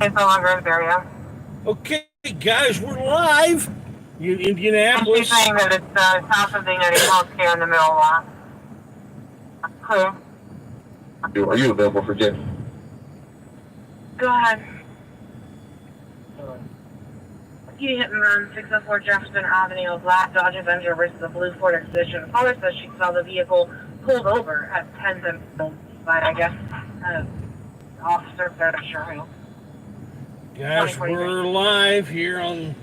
It's no longer in there, yeah. Okay, guys, we're live in And she's Indianapolis. saying that it's not something that he wants here in the middle lot. Clear. Are you available for Jay? Go ahead. He hit and run 604 Jefferson Avenue, a black Dodge Avenger versus a blue Ford Expedition. Caller says she saw the vehicle pulled over at 10 by, I guess, officer Fisher who. Guys, we're live here in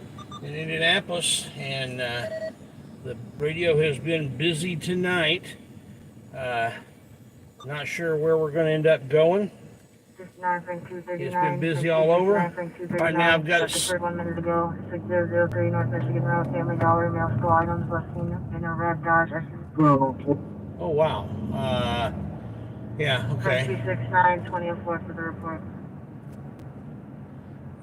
Indianapolis, and the radio has been busy tonight. Not sure where we're going to end up going. It's been busy all over. Right now, I've got 1 minute ago. 6003 North Michigan Road, Family Dollar, mail school items, listing in a red Dodge. Oh wow. Yeah. Okay. 269 2004 for the report.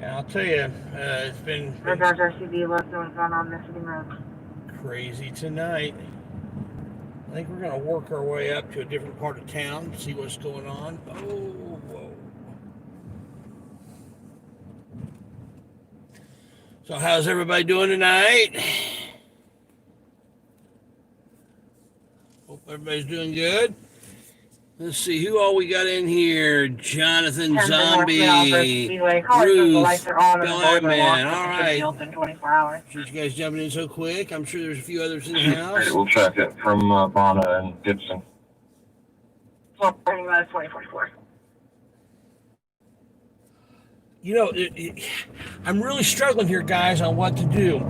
Yeah, I'll tell you, it's been Red Dodge RCB left northbound on Michigan Road. Crazy tonight. I think we're going to work our way up to a different part of town, see what's going on. Oh, whoa. So how's everybody doing tonight? Hope everybody's doing good. Let's see, who all we got in here? Jonathan Zombie, Ruth, Bellman. All right. Appreciate you guys jumping in so quick. I'm sure there's a few others in the house. We'll track it from Bonner and Gibson. 2044. You know, I'm really struggling here, guys, on what to do.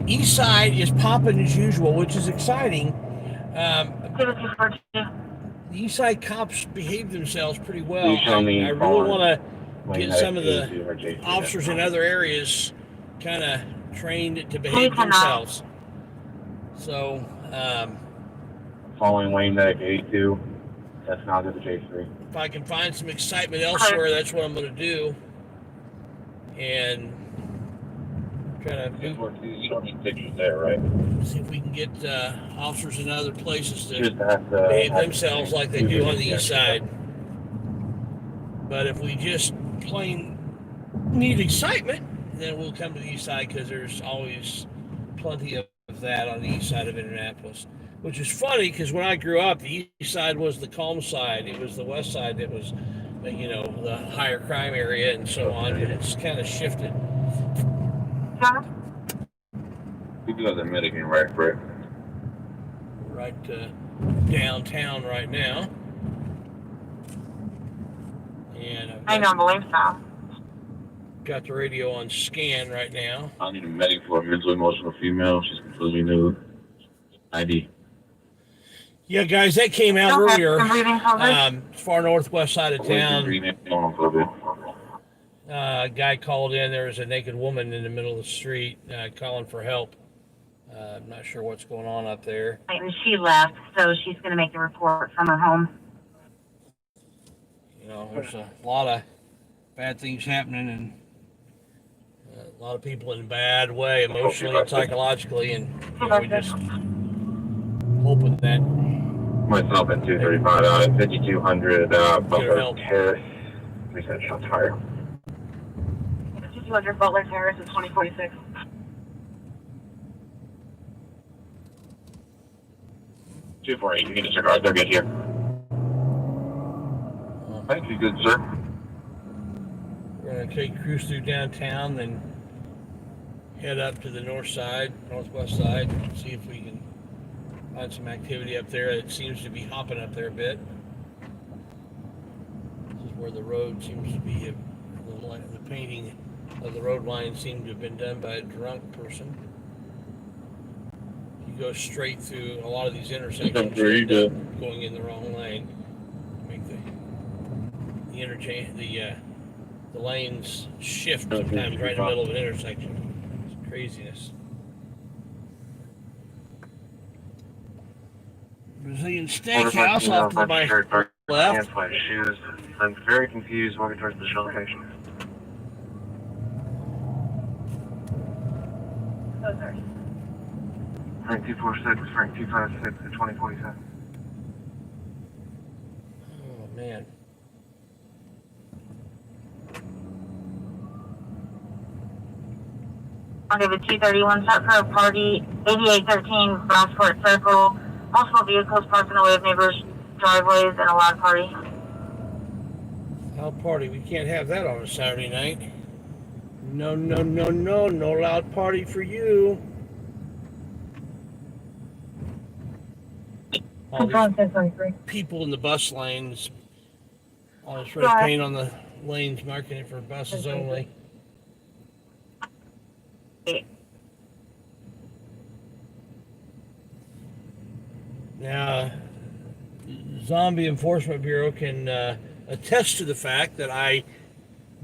East side is popping as usual, which is exciting. The East Side cops behave themselves pretty well. I really want to get some of the officers in other areas kind of trained to behave themselves. So, following Wayne Medic 82, that's now to the J3. If I can find some excitement elsewhere, that's what I'm going to do. And try to you don't need pictures there, right? See if we can get officers in other places to behave themselves like they do on the east side. But if we just plain need excitement, then we'll come to the east side because there's always plenty of that on the east side of Indianapolis. Which is funny because when I grew up, the east side was the calm side. It was the west side that was, the higher crime area and so on. And it's kind of shifted. We do have the Medican right downtown right now. And I don't believe so. Got the radio on scan right now. I need a medic for a mentally emotional female. She's completely nude. ID. Yeah, guys, that came out earlier. Far northwest side of town. A guy called in. There was a naked woman in the middle of the street calling for help. I'm not sure what's going on up there. And she left, so she's going to make the report from her home. There's a lot of bad things happening, and a lot of people in a bad way, emotionally and psychologically, and we just hoping that. Myself at 235 out at 5200 Butler Terrace. Reset shots fire. 5200 Butler Terrace is 2046. Two four eight. You can disregard. They're good here. Thank you, good sir. We're going to cruise through downtown, then head up to the northwest side, and see if we can find some activity up there. It seems to be hopping up there a bit. This is where the road seems to be, the painting of the road line seemed to have been done by a drunk person. You go straight through a lot of these intersections, going in the wrong lane. Make the interchange, the lanes shift sometimes right in the middle of an intersection. It's craziness. Brazilian Steakhouse off to my left. Shoes. I'm very confused walking towards the location. Frank 246, Frank 256 at 2047. Oh man. I'll give it 231 set for a party, 8813 Browsport Circle. Multiple vehicles parked in the way of neighbors' driveways and a loud party. Loud party. We can't have that on a Saturday night. No, no, no, no. No loud party for you. All these people in the bus lanes. All this red paint on the lanes marking it for buses only. Now, Zombie Enforcement Bureau can attest to the fact that I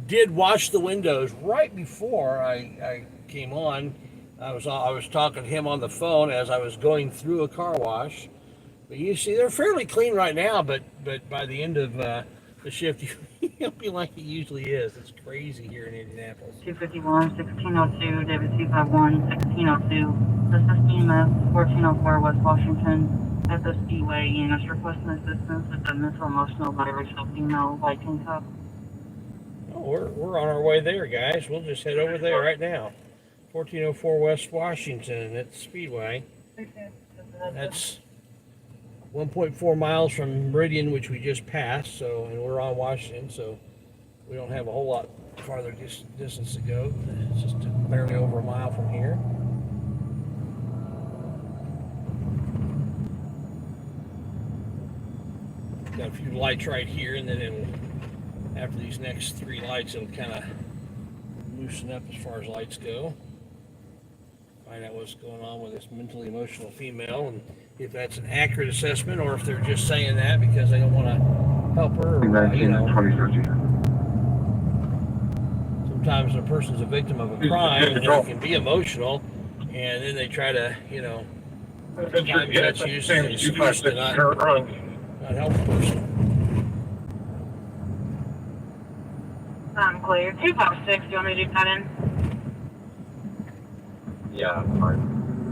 did wash the windows right before I came on. I was talking to him on the phone as I was going through a car wash. But you see, they're fairly clean right now, but by the end of the shift, you'll be like it usually is. It's crazy here in Indianapolis. 251, 1602, David 251, 1602. This is FEMA, 1404 West Washington. At the Speedway, EMS requesting assistance with the mental emotional biracial female biking cup. Oh, we're on our way there, guys. We'll just head over there right now. 1404 West Washington at Speedway. That's 1.4 miles from Meridian, which we just passed. So, and we're on Washington, so we don't have a whole lot farther distance to go. It's just barely over a mile from here. Got a few lights right here, and then after these next 3 lights, it'll kind of loosen up as far as lights go. Find out what's going on with this mentally emotional female, and if that's an accurate assessment, or if they're just saying that because they don't want to help her. Or, sometimes a person's a victim of a crime, and they can be emotional, and then they try to, sometimes that's used as an excuse to not help the person. I'm clear. 256, do you want me to do that in? Yeah, fine.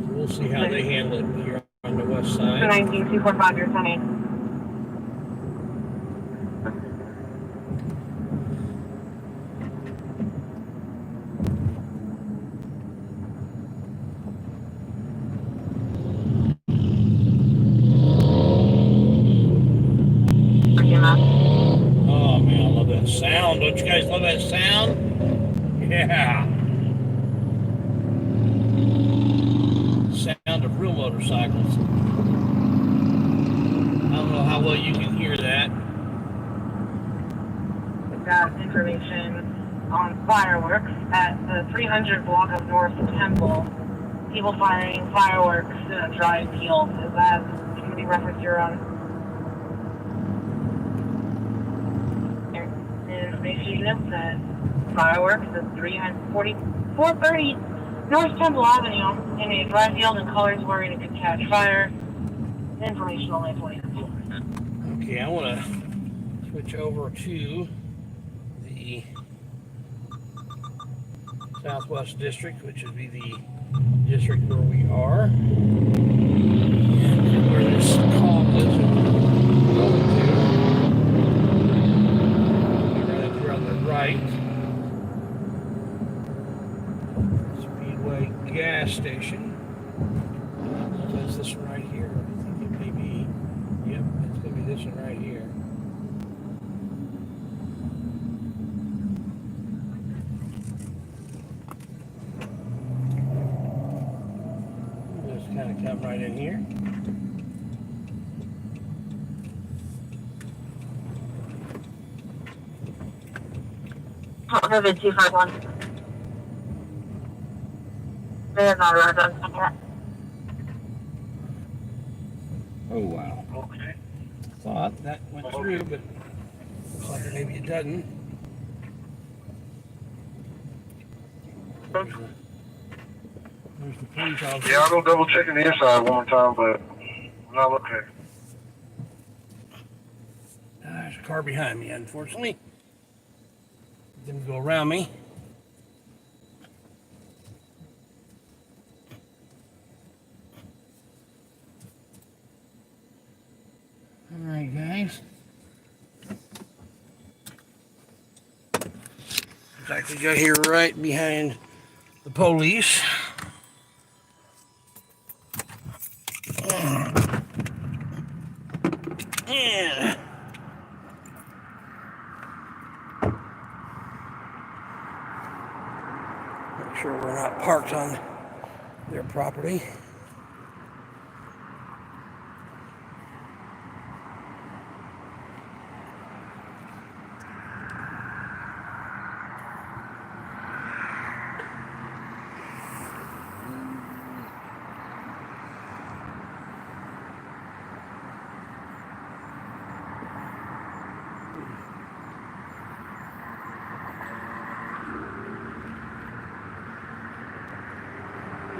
So we'll see how they handle it here on the west side. 219, 245, you're 10. Oh man, I love that sound. Don't you guys love that sound? Yeah. Sound of real motorcycles. I don't know how well you can hear that. We've got information on fireworks at the 300 block of North Temple. People firing fireworks in a dry field. Is that going to be reference you're on? Make sure you know that fireworks at 430 North Temple Avenue in a dry field and colors wherein it could catch fire. Information only 24. Okay, I want to switch over to the Southwest District, which would be the district where we are, and where this call is going to. Right. Speedway gas station. That's this one right here. I think it may be. Yep, it's going to be this one right here. Just kind of come right in here. Proverbs 251. They have not arrived on yet. Oh, wow. Okay. Thought that went through, but looks like maybe it doesn't. There's the police officer. Yeah, I'll go double checking the inside one more time, but I'm not looking. There's a car behind me, unfortunately. Didn't go around me. All right, guys. Looks like we got here right behind the police. And make sure we're not parked on their property.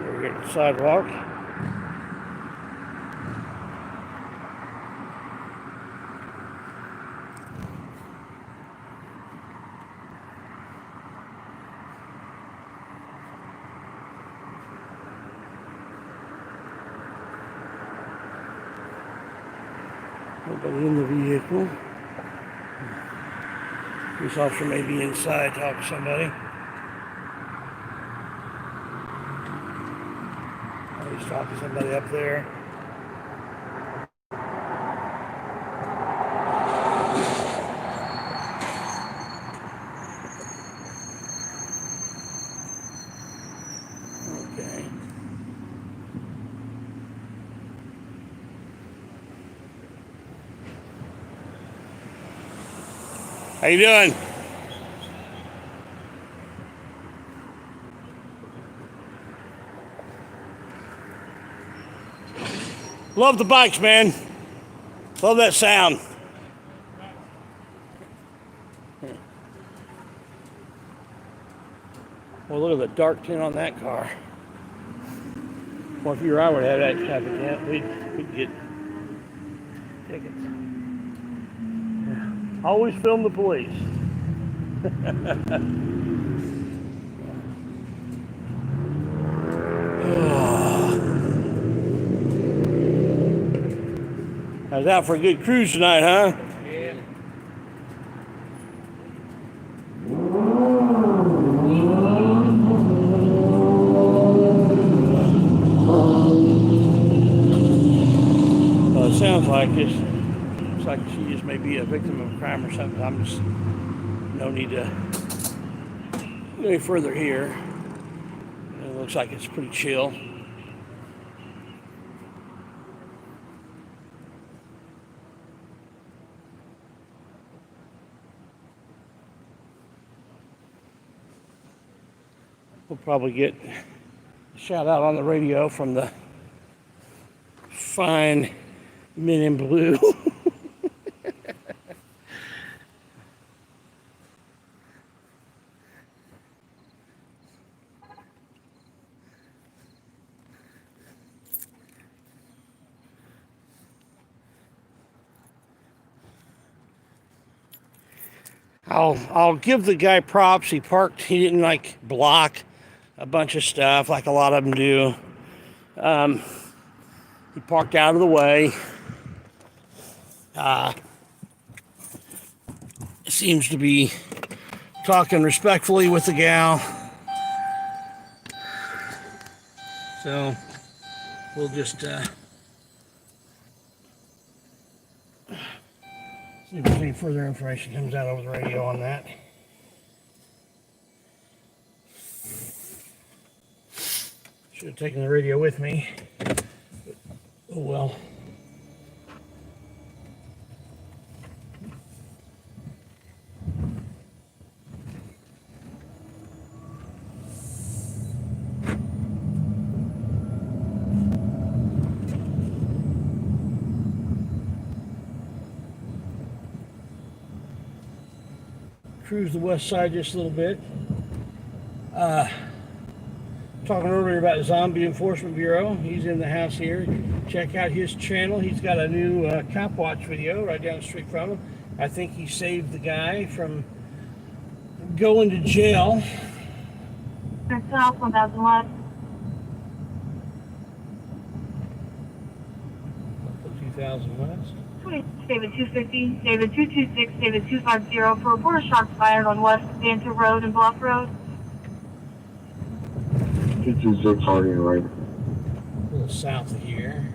We're getting the sidewalk. Nobody in the vehicle. Police officer may be inside talking to somebody. He's talking to somebody up there. Okay. How you doing? Love the bikes, man. Love that sound. Well, look at the dark tint on that car. Well, if you or I would have that type of tint, we'd get tickets. Yeah. Always film the police. I was out for a good cruise tonight, huh? Yeah. Well, it sounds like this. Looks like she just may be a victim of a crime or something. I'm just no need to go any further here. It looks like it's pretty chill. We'll probably get a shout out on the radio from the fine men in blue. I'll give the guy props. He didn't like block a bunch of stuff like a lot of them do. He parked out of the way. Seems to be talking respectfully with the gal. So we'll just see if any further information comes out over the radio on that. Should have taken the radio with me. But, oh well. Cruise the west side just a little bit. Talking earlier about the Zombie Enforcement Bureau. He's in the house here. Check out his channel. He's got a new cop watch video right down the street from him. I think he saved the guy from going to jail. South 1000 West. 2000 West. David 250, David 226, David 250 for reporter shots fired on West Banter Road and Bluff Road. 56 Harding right. A little south of here.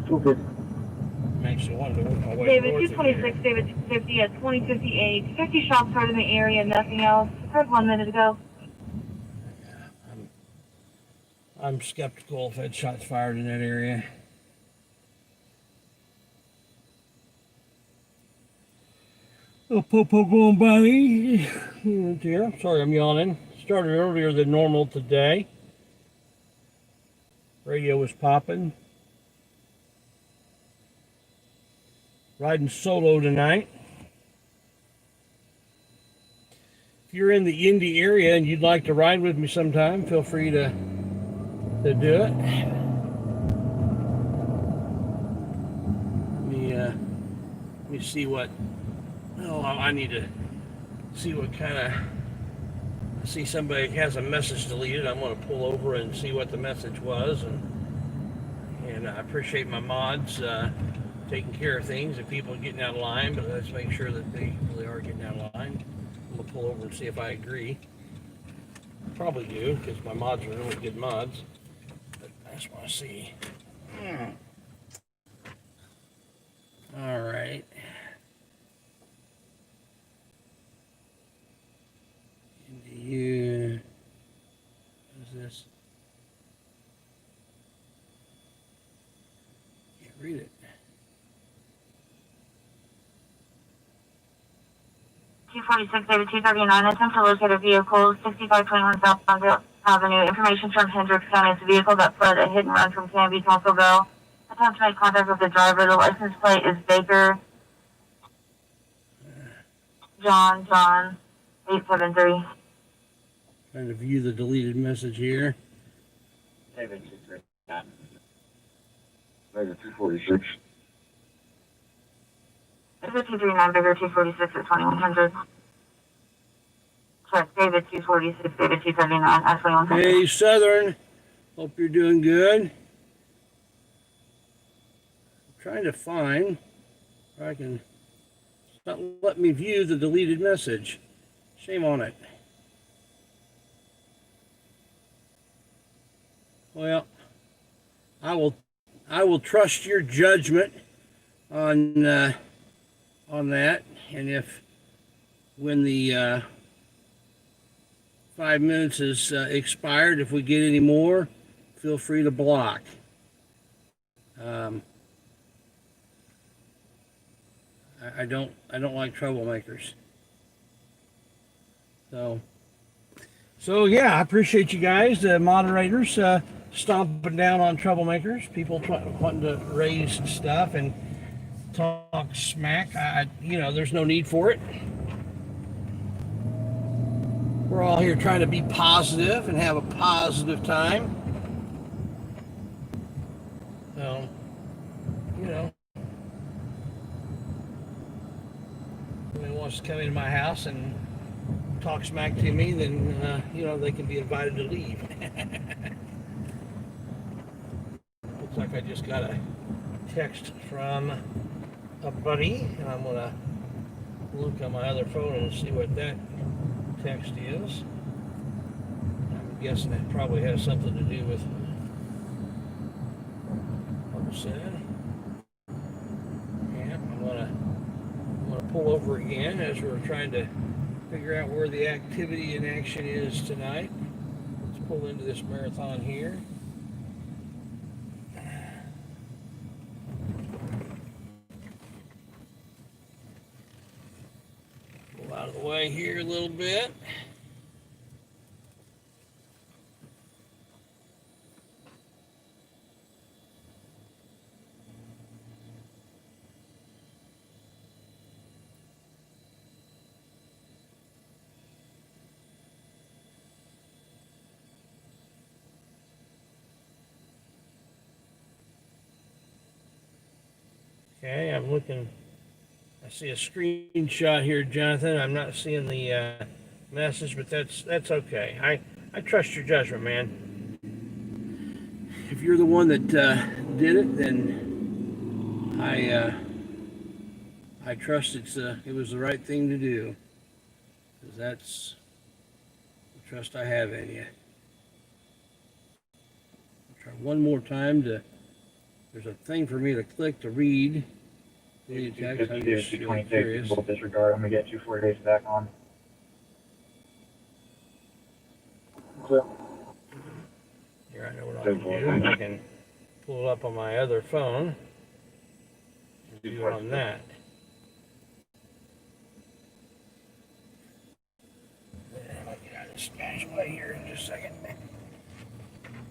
Okay. I'm actually wanting to work my way David, north of 226, here. David 250 at 2058. 50 shots heard in the area, nothing else. Heard 1 minute ago. I'm skeptical if had shots fired in that area. Oh, Popo going by me. Here. Sorry, I'm yawning. Started earlier than normal today. Radio was popping. Riding solo tonight. If you're in the Indy area and you'd like to ride with me sometime, feel free to do it. Let me see what. Oh, I need to see what kind of. See somebody has a message deleted. I'm going to pull over and see what the message was, and I appreciate my mods taking care of things. If people are getting out of line, but let's make sure that they really are getting out of line. I'm going to pull over and see if I agree. Probably do, because my mods are really good mods. But I just want to see. All right. Indy, what is this? Can't read it. 246, David 239. Attempt to locate a vehicle, 6521 South Bonneville Avenue. Information from Hendricks County. It's a vehicle that fled a hit and run from Canby, Taco Bell. Attempt to make contact with the driver. The license plate is Baker John 873. Trying to view the deleted message here. David 239. David 246. David 239, Baker 246 at 2100. Check, David 246, David 239 at 2100. Hey, Southern. Hope you're doing good. I'm trying to find where I can. It's not letting me view the deleted message. Shame on it. Well, I will trust your judgment on that, and if when the 5 minutes is expired, if we get any more, feel free to block. I don't like troublemakers. So yeah, I appreciate you guys, the moderators, stomping down on troublemakers, people wanting to raise stuff and talk smack. There's no need for it. We're all here trying to be positive and have a positive time. So, if anyone wants to come into my house and talk smack to me, then, they can be invited to leave. Looks like I just got a text from a buddy, and I'm going to look on my other phone and see what that text is. I'm guessing it probably has something to do with what was said. Yeah, I'm gonna pull over again as we're trying to figure out where the activity and action is tonight. Let's pull into this marathon here. Pull out of the way here a little bit. Okay, I'm looking. I see a screenshot here, Jonathan. I'm not seeing the message, but that's okay. I trust your judgment, man. If you're the one that did it, then I trust it was the right thing to do, because that's the trust I have in you. Try one more time to. There's a thing for me to click to read. Any text. I'm just curious. Disregard. I'm gonna get 248 back on. Here, I know what I can do. I can pull it up on my other phone and do it on that. I'll get out of this Spanish way here in just a second.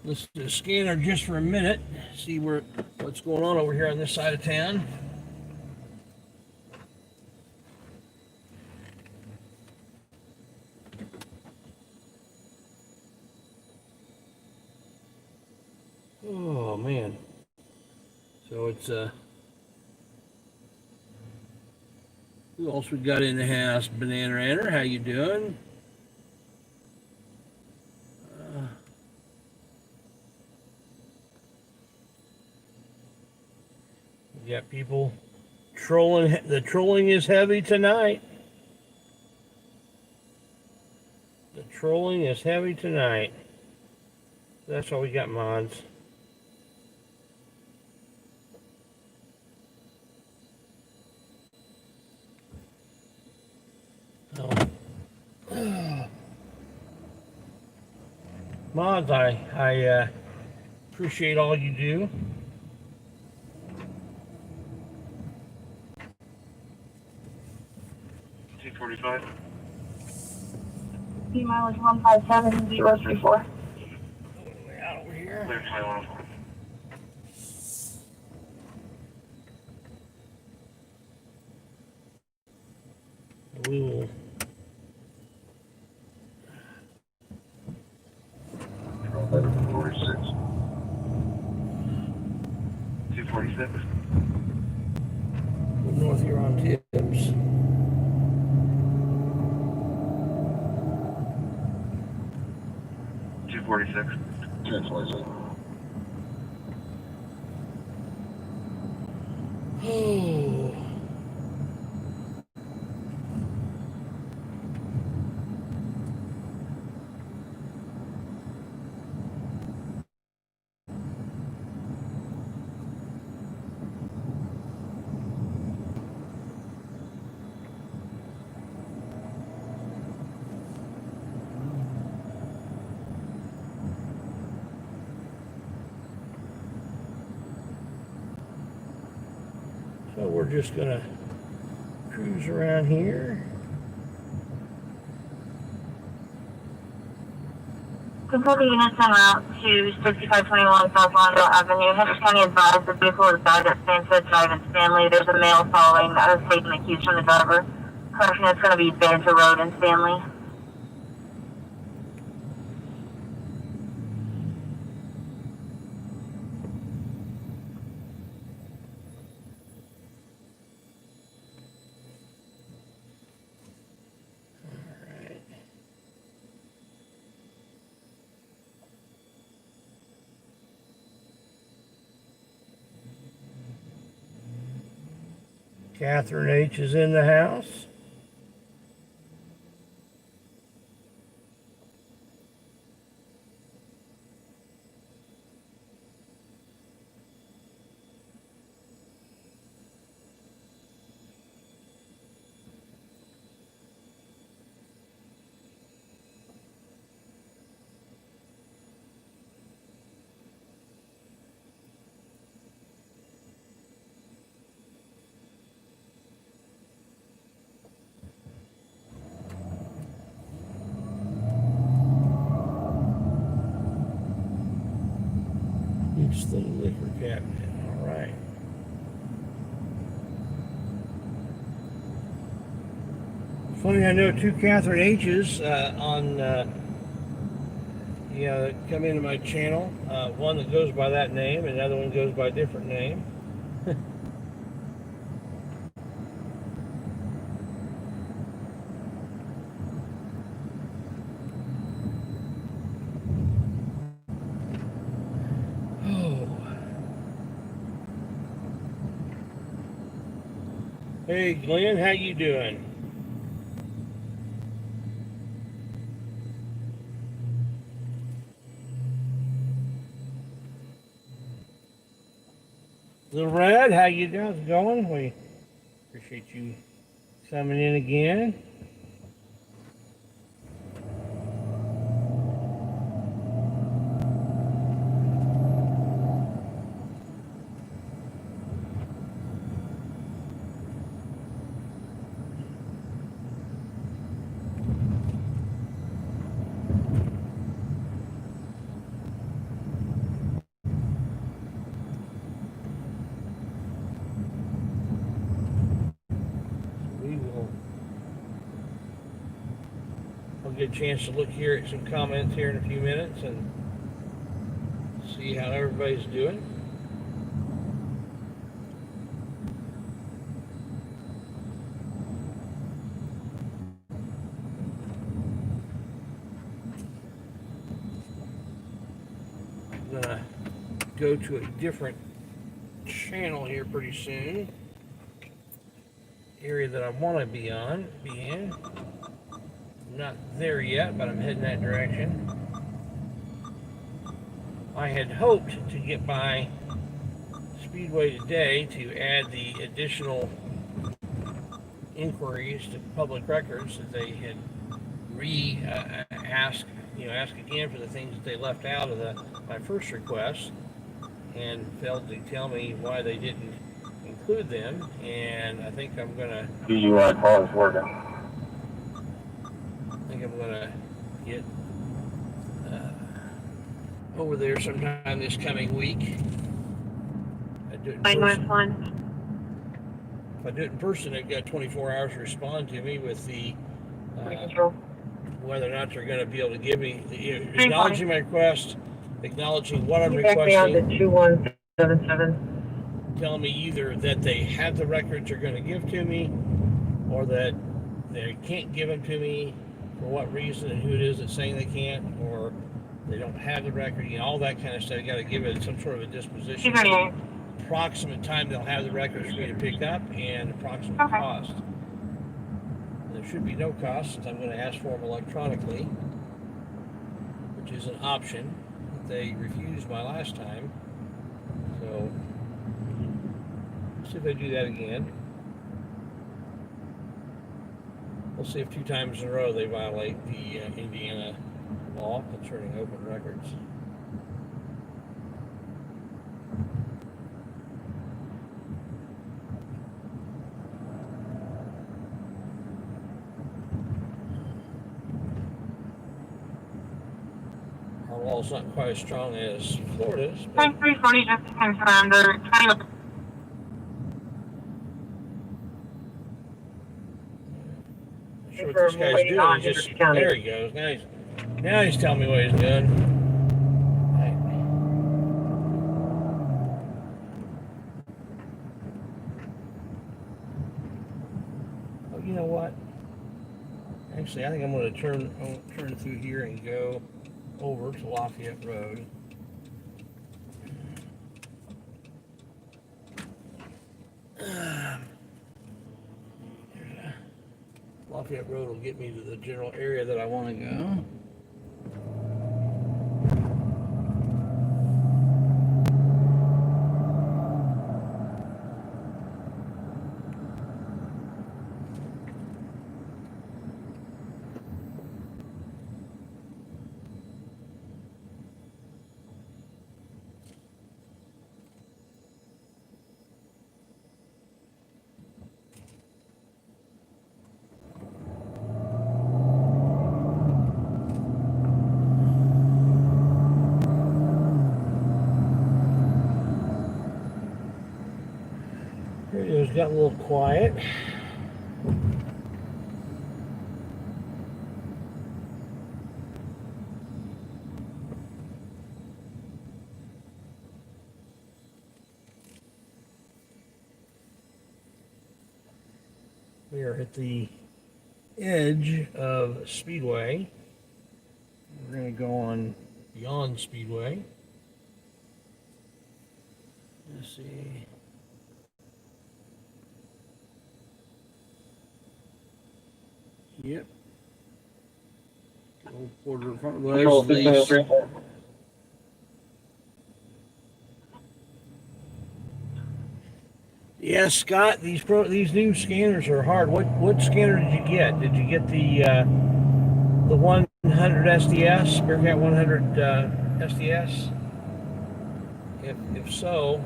Let's do a scanner just for a minute. See what's going on over here on this side of town. Oh man. So it's who else we got in the house? Banana Ranner, how you doing? We got people trolling. The trolling is heavy tonight. The trolling is heavy tonight. That's why we got mods. Mods, I appreciate all you do. T45. T mileage 157034. Way out over here. Clear flight 104. We will. 46. 246. Go north here on Tibbs. 246. 1026. Oh. So we're just gonna cruise around here. Control the units en route to 6521 South Rondo Avenue. Hedges County advised the vehicle is died at Stanford Drive in Stanley. There's a male following that has taken the keys from the driver. Correction, it's going to be Banter Road in Stanley. Catherine H. is in the house. It's the liquor cabinet. All right. Funny, I know two Catherine H's that come into my channel. One that goes by that name, and the other one goes by a different name. Hey Glenn, how you doing? Little Red, how you guys going? We appreciate you coming in again. I'll get a chance to look here at some comments here in a few minutes and see how everybody's doing. I'm gonna go to a different channel here pretty soon. Area that I want to be in. I'm not there yet, but I'm heading that direction. I had hoped to get my Speedway today to add the additional inquiries to public records that they had asked again for the things that they left out of my first request, and failed to tell me why they didn't include them. And I think I'm gonna. DUI call is working. I think I'm gonna get over there sometime this coming week. I do it in person. If I do it in person, they've got 24 hours to respond to me with the whether or not they're going to be able to give me acknowledging my request, acknowledging what I'm requesting. Back down to 2177. Tell me either that they have the records they're going to give to me, or that they can't give them to me for what reason and who it is that's saying they can't, or they don't have the record, all that kind of stuff. You got to give it some sort of a disposition. Approximate time they'll have the records for me to pick up, and approximate cost. There should be no cost, since I'm going to ask for them electronically, which is an option that they refused my last time. So, let's see if they do that again. We'll see if 2 times in a row they violate the Indiana law concerning open records. Our law's not quite as strong as Florida's. 340 just to confirm, they're trying to. Sure what this guy's doing. He's just, there he goes. Now he's telling me what he's doing. Right. Oh, you know what? Actually, I think I'm going to turn through here and go over to Lafayette Road. Lafayette Road will get me to the general area that I want to go. Radio's got a little quiet. We are at the edge of Speedway. We're going to go on beyond Speedway. Let's see. Yep. Old Porter in front of those. Yeah, Scott, these new scanners are hard. What scanner did you get? Did you get the 100 SDS, Bearcat 100 SDS? If so,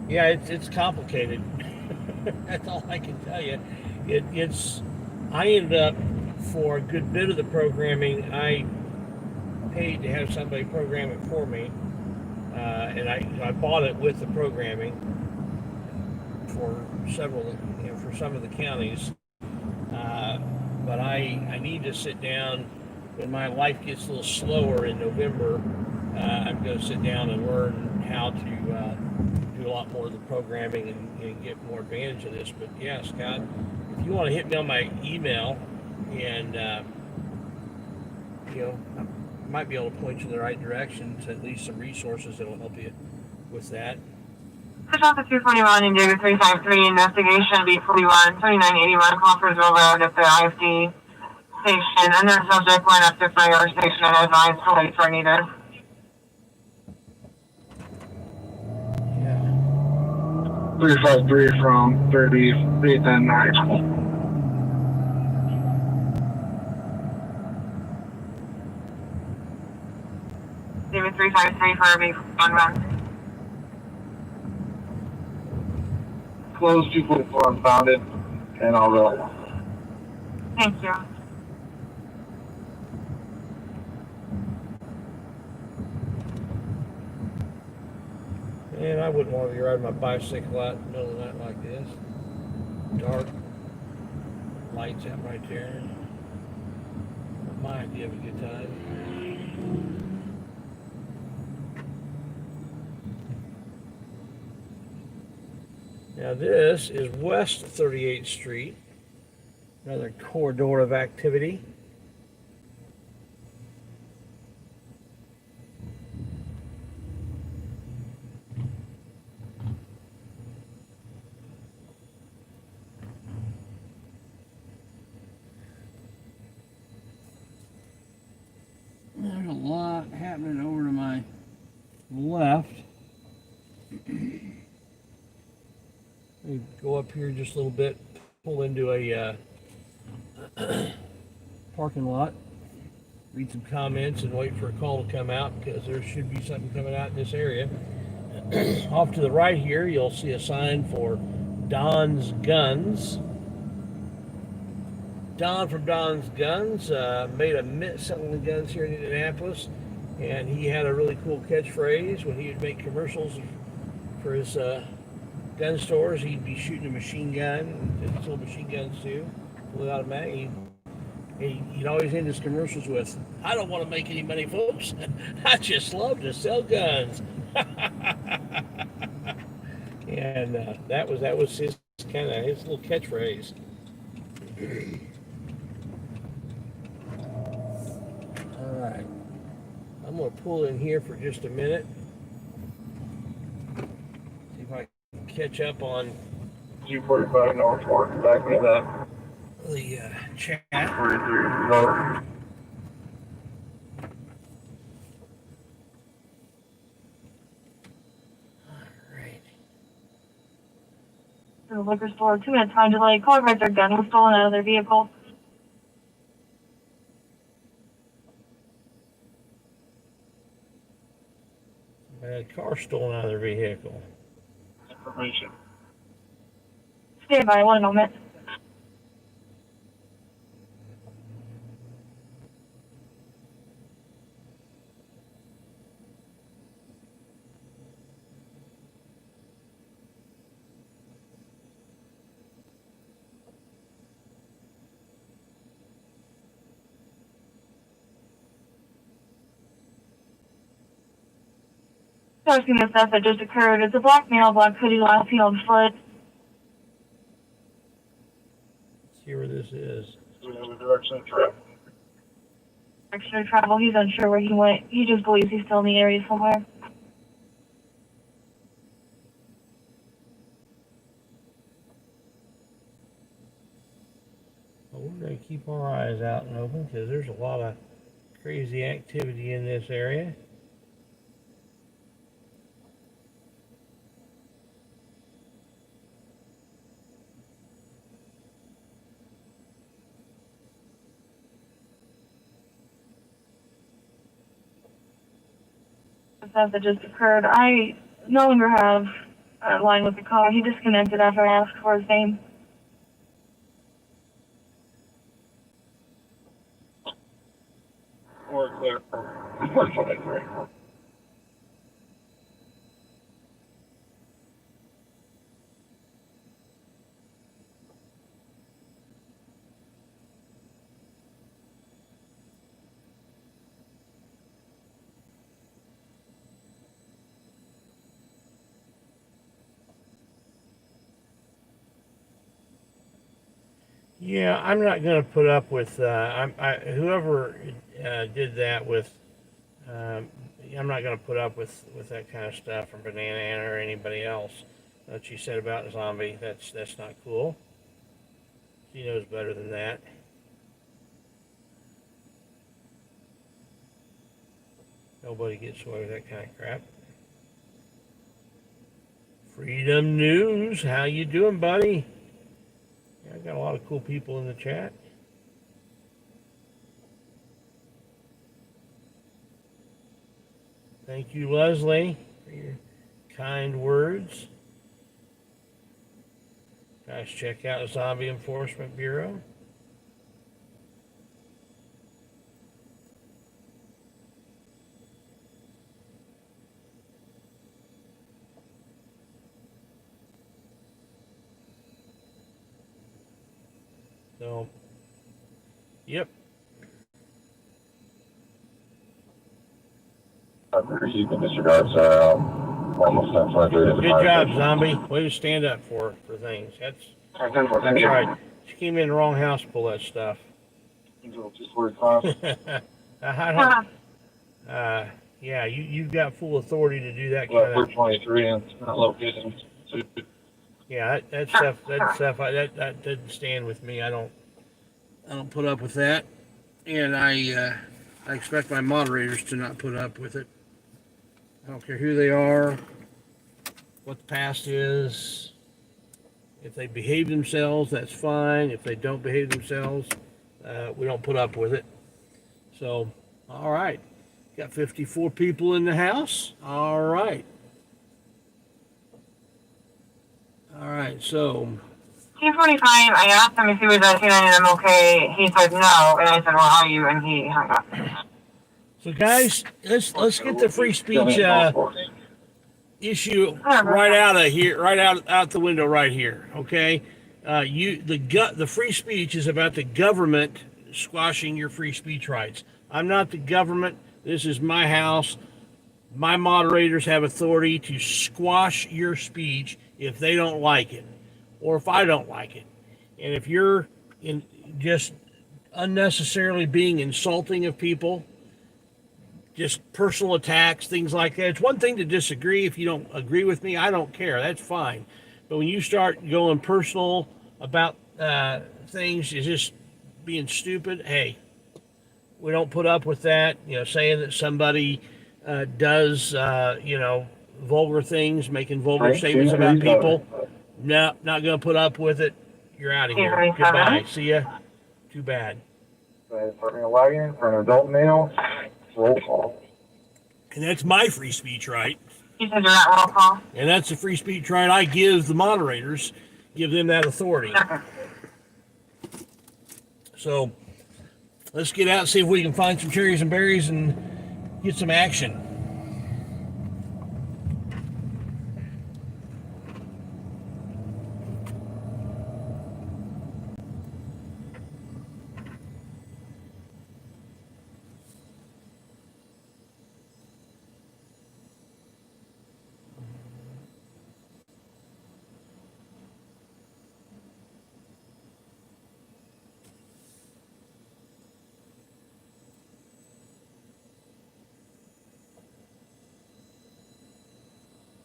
yeah, it's complicated. That's all I can tell you. It's I ended up, for a good bit of the programming, I paid to have somebody program it for me, and I bought it with the programming for for some of the counties. But I need to sit down when my life gets a little slower in November. I'm going to sit down and learn how to do a lot more of the programming and get more advantage of this. But yeah, Scott, if you want to hit me on my email, and I might be able to point you in the right direction to at least some resources that will help you with that. Push off the 241 and Digger 353 investigation B41 2981 Crawfordsville Road at the IFD station. Unknown subject went up to fire station and advised police were needed. Yeah. 353 from 38th and 9th. David 353 for B1 run. Closed 244 unfounded, and all that. Thank you. And I wouldn't want to be riding my bicycle out in the middle of the night like this. Dark. Lights out right there. Not my idea of a good time. Now this is West 38th Street. Another corridor of activity. There's a lot happening over to my left. We go up here just a little bit, pull into a parking lot, read some comments, and wait for a call to come out, because there should be something coming out in this area. Off to the right here, you'll see a sign for Don's Guns. Don from Don's Guns made a mint selling guns here in Indianapolis, and he had a really cool catchphrase when he would make commercials for his gun stores. He'd be shooting a machine gun, and sold machine guns too, fully automatic. He'd always end his commercials with, "I don't want to make any money, folks. I just love to sell guns." And that was his little catchphrase. All right, I'm gonna pull in here for just a minute. See if I can catch up on 245 North back me that. the chat. 43 North. The liquor store, 2-minute time delay. Caller reports their gun was stolen out of their vehicle. A car stolen out of their vehicle. Information. Stand by 1 moment. Sourcing the theft that just occurred. It's a black male, black hoodie, last seen on foot. Let's see where this is. We have a direction of travel. Direction of travel. He's unsure where he went. He just believes he's still in the area somewhere. Well, we're going to keep our eyes out and open, because there's a lot of crazy activity in this area. stuff that just occurred. I no longer have a line with the caller. He disconnected after I asked for his name. We're clear. We're 23. Yeah, I'm not going to put up with whoever did that with. I'm not going to put up with that kind of stuff from Banana Anna or anybody else that she said about Zombie. That's not cool. She knows better than that. Nobody gets away with that kind of crap. Freedom News, how you doing, buddy? Yeah, I got a lot of cool people in the chat. Thank you, Leslie, for your kind words. Guys, check out Zombie Enforcement Bureau. So, yep. I appreciate the disregards. Almost 10:23. Good job, Zombie. Way to stand up for things. That's right. She came in the wrong house to pull that stuff. Until 2:45. I don't. Yeah, you've got full authority to do that kind Well, of. 23 and it's not located. Yeah, that stuff that doesn't stand with me. I don't put up with that, and I expect my moderators to not put up with it. I don't care who they are, what the past is. If they behave themselves, that's fine. If they don't behave themselves, we don't put up with it. So, all right. Got 54 people in the house. All right. All right, so. 2:45. I asked him if he was at 10 and I'm okay. He said no, and I said, "Well, how are you?" And he hung up. So, guys, let's get the free speech issue right out of here, right out the window, right here. Okay, the free speech is about the government squashing your free speech rights. I'm not the government. This is my house. My moderators have authority to squash your speech if they don't like it, or if I don't like it. And if you're just unnecessarily being insulting of people, just personal attacks, things like that. It's one thing to disagree. If you don't agree with me, I don't care. That's fine. But when you start going personal about things, it's just being stupid. Hey, we don't put up with that. Saying that somebody does, vulgar things, making vulgar statements about people. No, not going to put up with it. You're out of here. Goodbye. See ya. Too bad. For a wagon, for an adult male, roll call. And that's my free speech right. He said you're not roll call. And that's the free speech right I give the moderators, give them that authority. So let's get out and see if we can find some cherries and berries and get some action.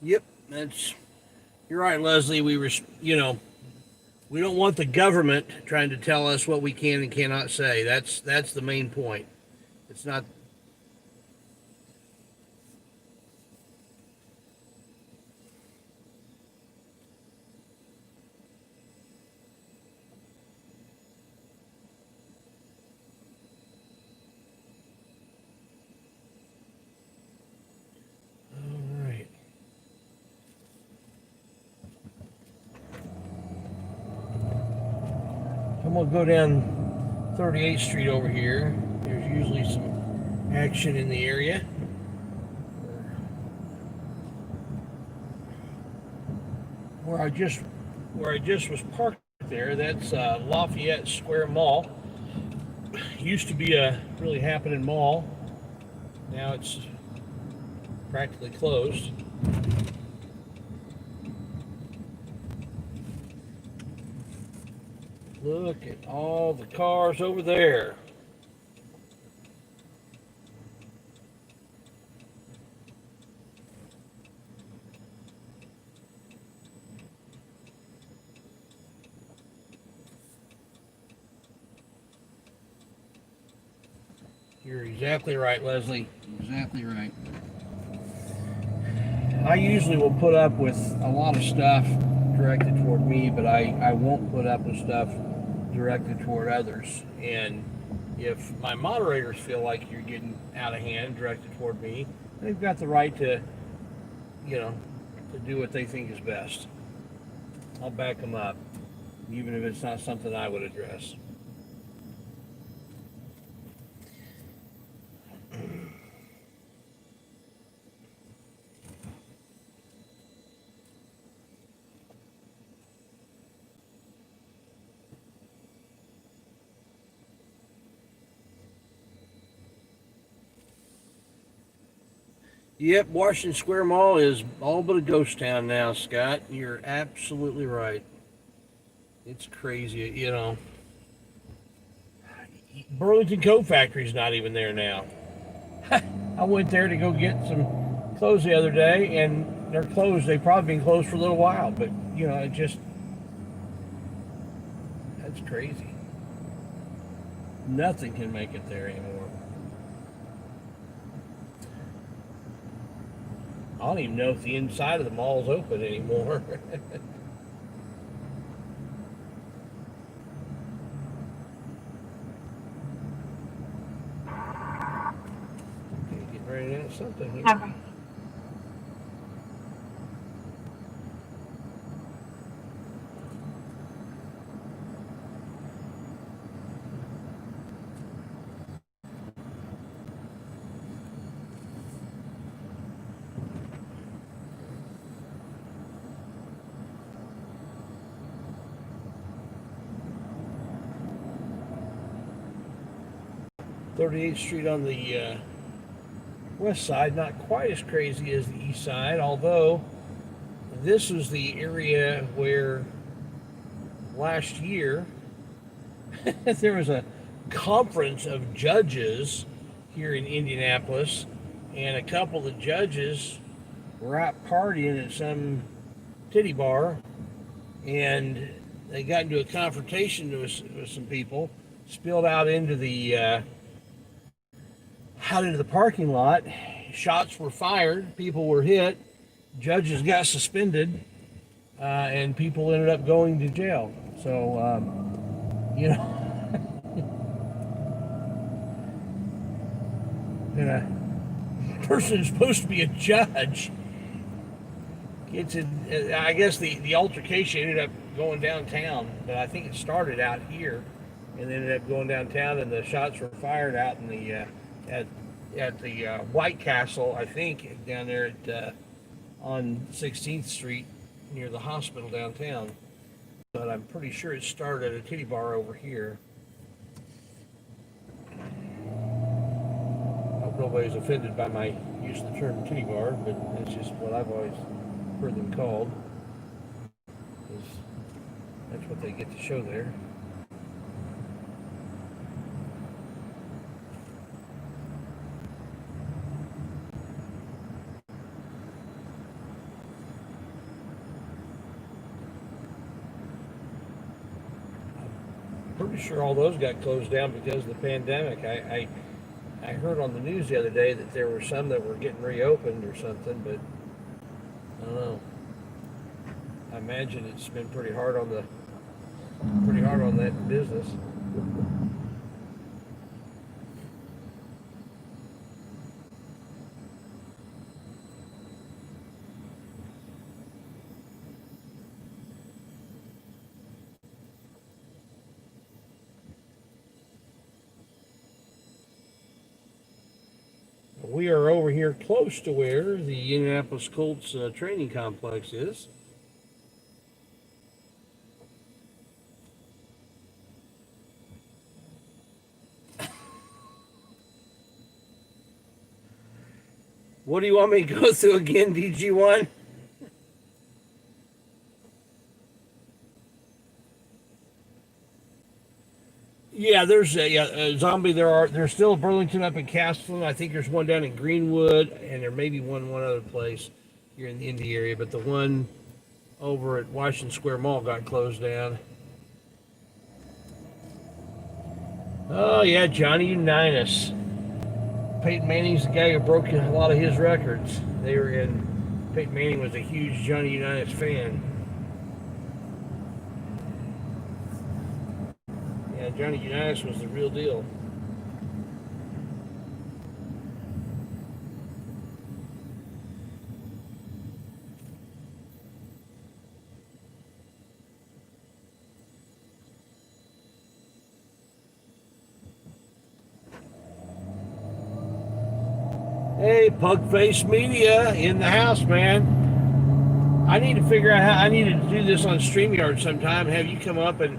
Yep, you're right, Leslie. We don't want the government trying to tell us what we can and cannot say. That's the main point. It's not. going to go down 38th Street over here. There's usually some action in the area. Where I just was parked there, that's Lafayette Square Mall. Used to be a really happening mall. Now it's practically closed. Look at all the cars over there. You're exactly right, Leslie. Exactly right. I usually will put up with a lot of stuff directed toward me, but I won't put up with stuff directed toward others. And if my moderators feel like you're getting out of hand directed toward me, they've got the right to, to do what they think is best. I'll back them up, even if it's not something I would address. Yep, Washington Square Mall is all but a ghost town now, Scott. You're absolutely right. It's crazy, Burlington Coat Factory's not even there now. I went there to go get some clothes the other day, and they're closed. They've probably been closed for a little while, but, that's crazy. Nothing can make it there anymore. I don't even know if the inside of the mall is open anymore. Okay, getting ready to ask something here. Okay. Uh, 38th Street on the west side, not quite as crazy as the east side, although this was the area where last year there was a conference of judges here in Indianapolis, and a couple of the judges were out partying at some titty bar, and they got into a confrontation with some people, spilled out into the parking lot. Shots were fired, people were hit, judges got suspended, and people ended up going to jail. So, and a person who's supposed to be a judge gets in. I guess the altercation ended up going downtown, but I think it started out here and ended up going downtown, and the shots were fired out in the at the White Castle, I think, down there at on 16th Street near the hospital downtown. But I'm pretty sure it started at a titty bar over here. I hope nobody's offended by my use of the term titty bar, but that's just what I've always heard them called. That's what they get to show there. Pretty sure all those got closed down because of the pandemic. I heard on the news the other day that there were some that were getting reopened or something, but I don't know. I imagine it's been pretty hard on that business. We are over here close to where the Indianapolis Colts training complex is. What do you want me to go through again, DG1? Yeah, there's a zombie. There's still Burlington up in Castleton. I think there's one down in Greenwood, and there may be one other place here in the Indy area. But the one over at Washington Square Mall got closed down. Oh yeah, Johnny Unitas. Peyton Manning's the guy who broke a lot of his records. Peyton Manning was a huge Johnny Unitas fan. Yeah, Johnny Unitas was the real deal. Hey, Pugface Media in the house, man. I need to figure out how I need to do this on StreamYard sometime. Have you come up and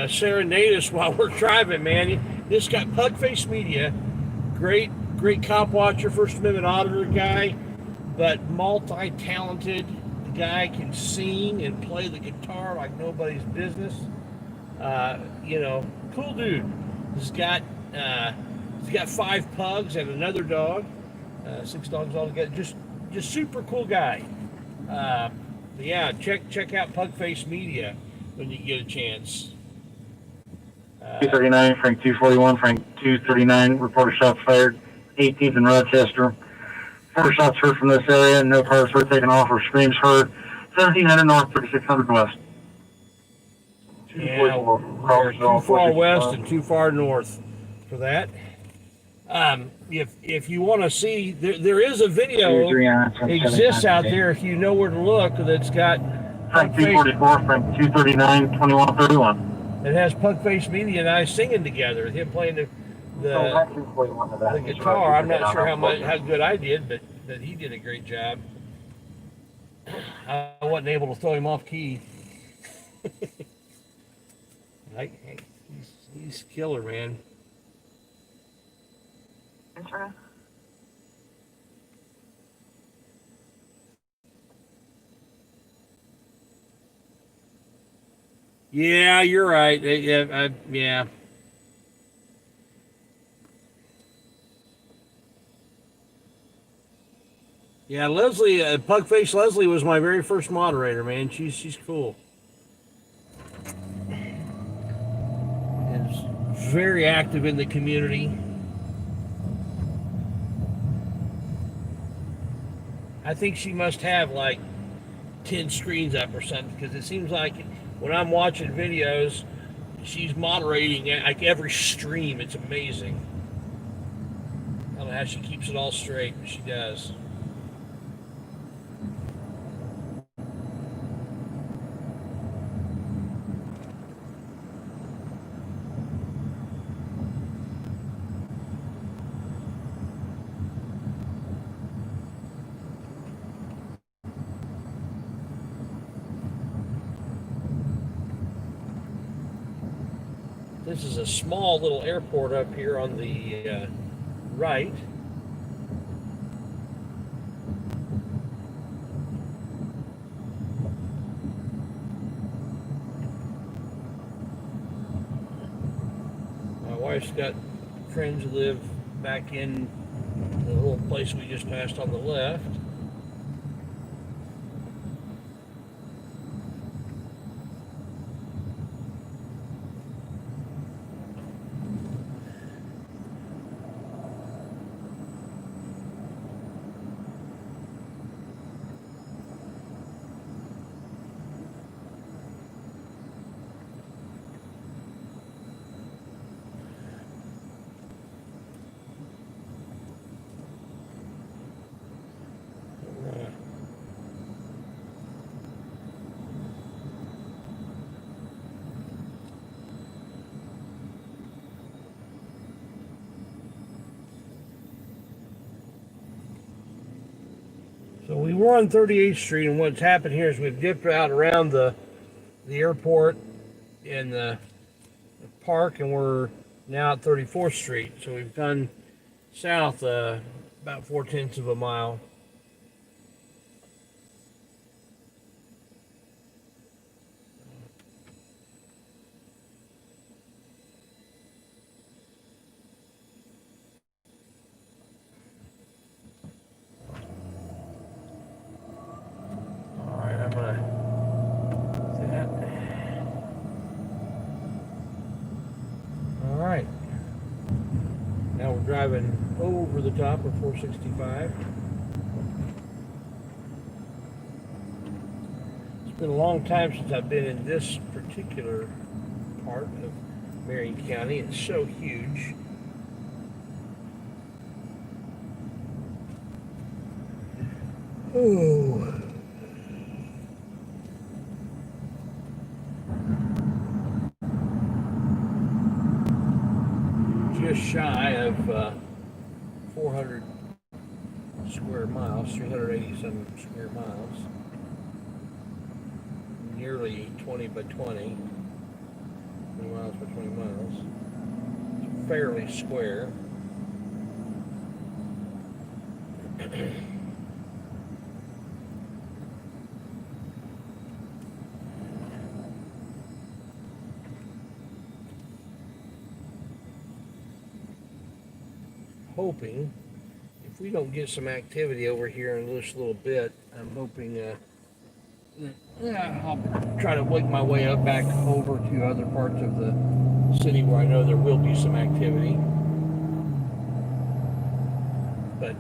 serenade us while we're driving, man. This guy, Pugface Media, great cop watcher, First Amendment auditor guy, but multi-talented. The guy can sing and play the guitar like nobody's business. Cool dude. He's got 5 pugs and another dog, 6 dogs altogether. Just super cool guy. Yeah, check out Pugface Media when you get a chance. 239, Frank 241, Frank 239, reporter shots fired, 18th in Rochester. 4 shots heard from this area, no cars were taken off or screams heard. 1700 north, 3600 west. Yeah, we're too far west and too far north for that. If you want to see, there is a video exists out there if you know where to look that's got Frank 244, Frank 239, 2131. It has Pugface Media and I singing together, him playing the guitar. I'm not sure how good I did, but he did a great job. I wasn't able to throw him off key. He's killer, man. That's right. Yeah, you're right. Yeah. Yeah, Leslie, Pugface Leslie was my very first moderator, man. She's cool. Is very active in the community. I think she must have like 10 screens up or something, because it seems like when I'm watching videos, she's moderating like every stream. It's amazing. I don't know how she keeps it all straight, but she does. This is a small little airport up here on the right. My wife's got friends who live back in the little place we just passed on the left. we're on 38th Street, and what's happened here is we've dipped out around the airport and the park, and we're now at 34th Street. So we've gone south about 4/10 of a mile. All right, I'm gonna do that. All right. Now we're driving over the top of 465. It's been a long time since I've been in this particular part of Marion County. It's so huge. Oh. Just shy of 400 square miles, 387 square miles. Nearly 20 by 20. 20 miles by 20 miles. It's fairly square. Hoping, if we don't get some activity over here in just a little bit, I'm hoping I'll try to work my way up back over to other parts of the city where I know there will be some activity. But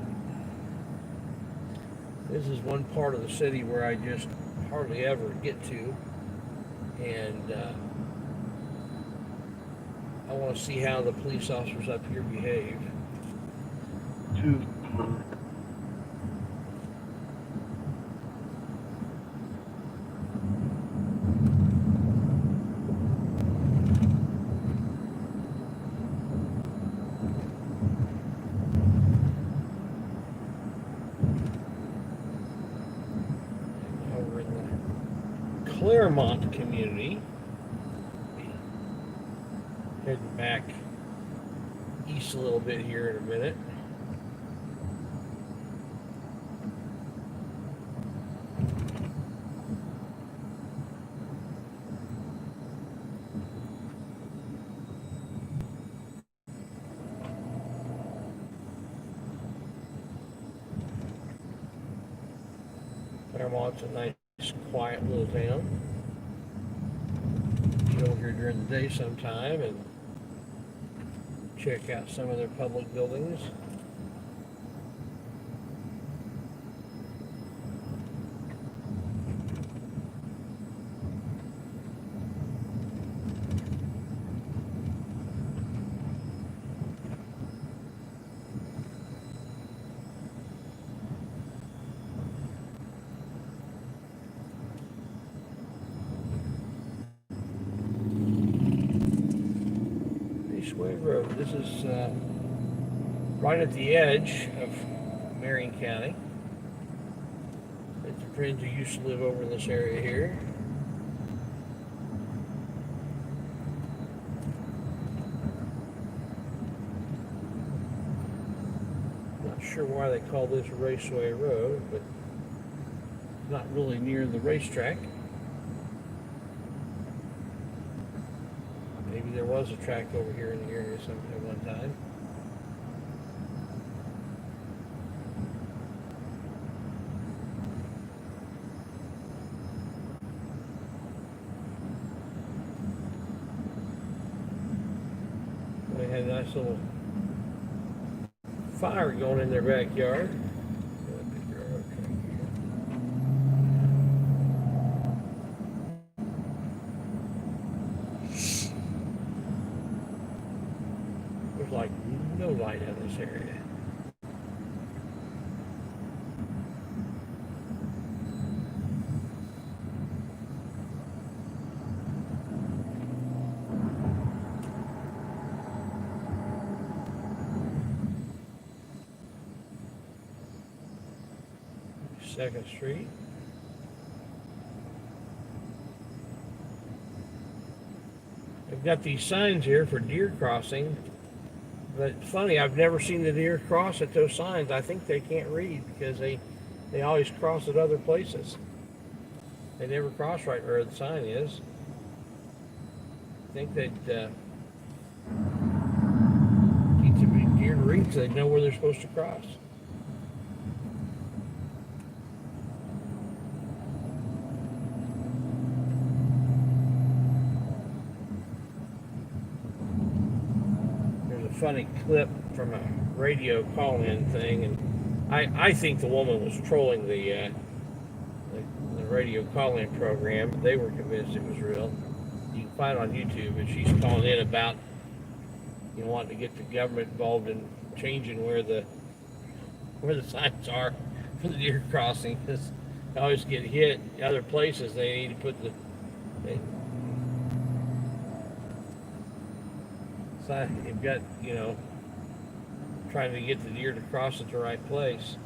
this is one part of the city where I just hardly ever get to, and I want to see how the police officers up here behave. Over in the Claremont community, heading back east a little bit here in a minute. Claremont's a nice, quiet little town. Get over here during the day sometime and check out some of their public buildings. Road. This is right at the edge of Marion County. It's a friend who used to live over in this area here. Not sure why they call this Raceway Road, but it's not really near the racetrack. Maybe there was a track over here in the area at one time. They had a nice little fire going in their backyard. Like no light in this area. 52nd Street. They've got these signs here for deer crossing. But it's funny, I've never seen the deer cross at those signs. I think they can't read because they always cross at other places. They never cross right where the sign is. I think they'd teach the deer to read so they know where they're supposed to cross. Funny clip from a radio call-in thing, and I think the woman was trolling the radio call-in program. They were convinced it was real. You can find it on YouTube, and she's calling in about wanting to get the government involved in changing where the signs are for the deer crossing, because they always get hit other places. They need to put you've got, trying to get the deer to cross at the right place.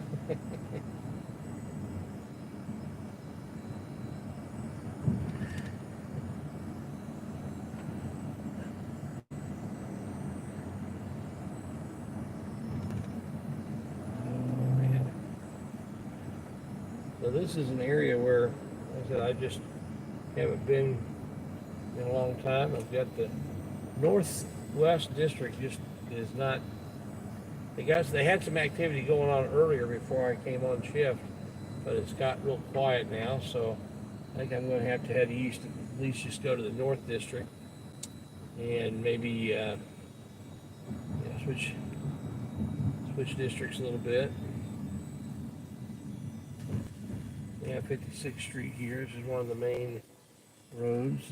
So this is an area where, like I said, I just haven't been in a long time. I've got the Northwest District just is not. They had some activity going on earlier before I came on shift, but it's got real quiet now. So I think I'm going to have to head east, at least just go to the North District, and maybe switch districts a little bit. We have 56th Street here. This is one of the main roads.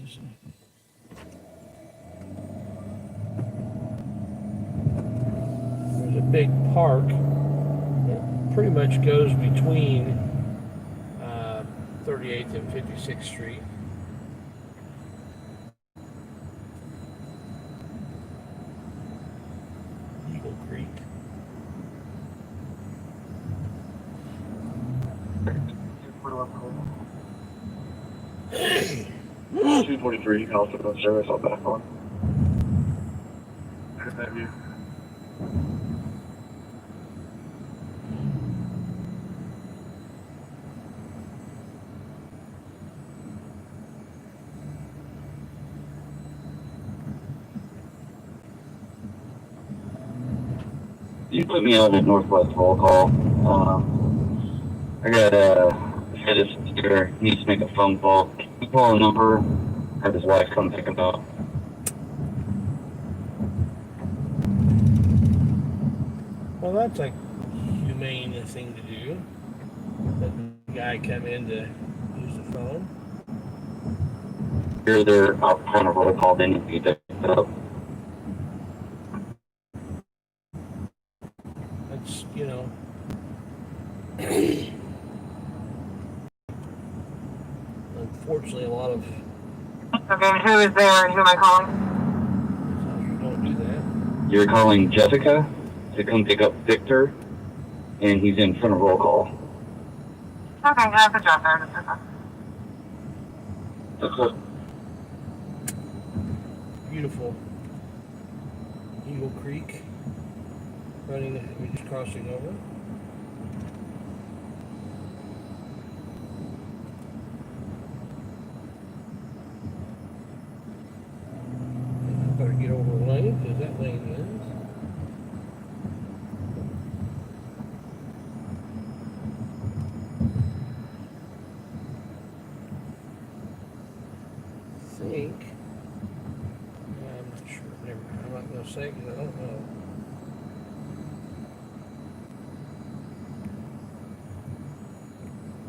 There's a big park that pretty much goes between 38th and 56th Street. Eagle Creek. Hey. 243, you can also put service on back on. Good have you. You put me on a Northwest roll call. I got a citizen here, needs to make a phone call. Can you call a number? Have his wife come pick him up. Well, that's a humane thing to do. Let the guy come in to use the phone. Here they're out on a roll call, they need to be picked up. That's, unfortunately, a lot of Okay, who is there and who am I calling? officers don't do that. You're calling Jessica to come pick up Victor, and he's in front of roll call. Okay, that's a job there. That's what. Beautiful Eagle Creek. We're just crossing over. Better get over a lane because that lane ends. I think. I'm not sure. Never mind. I'm not going to say because I don't know.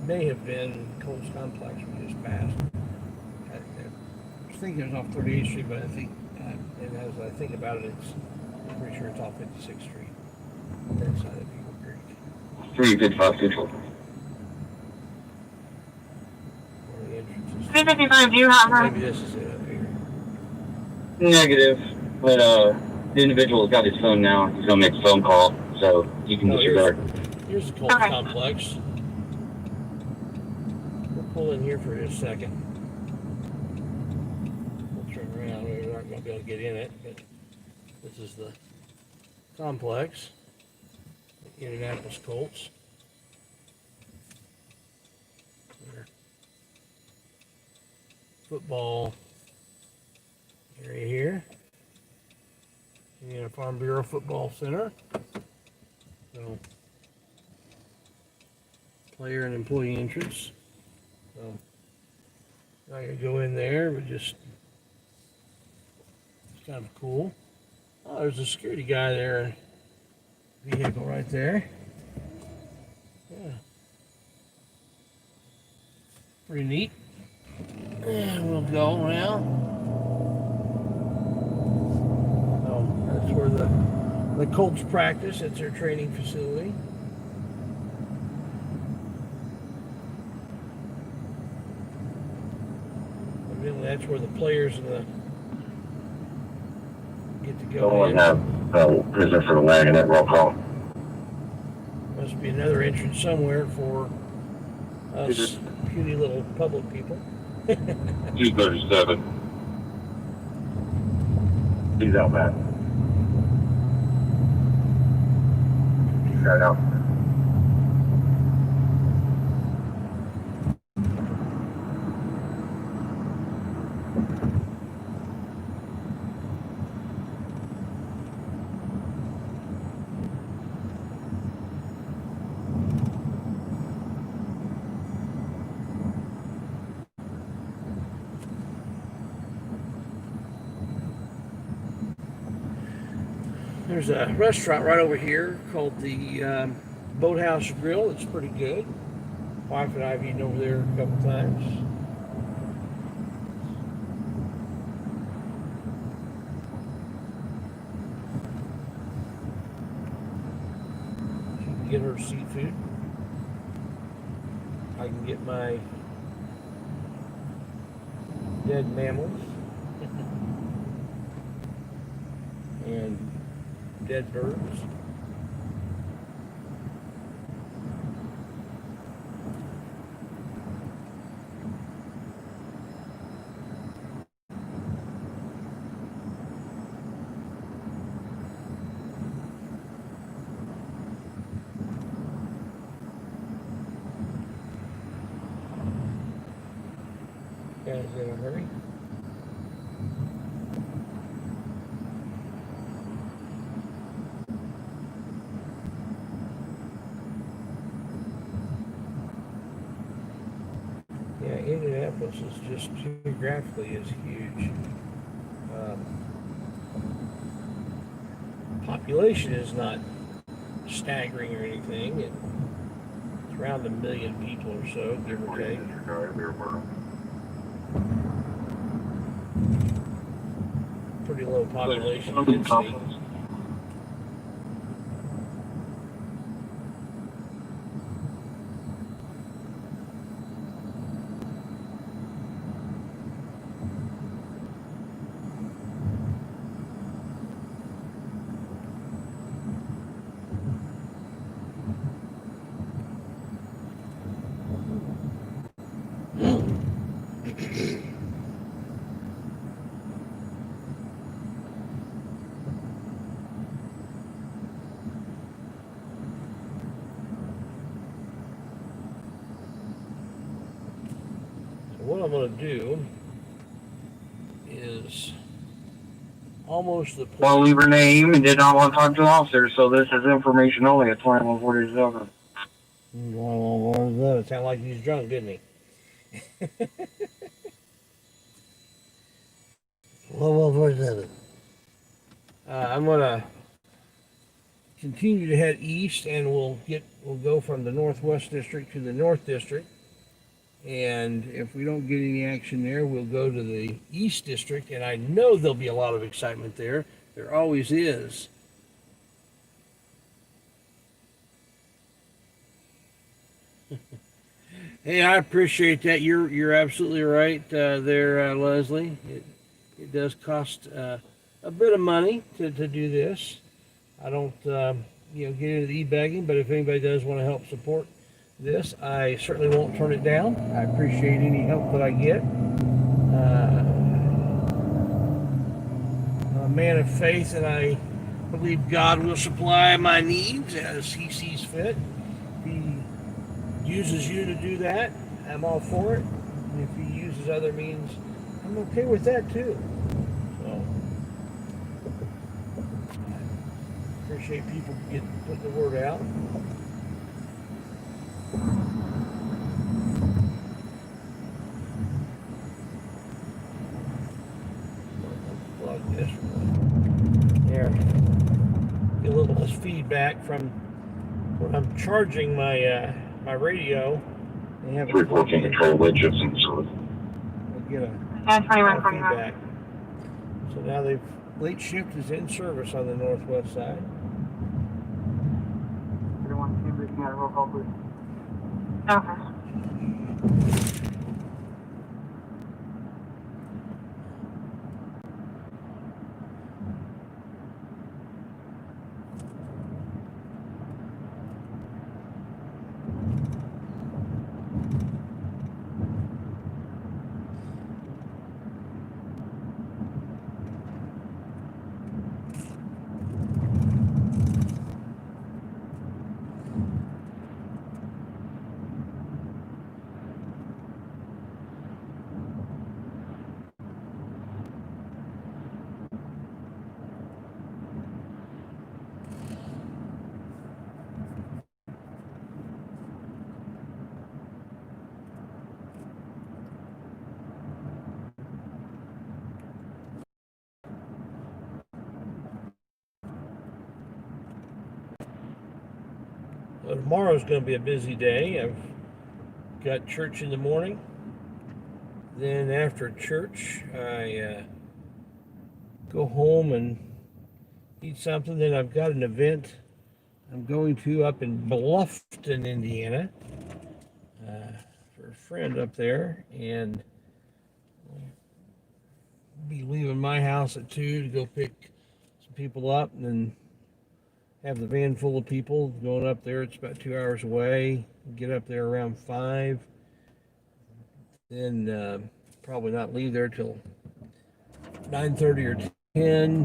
May have been Coles Complex we just passed. I think it was off 38th Street, but I think, and as I think about it, I'm pretty sure it's off 56th Street. That side of Eagle Creek. 355 Central. One of the entrances. 355, do you have her? Maybe this is it up here. Negative, but the individual's got his phone now. He's gonna make a phone call, so you can disregard. Here's the Coles Complex. pull in here for just a second. We'll turn around. We're not going to be able to get in it, but this is the complex, the Indianapolis Colts. Their football area here. Indiana Farm Bureau Football Center. So, player and employee entrance. So, not gonna go in there, but just it's kind of cool. Oh, there's a security guy there. Vehicle right there. Yeah. Pretty neat. And we'll go around. Oh, that's where the Colts practice. It's their training facility. Evidently, that's where the players and the get to go. Someone have prison for the wagonette roll call. Must be another entrance somewhere for us puny little public people. 237. He's out back. Right out. There's a restaurant right over here called the Boathouse Grill. It's pretty good. Wife and I have eaten over there a couple times. She can get her seafood. I can get my dead mammals and dead birds. Guys in a hurry. Yeah, Indianapolis is just geographically is huge. Population is not staggering or anything. It's around 1 million people or so, give or take. Pretty low population density. What I'm going to do is almost the point. Well, leave her name and did not want to talk to the officer, so this is information only at 2147. It sounded like he was drunk, didn't he? I'm going to continue to head east, and we'll go from the Northwest District to the North District. And if we don't get any action there, we'll go to the East District, and I know there'll be a lot of excitement there. There always is. Hey, I appreciate that. You're absolutely right there, Leslie. It does cost a bit of money to do this. I don't get into the e-bagging, but if anybody does want to help support this. I certainly won't turn it down. I appreciate any help that I get. I'm a man of faith, and I believe God will supply my needs as He sees fit. If He uses you to do that, I'm all for it. And if He uses other means, I'm okay with that too. So I appreciate people putting the word out. Plug this one. There. Get a little less feedback from when I'm charging my radio. They have 314 control widgets and so. Get a And 21 feedback. So now late shift is in service on the northwest side. Everyone, Cambridge, you got a roll call, please. Okay. So tomorrow's going to be a busy day. I've got church in the morning. Then after church, I go home and eat something. Then I've got an event I'm going to up in Bluffton, Indiana, for a friend up there, and I'll be leaving my house at 2 to go pick some people up, and then have the van full of people going up there. It's about 2 hours away. Get up there around 5. Then probably not leave there till 9:30 or 10.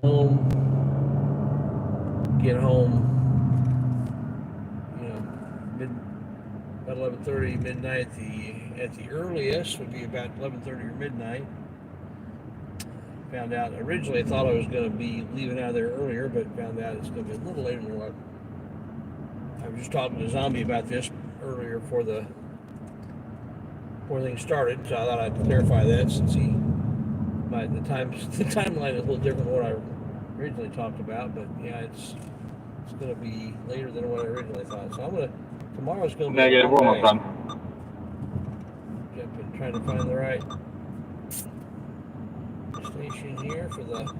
Home. Get home. About 11:30, midnight. At the earliest would be about 11:30 or midnight. Found out originally I thought I was going to be leaving out of there earlier, but found out it's going to be a little later than what I was just talking to Zombie about this earlier before things started. So I thought I'd clarify that since the timeline is a little different than what I originally talked about. But yeah, it's going to be later than what I originally thought. So tomorrow's going to be Negative, we're almost done. I've been trying to find the right station here for the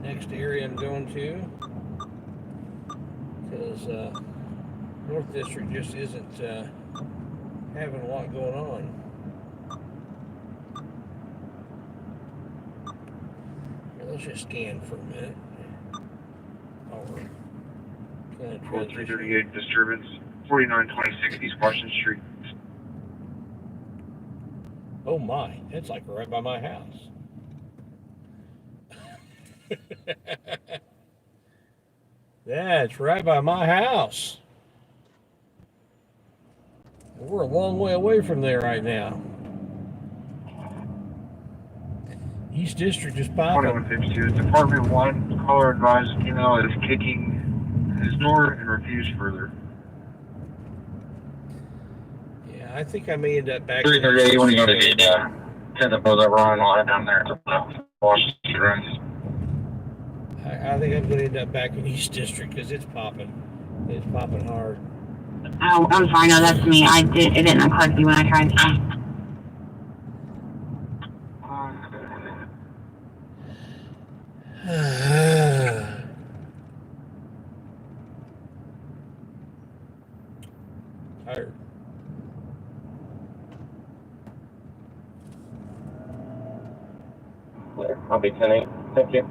next area I'm going to, because North District just isn't having a lot going on. Here, let's just scan for a minute. Kind of 338 disturbance, 4926 East Washington Street. Oh my, that's like right by my house. That's right by my house. We're a long way away from there right now. East District is popping. 2152, Department 1, caller advised email is kicking his door and refused further. Yeah, I think I may end up back. 338, you want to go to the 10th of that wrong line down there. Washington runs. I think I'm going to end up back in East District because it's popping. It's popping hard. Oh, I'm sorry. No, that's me. It didn't occur to me when I tried to. Tired. I'll be 10-8. Thank you.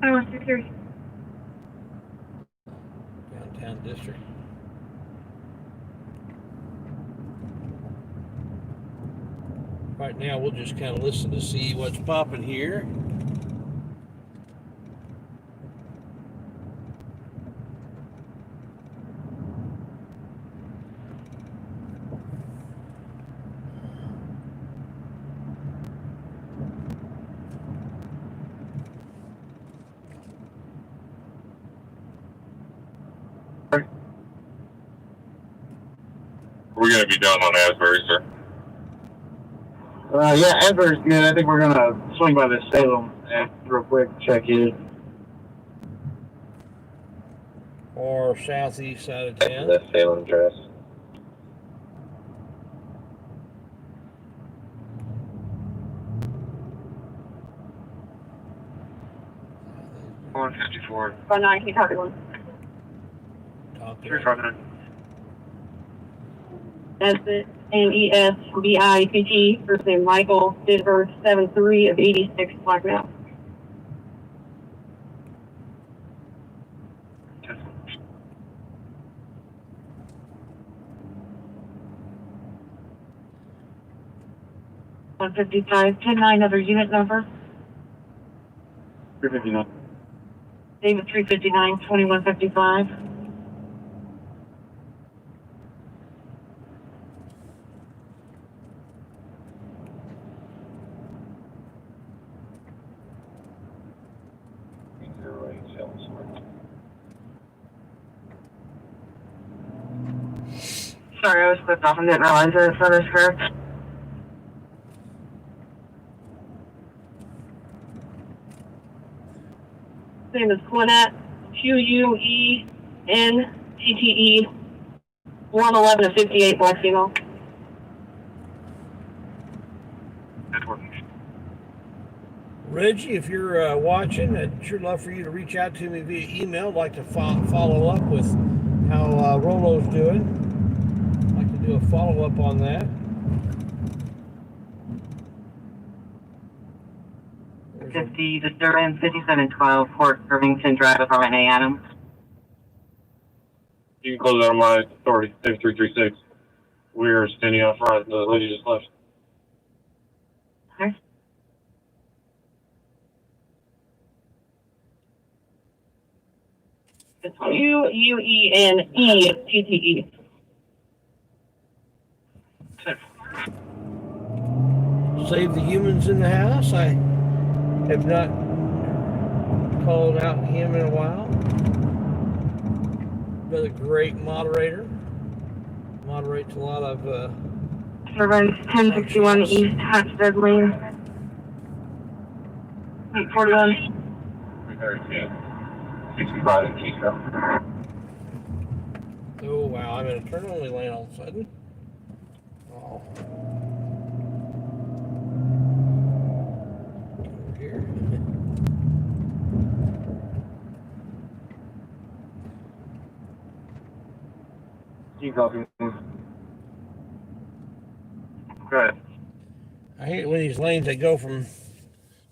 I want security. district. Right now, we'll just kind of listen to see what's popping here. We're going to be done on Asbury, sir. Yeah, Asbury's good. I think we're gonna swing by the Salem and real quick check it. Or southeast side of town. The Salem address. $154. 59, can you copy one? Talk to 359. Nesbitt, first name Michael, date of birth 7/3 of 86, Black Mountain. $155, 10-9, other unit number. 359. David 359, 2155. Sorry, I was flipped off and didn't realize that that is correct. Name is Quinette, Quentte, 111 of 58, black female. Reggie, if you're watching, I'd sure love for you to reach out to me via email. I'd like to follow up with how Rolo's doing. I'd like to do a follow-up on that. 50 disturbance, 5712, Port Irvington Drive, Apartment A, Adams. You can close out on my authority, 336. We're standing out front. The lady just left. Okay. It's Quenette. Save the humans in the house. I have not called out him in a while. Another great moderator. Moderates a lot of Disturbance, 1061 East Hatstead Lane. 841. 65 in Keystone. oh wow, I'm in a turn only lane all of a sudden. Oh. Over here. You copy. Good. I hate it when these lanes they go from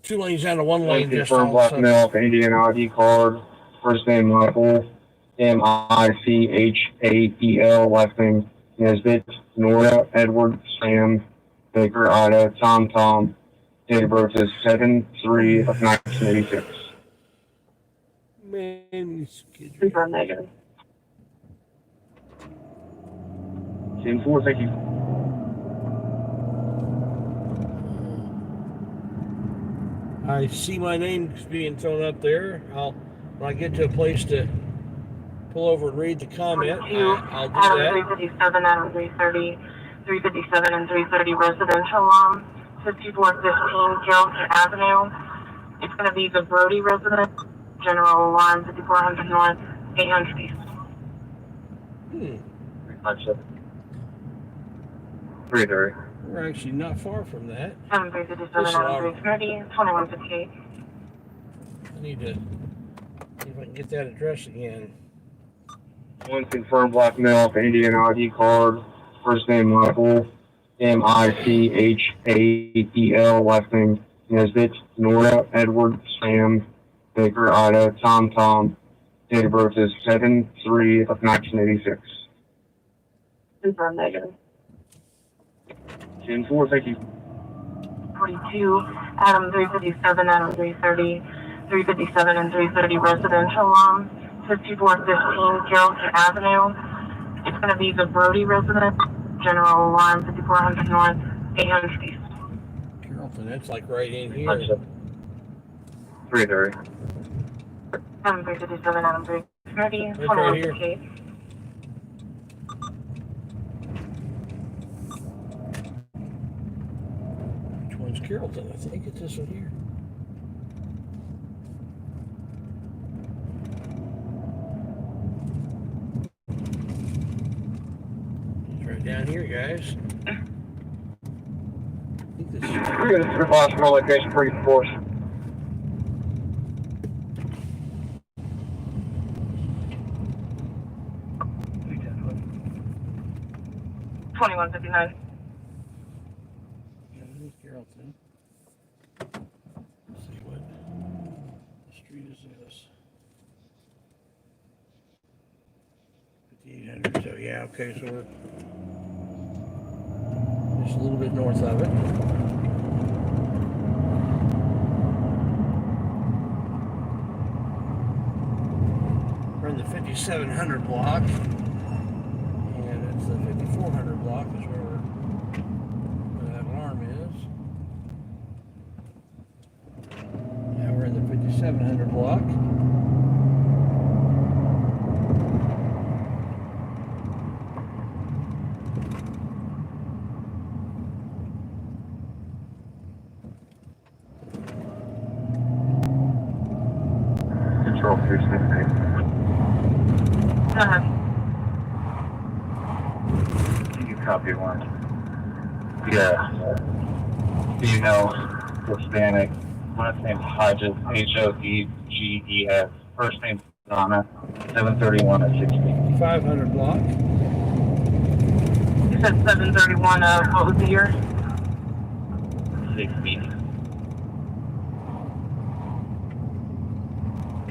2 lanes down to 1 lane just Confirm all of a black sudden. male, Indian ID card. First name Michael, Michael, last name Nesbitt, Nora, Edward, Sam, Baker, Ida, Tom. Date of birth is 7/3 of 1986. Man, schedule. Confirm negative. 10-4, thank you. I see my name being thrown up there. When I get to a place to pull over and read the comment, I'll do Adam that. 357, Adam 330, 357 and 330 residential, 5415 Gilson Avenue. It's going to be the Brody residence, general alarm 5400 North, 800 East. 330. We're actually not far from that. 7357, Adam 330, 2158. I need to see if I can get that address again. One confirmed black male, Indian ID card. First name Michael, Michael, last name Nesbitt, Nora, Edward, Sam, Baker, Ida, Tom. Date of birth is 7/3 of 1986. Confirm negative. 10-4, thank you. 42, Adam 357, Adam 330, 357 and 330 residential loan, 5415 Carrollton Avenue. It's going to be the Brody residence, general line 5400 North, 800 East. Carrollton, that's like right in here. 330. Adam 357, Adam 330, That's right here. 2158. Which one's Carrollton? I think it's this one here. It's right down here, guys. I think this is We're going to possible location for you, force. Twenty-one 59. Yeah, it is Carrollton. Let's see what street is this. 5800. So yeah, okay, so we're just a little bit north of it. We're in the 5700 block, and it's the 5400 block is where that alarm is. Now we're in the 5700 block. Control 368. Uh-huh. You copy one. Yeah. Female, Hispanic. Last name's Hodges, Hodeges. First name's Donna. 731 at 60. 500 block. You said 731, what was the year? 60.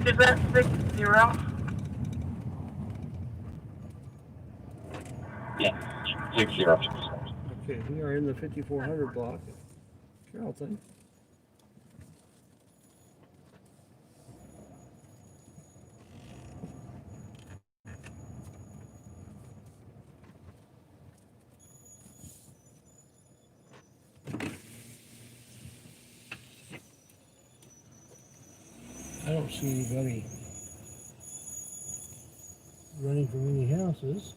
Is that 60? Yeah. 60. Okay, we are in the 5400 block. Carrollton. I don't see anybody running from any houses.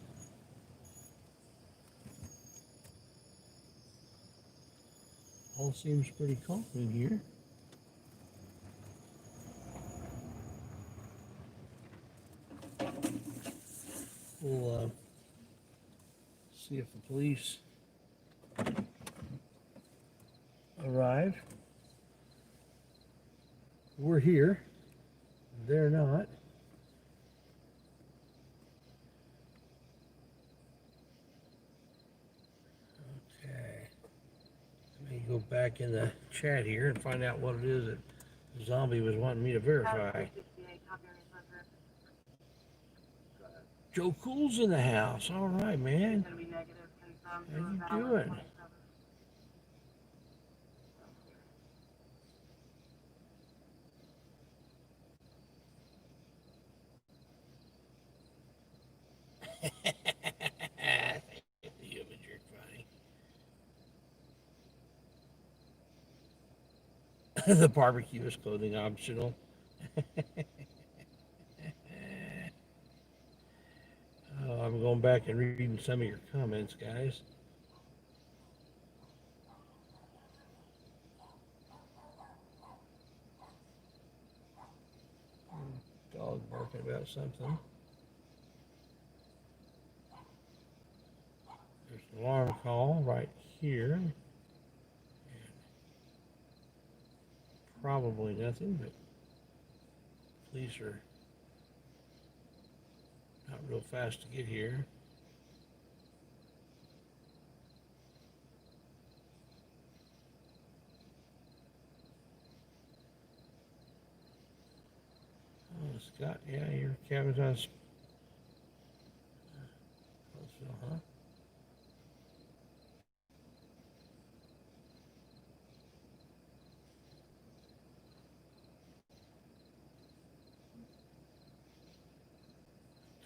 All seems pretty calm in here. We'll see if the police arrive. We're here. They're not. Okay. Let me go back in the chat here and find out what it is that Zombie was wanting me to verify. Joe Cool's in the house. All right, man. How you doing? You image, you're funny. The barbecue is clothing optional. Oh, I'm going back and reading some of your comments, guys. Dog barking about something. There's an alarm call right here. And probably nothing, but police are not real fast to get here. Scott, yeah, your cabin's on. Huh?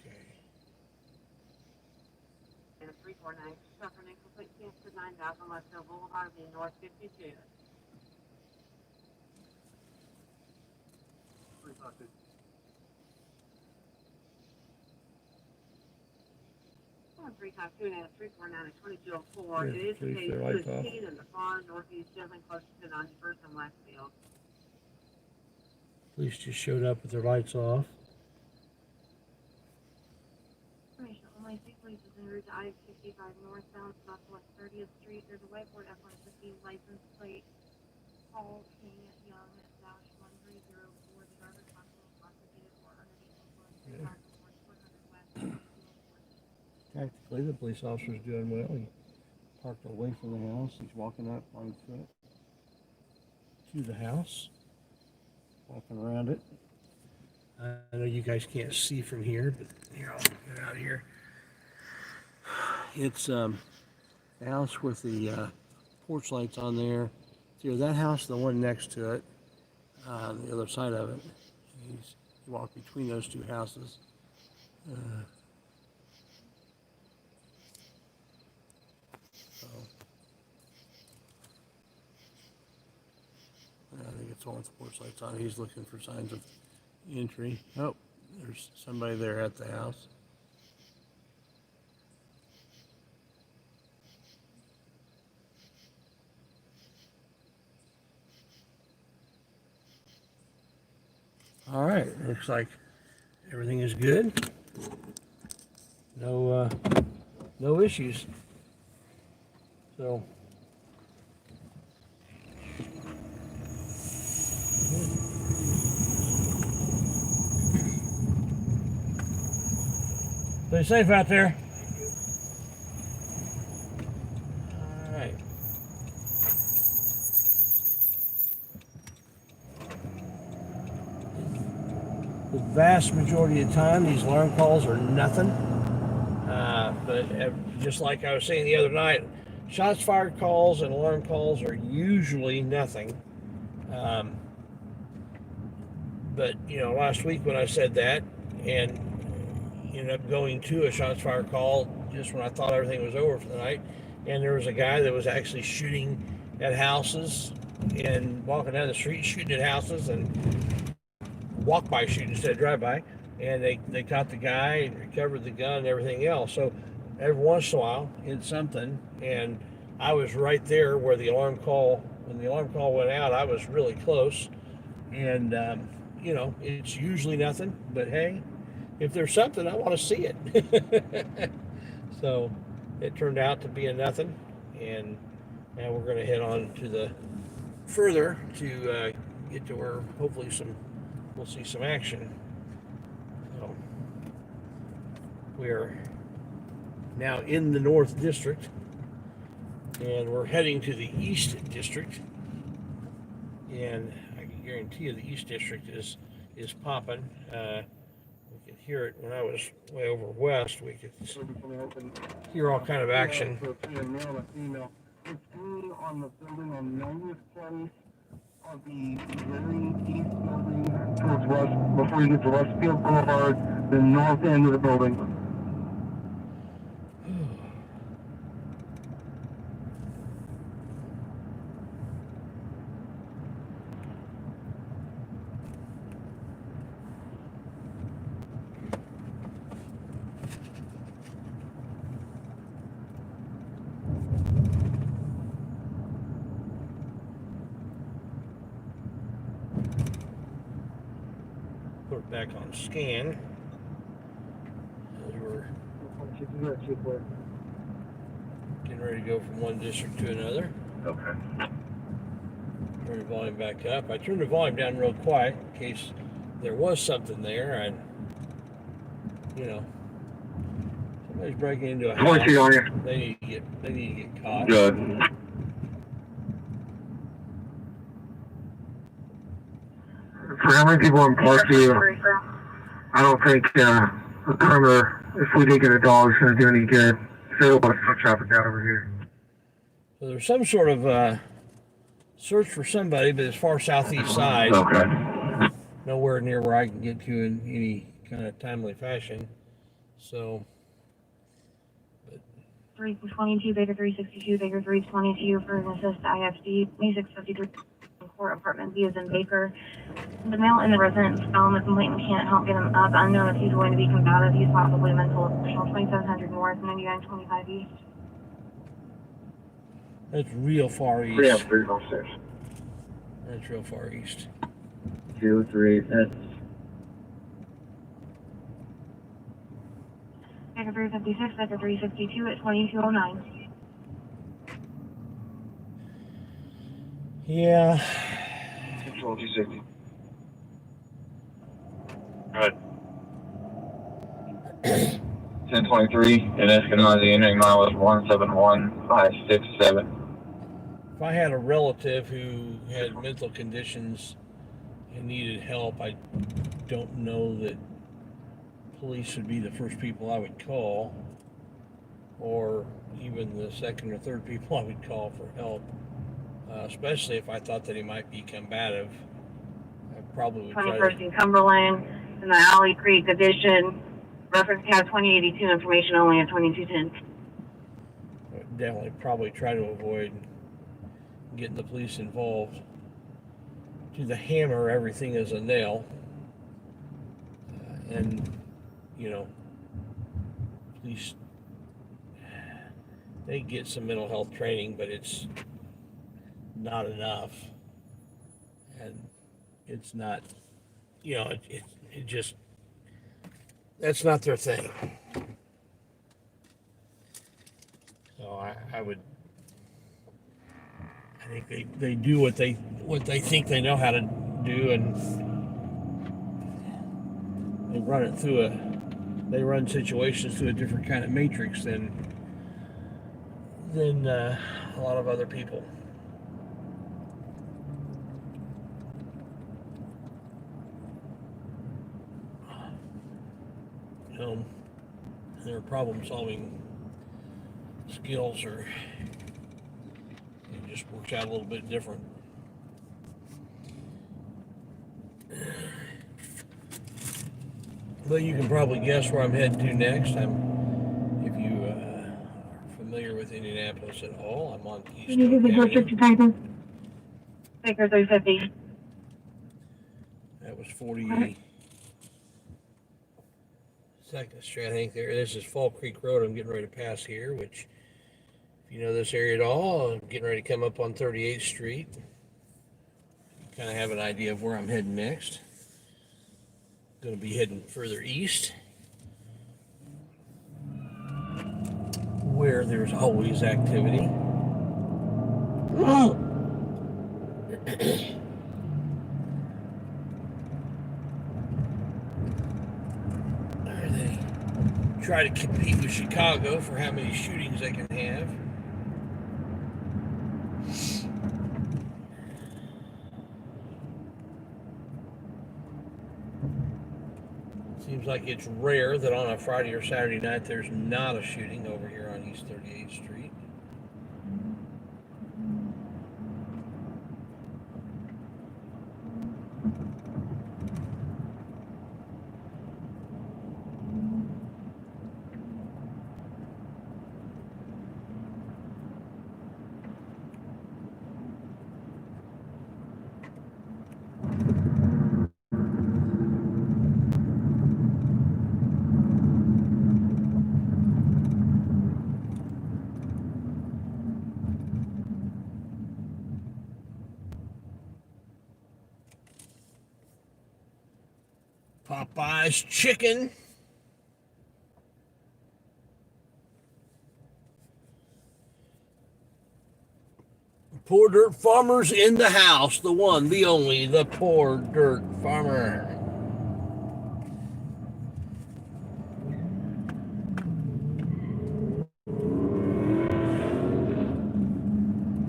Okay. And 349, suffering incomplete case to 9,000 Westfield Boulevard, the North 52. 352 and 349 and 2204. Yeah, It is please, page their lights off. 15 in the far northeast, gentleman close to 91st and Westfield. Police just showed up with their lights off. Information only. See police is en route to I-65 northbound, southwest 30th Street. There's a whiteboard F-115 license plate. Paul King Young -1304. The driver responsible intoxicated or underneath influence. Tactically, the police officer's doing well. He parked away from the house. He's walking up on foot to the house, walking around it. I know you guys can't see from here, but here, I'll get out of here. It's the house with the porch lights on there. It's that house, the one next to it, the other side of it. He walked between those two houses. I think it's all with the porch lights on. He's looking for signs of entry. Oh, there's somebody there at the house. All right, looks like everything is good. No issues. So. Stay safe out there. All right. The vast majority of the time, these alarm calls are nothing. But just like I was saying the other night, shots fired calls and alarm calls are usually nothing. But, last week when I said that and ended up going to a shots fired call just when I thought everything was over for the night, and there was a guy that was actually shooting at houses and walking down the street shooting at houses and walk-by shooting instead of drive-by, and they caught the guy and recovered the gun and everything else. So every once in a while it's something, and I was right there where when the alarm call went out. I was really close, and it's usually nothing, but hey, if there's something, I want to see it. So it turned out to be a nothing, and now we're going to head on to the further to get to where hopefully we'll see some action. So we're now in the North District, and we're heading to the East District, and I can guarantee you the East District is popping. We could hear it when I was way over west. We could hear all kind of action. It's on the building on 90th place of the very east building towards West, before you get to Westfield Boulevard, the north end of the building. Put it back on scan. We're getting ready to go from one district to another. Okay. Turn the volume back up. I turned the volume down real quiet in case there was something there, and somebody's breaking into a house. They need to get caught. Good. For how many people in Parkview? I don't think a perimeter, if we did get a dog, is going to do any good. So we'll foot traffic out over here. So there's some sort of search for somebody, but it's far southeast side. Okay. Nowhere near where I can get to in any kind of timely fashion. So. 322, Baker 362, Baker 322 for an assist IFD, 2653 Court Apartment B is in Baker. The male in the residence found the complainant can't help get him up. Unknown if he's going to be combative. He's possibly mental emotional. 2700 North, 9925 East. That's real far east. 303 That's real far east. 203. That's Baker 356, Baker 362 at 2209. Yeah. Control 260. Good. 1023 in Eskenazi, entering mileage 171567. If I had a relative who had mental conditions and needed help, I don't know that police would be the first people I would call, or even the second or third people I would call for help, especially if I thought that he might be combative. I probably would try 21st in Cumberland, in the Alley Creek Addition, reference tab 2082, information only at 2210. definitely probably try to avoid getting the police involved. To the hammer, everything is a nail, and you know, police, they get some mental health training, but it's not enough, and it's not, you know, it just, that's not their thing. So I think they do what they think they know how to do, and they run situations through a different kind of matrix than a lot of other people. Their problem-solving skills it just works out a little bit different. But you can probably guess where I'm heading to next. If you are familiar with Indianapolis at all, I'm on Keystone Avenue. Baker 350. That was 42nd Street, I think. This is Fall Creek Road I'm getting ready to pass here, which, if you know this area at all, I'm getting ready to come up on 38th Street. You kind of have an idea of where I'm heading next. Going to be heading further east, where there's always activity. They try to compete with Chicago for how many shootings they can have. Seems like it's rare that on a Friday or Saturday night there's not a shooting over here on East 38th Street. Popeye's Chicken. Poor Dirt Farmer's in the house. The one, the only, the Poor Dirt Farmer.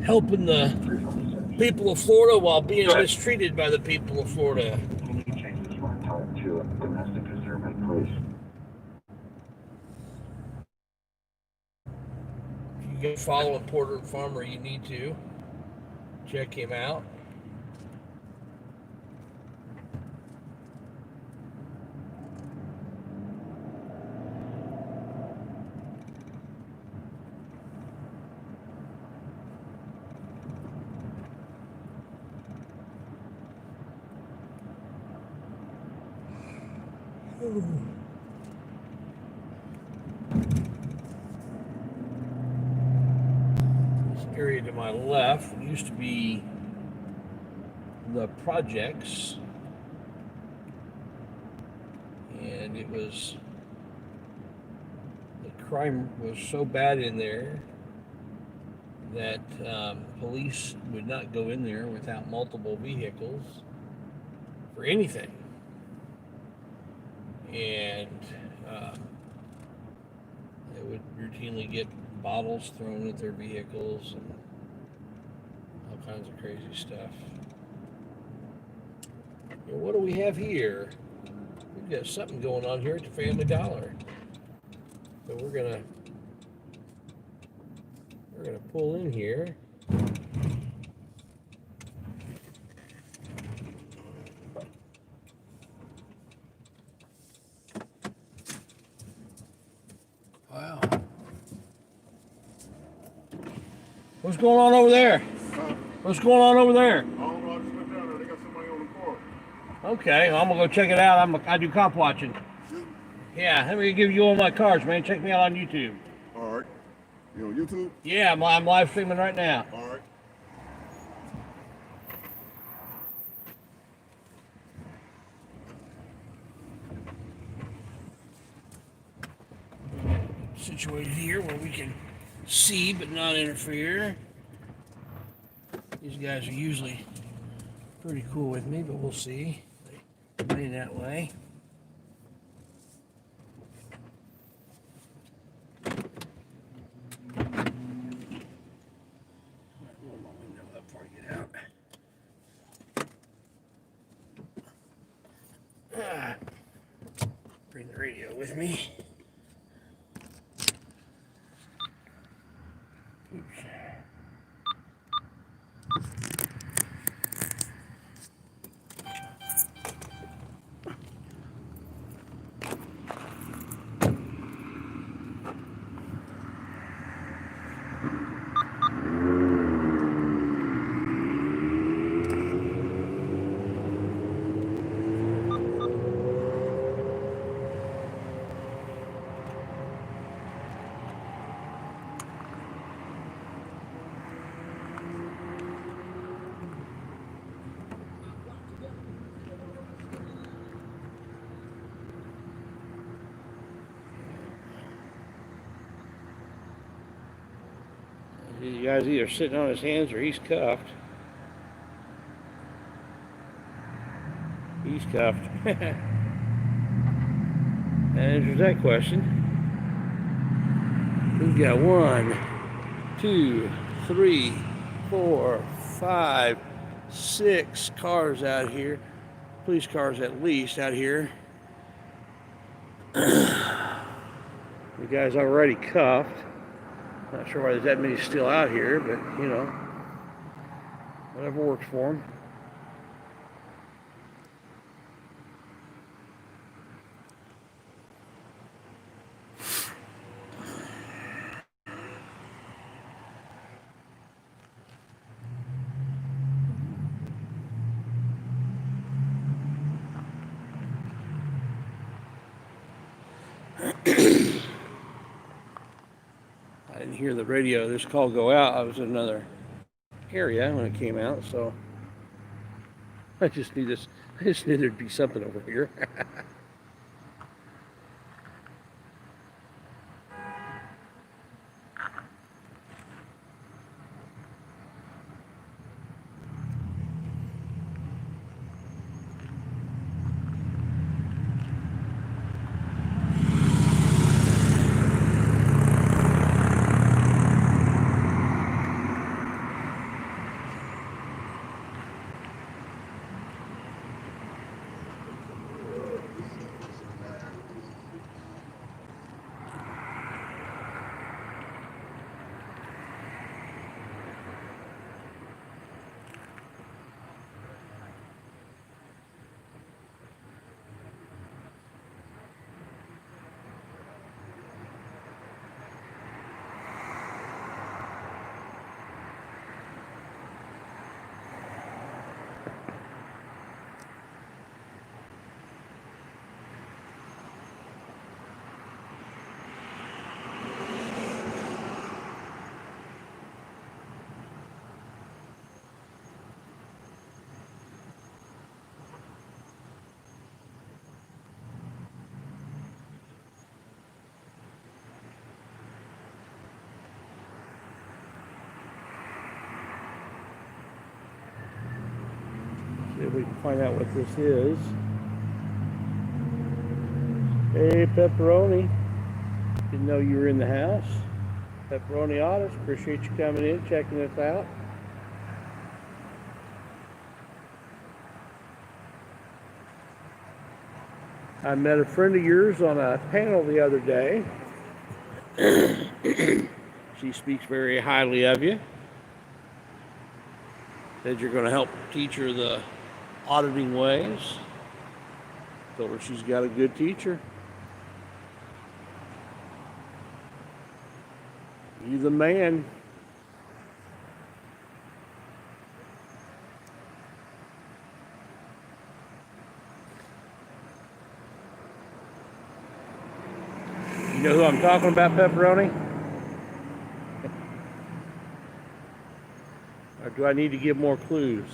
Helping the people of Florida while being mistreated by the people of Florida. Any changes you want to talk to domestic? Is there go follow Porter Farmer, you need to check him out. This area to my left used to be the projects, and it was, the crime was so bad in there that police would not go in there without multiple vehicles for anything. And they would routinely get bottles thrown at their vehicles and all kinds of crazy stuff. And what do we have here? We've got something going on here at the Family Dollar. So we're gonna pull in here. Wow. What's going on over there? What's going on over there? I don't know, I just went down there. They got somebody on the car. Okay, well, I'm gonna go check it out. I do cop watching. Yeah, let me give you all my cars, man. Check me out on YouTube. All right. You on YouTube? Yeah, I'm live streaming right now. All right. Situated here where we can see but not interfere. These guys are usually pretty cool with me, but we'll see. They lay that way. Roll my window up before I get out. Bring the radio with me. Oops. The guy's either sitting on his hands or he's cuffed. He's cuffed. Answers that question. We've got 1, 2, 3, 4, 5, 6 cars out here. Police cars at least out here. The guy's already cuffed. Not sure why there's that many still out here, but you know, whatever works for him. I didn't hear the radio, this call go out. I was in another area when it came out, so I just knew there'd be something over here. if we can find out what this is. Hey, Pepperoni. Didn't know you were in the house. Pepperoni Autos, appreciate you coming in, checking us out. I met a friend of yours on a panel the other day. She speaks very highly of you. Said you're going to help teach her the auditing ways. Told her she's got a good teacher. You the man. You know who I'm talking about, Pepperoni? Or do I need to give more clues?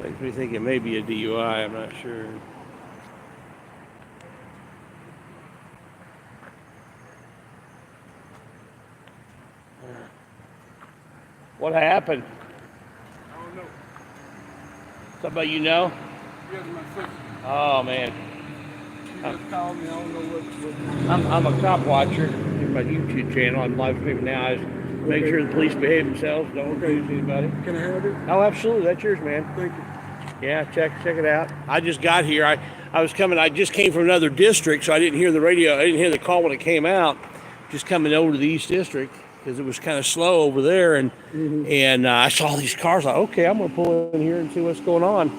Makes me think it may be a DUI, I'm not sure. What happened? I don't know. Somebody you know? Yes, my sister. Oh man. She just called me. I don't know what. I'm a cop watcher in my YouTube channel. I'm live streaming now. I just make Okay. sure the police behave themselves, don't Okay. abuse anybody. Can I have it? Oh, absolutely. That's yours, man. Thank you. Yeah, check it out. I just got here. I was coming. I just came from another district, so I didn't hear the radio. I didn't hear the call when it came out. Just coming over to the East District because it was kind of slow over there, and I saw these cars. Like, okay, I'm gonna pull in here and see what's going on.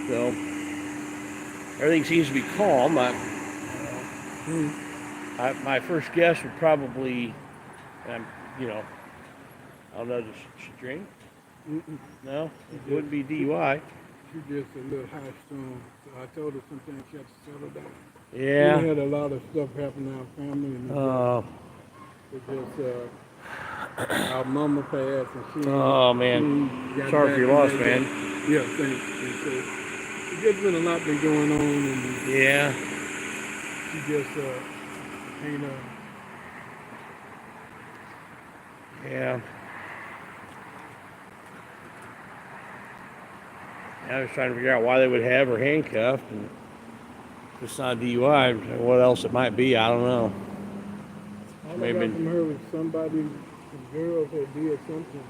So everything seems to be calm. My first guess would probably, you know, I don't know. Does she drink? No, it wouldn't be DUI. She just a little high strung. So I told her sometimes she had to settle down. Yeah. We had a lot of stuff happen in our family, and it just our mama passed, and she. Oh man, she got sorry back for your loss, and man. Yeah, thanks. And so it's just been a lot been going on, and Yeah. she just ain't Yeah. I was trying to figure out why they would have her handcuffed, and if it's not DUI, what else it might be, I don't know. All Maybe- I got from her was somebody, some girls had did something,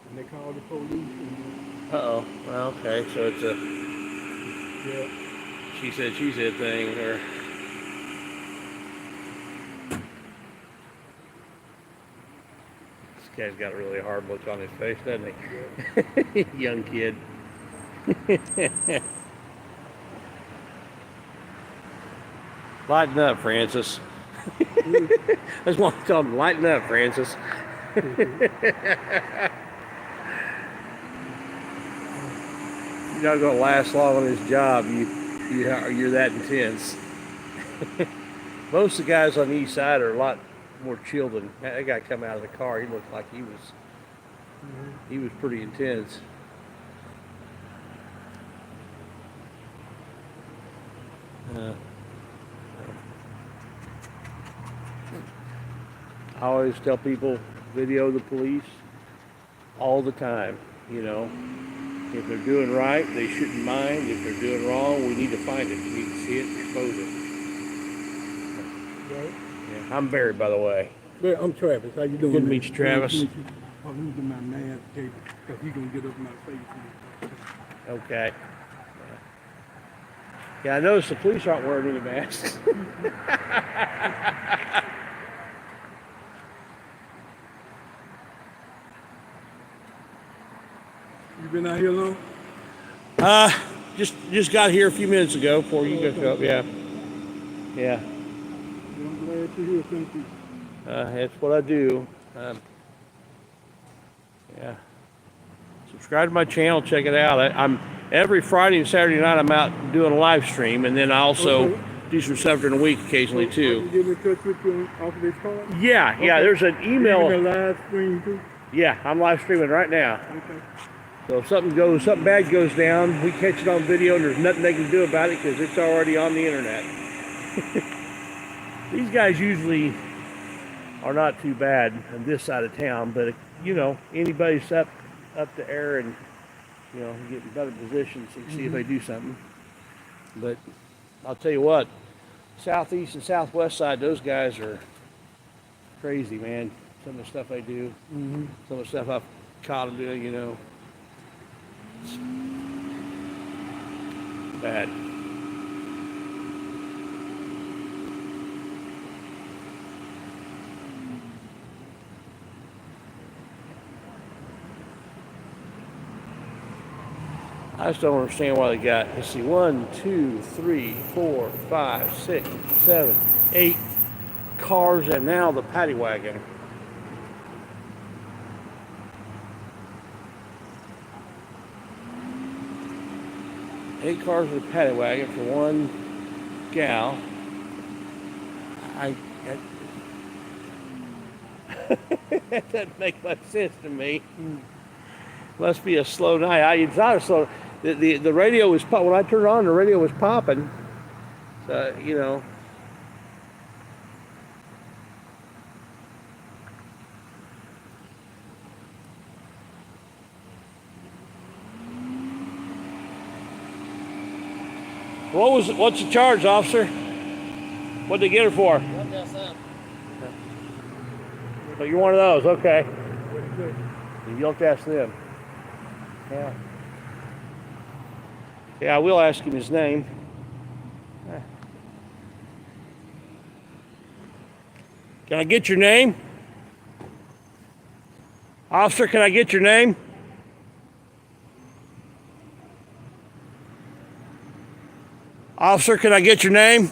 and they called the police. And, Uh-oh. Well, okay, so it's a yeah, she said thing, or... This guy's got a really hard look on his face, doesn't he? Young kid. Lighten up, Francis. I just want to tell him, lighten up, Francis. You're not going to last long on this job. You're that intense. Most of the guys on the east side are a lot more chill than that guy come out of the car. He looked like he was pretty intense. I always tell people, video the police all the time, you know. If they're doing right, they shouldn't mind. If they're doing wrong, we need to find it. We need to see it, expose it. right? Yeah. I'm Barry, by the way. Well, I'm Travis. How you doing? Good to man? meet you, Travis. Nice to meet you. Oh, let me get my mask tape, because he's going to get up in my face. Okay. Yeah, I noticed the police aren't wearing any masks. You been out here long? Just got here a few minutes ago before you got up. Yeah. Yeah. Well, I'm glad you're here. Thank you. That's what I do. Yeah. Subscribe to my channel. Check it out. every Friday and Saturday night I'm out doing a live stream, and then I also Okay. do some stuff during the week occasionally I can too. get in touch with you off of this call? Yeah, Okay. there's an email. Even a live stream too? Yeah, I'm live streaming right now. Okay. So if something bad goes down, we catch it on video, and there's nothing they can do about it because it's already on the internet. These guys usually are not too bad on this side of town, but anybody's up to air and get in better positions and see if they do something. But I'll tell you what, southeast and southwest side, those guys are crazy, man. Some of the stuff they do, some of the stuff I've caught them doing, it's bad. I just don't understand why they got, let's see, 1, 2, 3, 4, 5, 6, 7, 8 cars, and now the paddy wagon. Eight cars with a paddy wagon for one gal. That doesn't make much sense to me. Must be a slow night. It's not a slow. The radio was when I turned it on. The radio was popping. So What's the charge, officer? What'd they get her for? So you're one of those, okay. You'll have to ask them. Yeah. Yeah, I will ask him his name. Can I get your name? Officer, can I get your name? Officer, can I get your name?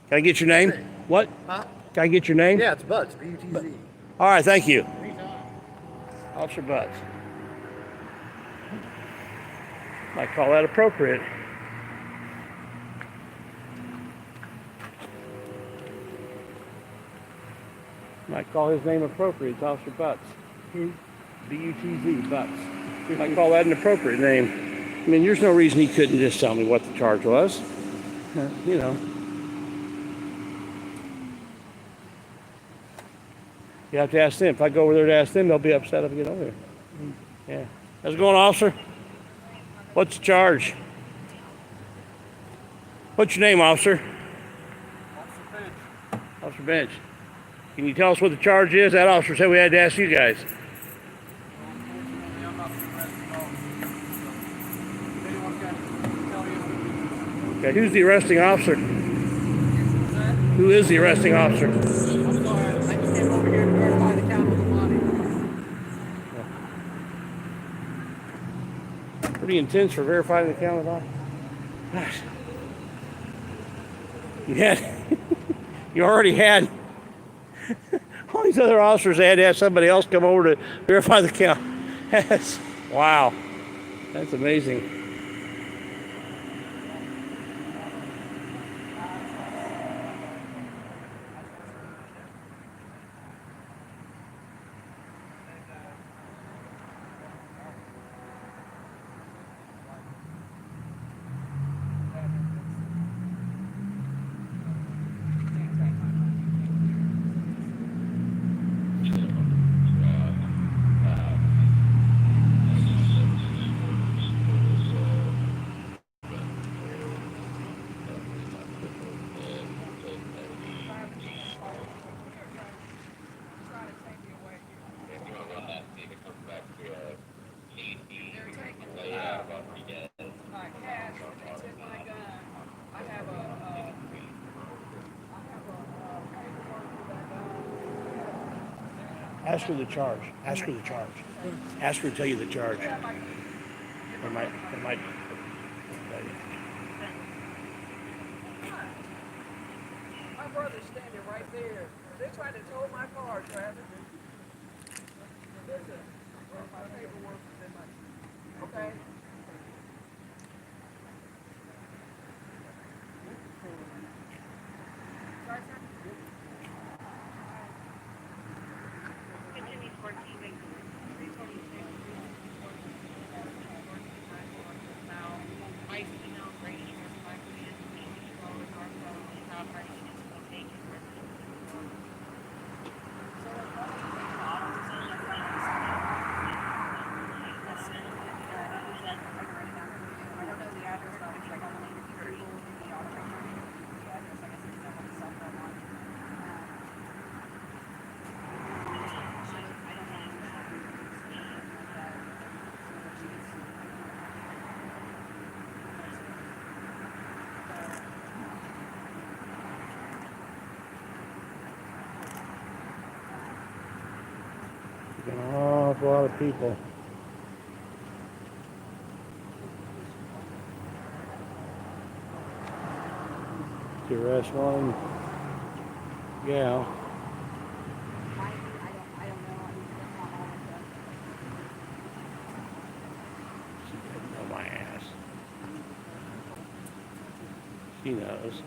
Can I get your name? What? Huh? Can I get your name? Yeah, it's Butts, B-U-T-Z. All right, thank you. Officer Butts. Might call that appropriate. Might call his name appropriate. It's Officer Butts. B-U-T-Z, Butts. Might call that an appropriate name. I mean, there's no reason he couldn't just tell me what the charge was. You have to ask them. If I go over there to ask them, they'll be upset if I get over there. Yeah. How's it going, officer? What's the charge? What's your name, officer? Officer Bench. Officer Bench. Can you tell us what the charge is? That officer said we had to ask you guys. Unfortunately, I'm not the arresting officer. If anyone can tell you. Okay, who's the arresting officer? What's that? Who is the arresting officer? I'm sorry. I just came over here to verify the count of the money. Pretty intense for verifying the count of the money. Gosh. You already had all these other officers. They had to have somebody else come over to verify the count. Wow. That's amazing. Ask her the charge. Ask her the charge. Ask her to tell you the charge. It might. My brother's standing right there. They tried to tow my car, Travis. Listen, my paperwork is in my... Okay. An awful lot of people. To arrest one gal. She doesn't know my ass. She knows.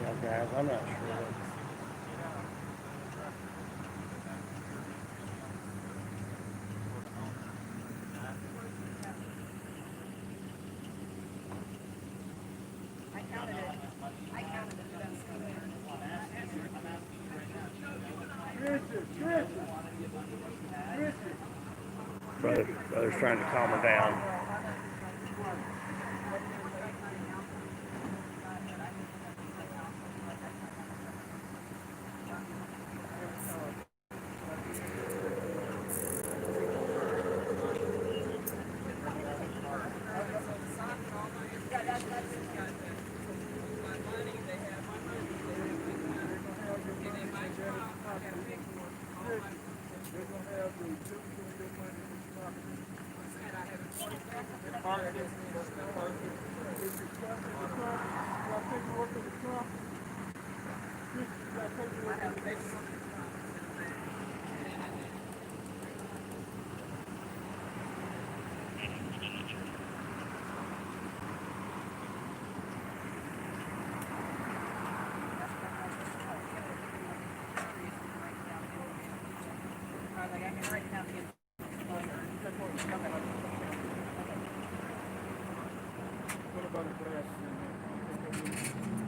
Yeah, guys, I'm not sure. Brother's trying to calm her down.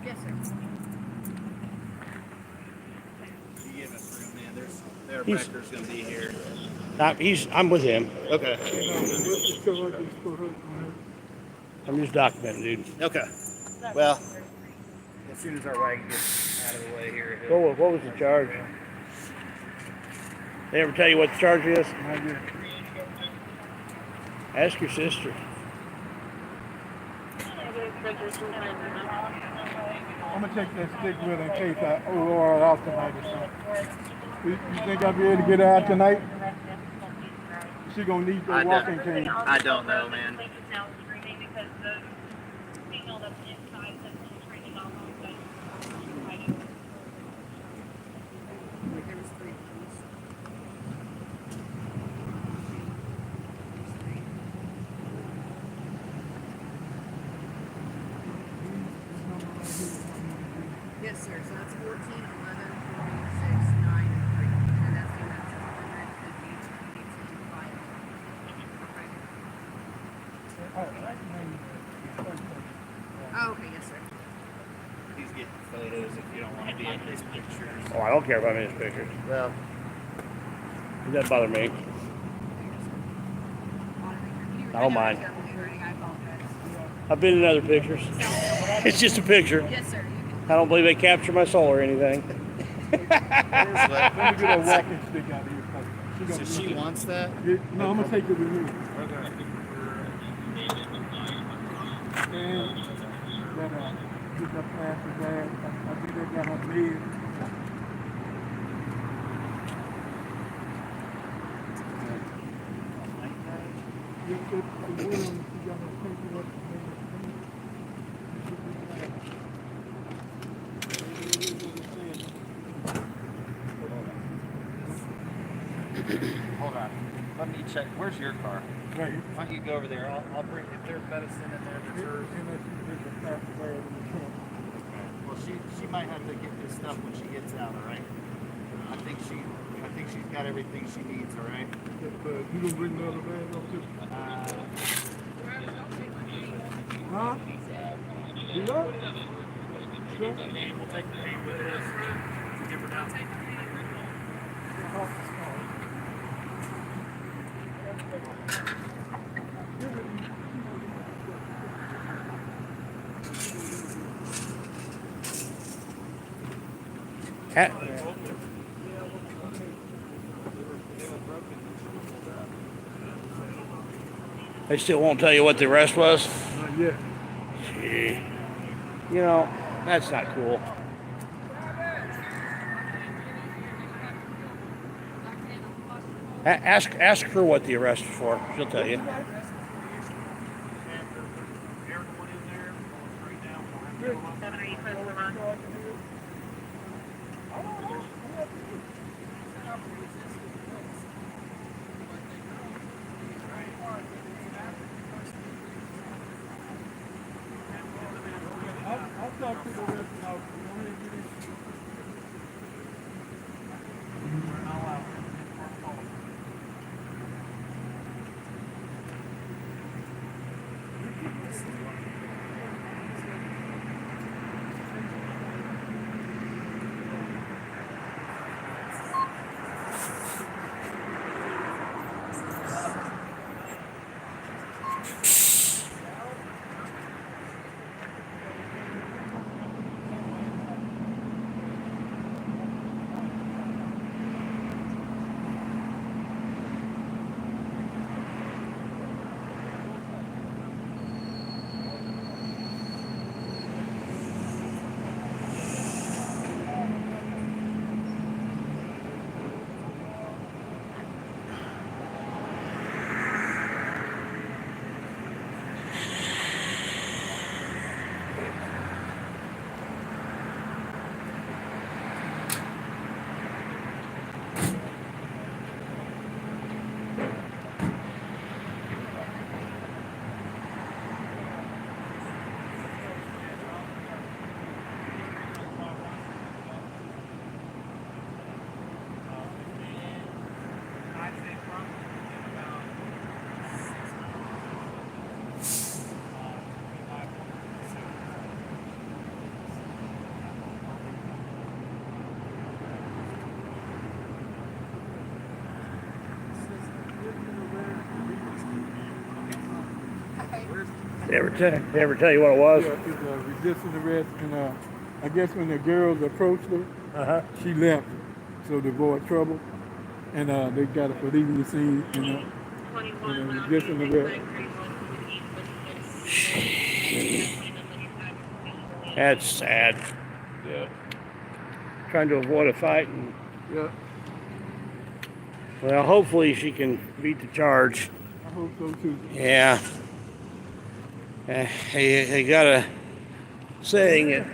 Yes, sir. You give us room, man. Their Becker's gonna be here. I'm with him. Okay. I'm just documenting, dude. Okay. Well, as soon as our wagon gets out of the way here. What was the charge? They ever tell you what the charge is? Ask your sister. I'm gonna take that stick with her in case I overall out tonight or something. You think I'll be able to get her out tonight? She gonna need the walking cane. I don't know, man. Yes, sir. So that's 14, 11, 46, 9, and 3. And that's the amount of 150, 18, 5. Okay. Oh, okay, yes, sir. He's getting photos if you don't want to be in his pictures. Oh, I don't care about his pictures. Well, It doesn't bother me. I don't mind. I've been in other pictures. It's just a picture. Yes, sir. I don't believe they capture my soul or anything. Let me get a walking stick out of here. so she wants that? No, I'm gonna take it with me. Okay. And that pick up after that. I think they got her made. The woman, she got her paper up. Hold on. Let me check. Where's your car? Right. Why don't you go over there? I'll bring, if there's medicine in there that's hers. Well, she might have to get this stuff when she gets out, all right? I think she's got everything she needs, all right? You gonna bring the other bag up too? Huh? You got it? Sure. We'll take the paint with us. Give her down. They still won't tell you what the arrest was? Not yet. Gee. You know, that's not cool. Ask her what the arrest is for. She'll tell you. I'll talk to the rest now. They ever tell you what it was? Yeah, it's resisting arrest, and I guess when the girls approached her, she left, so to avoid trouble, and they got her for leaving the scene, and resisting arrest. That's sad. Yeah. Trying to avoid a fight. And, Yeah, well, hopefully she can beat the charge. I hope so too. Yeah. They got a saying it.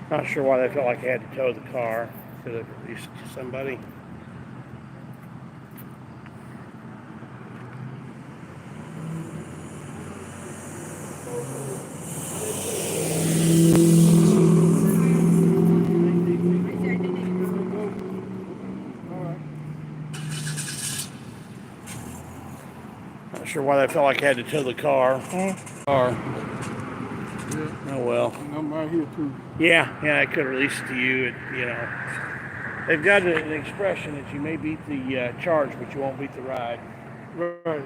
Not sure why they felt like they had to tow the car. Could have released somebody. sure why they felt like I had to tow the car. Car. Yeah. Oh well. And I'm right here too. Yeah, I could release it to you. They've got an expression that you may beat the charge, but you won't beat the ride. Right.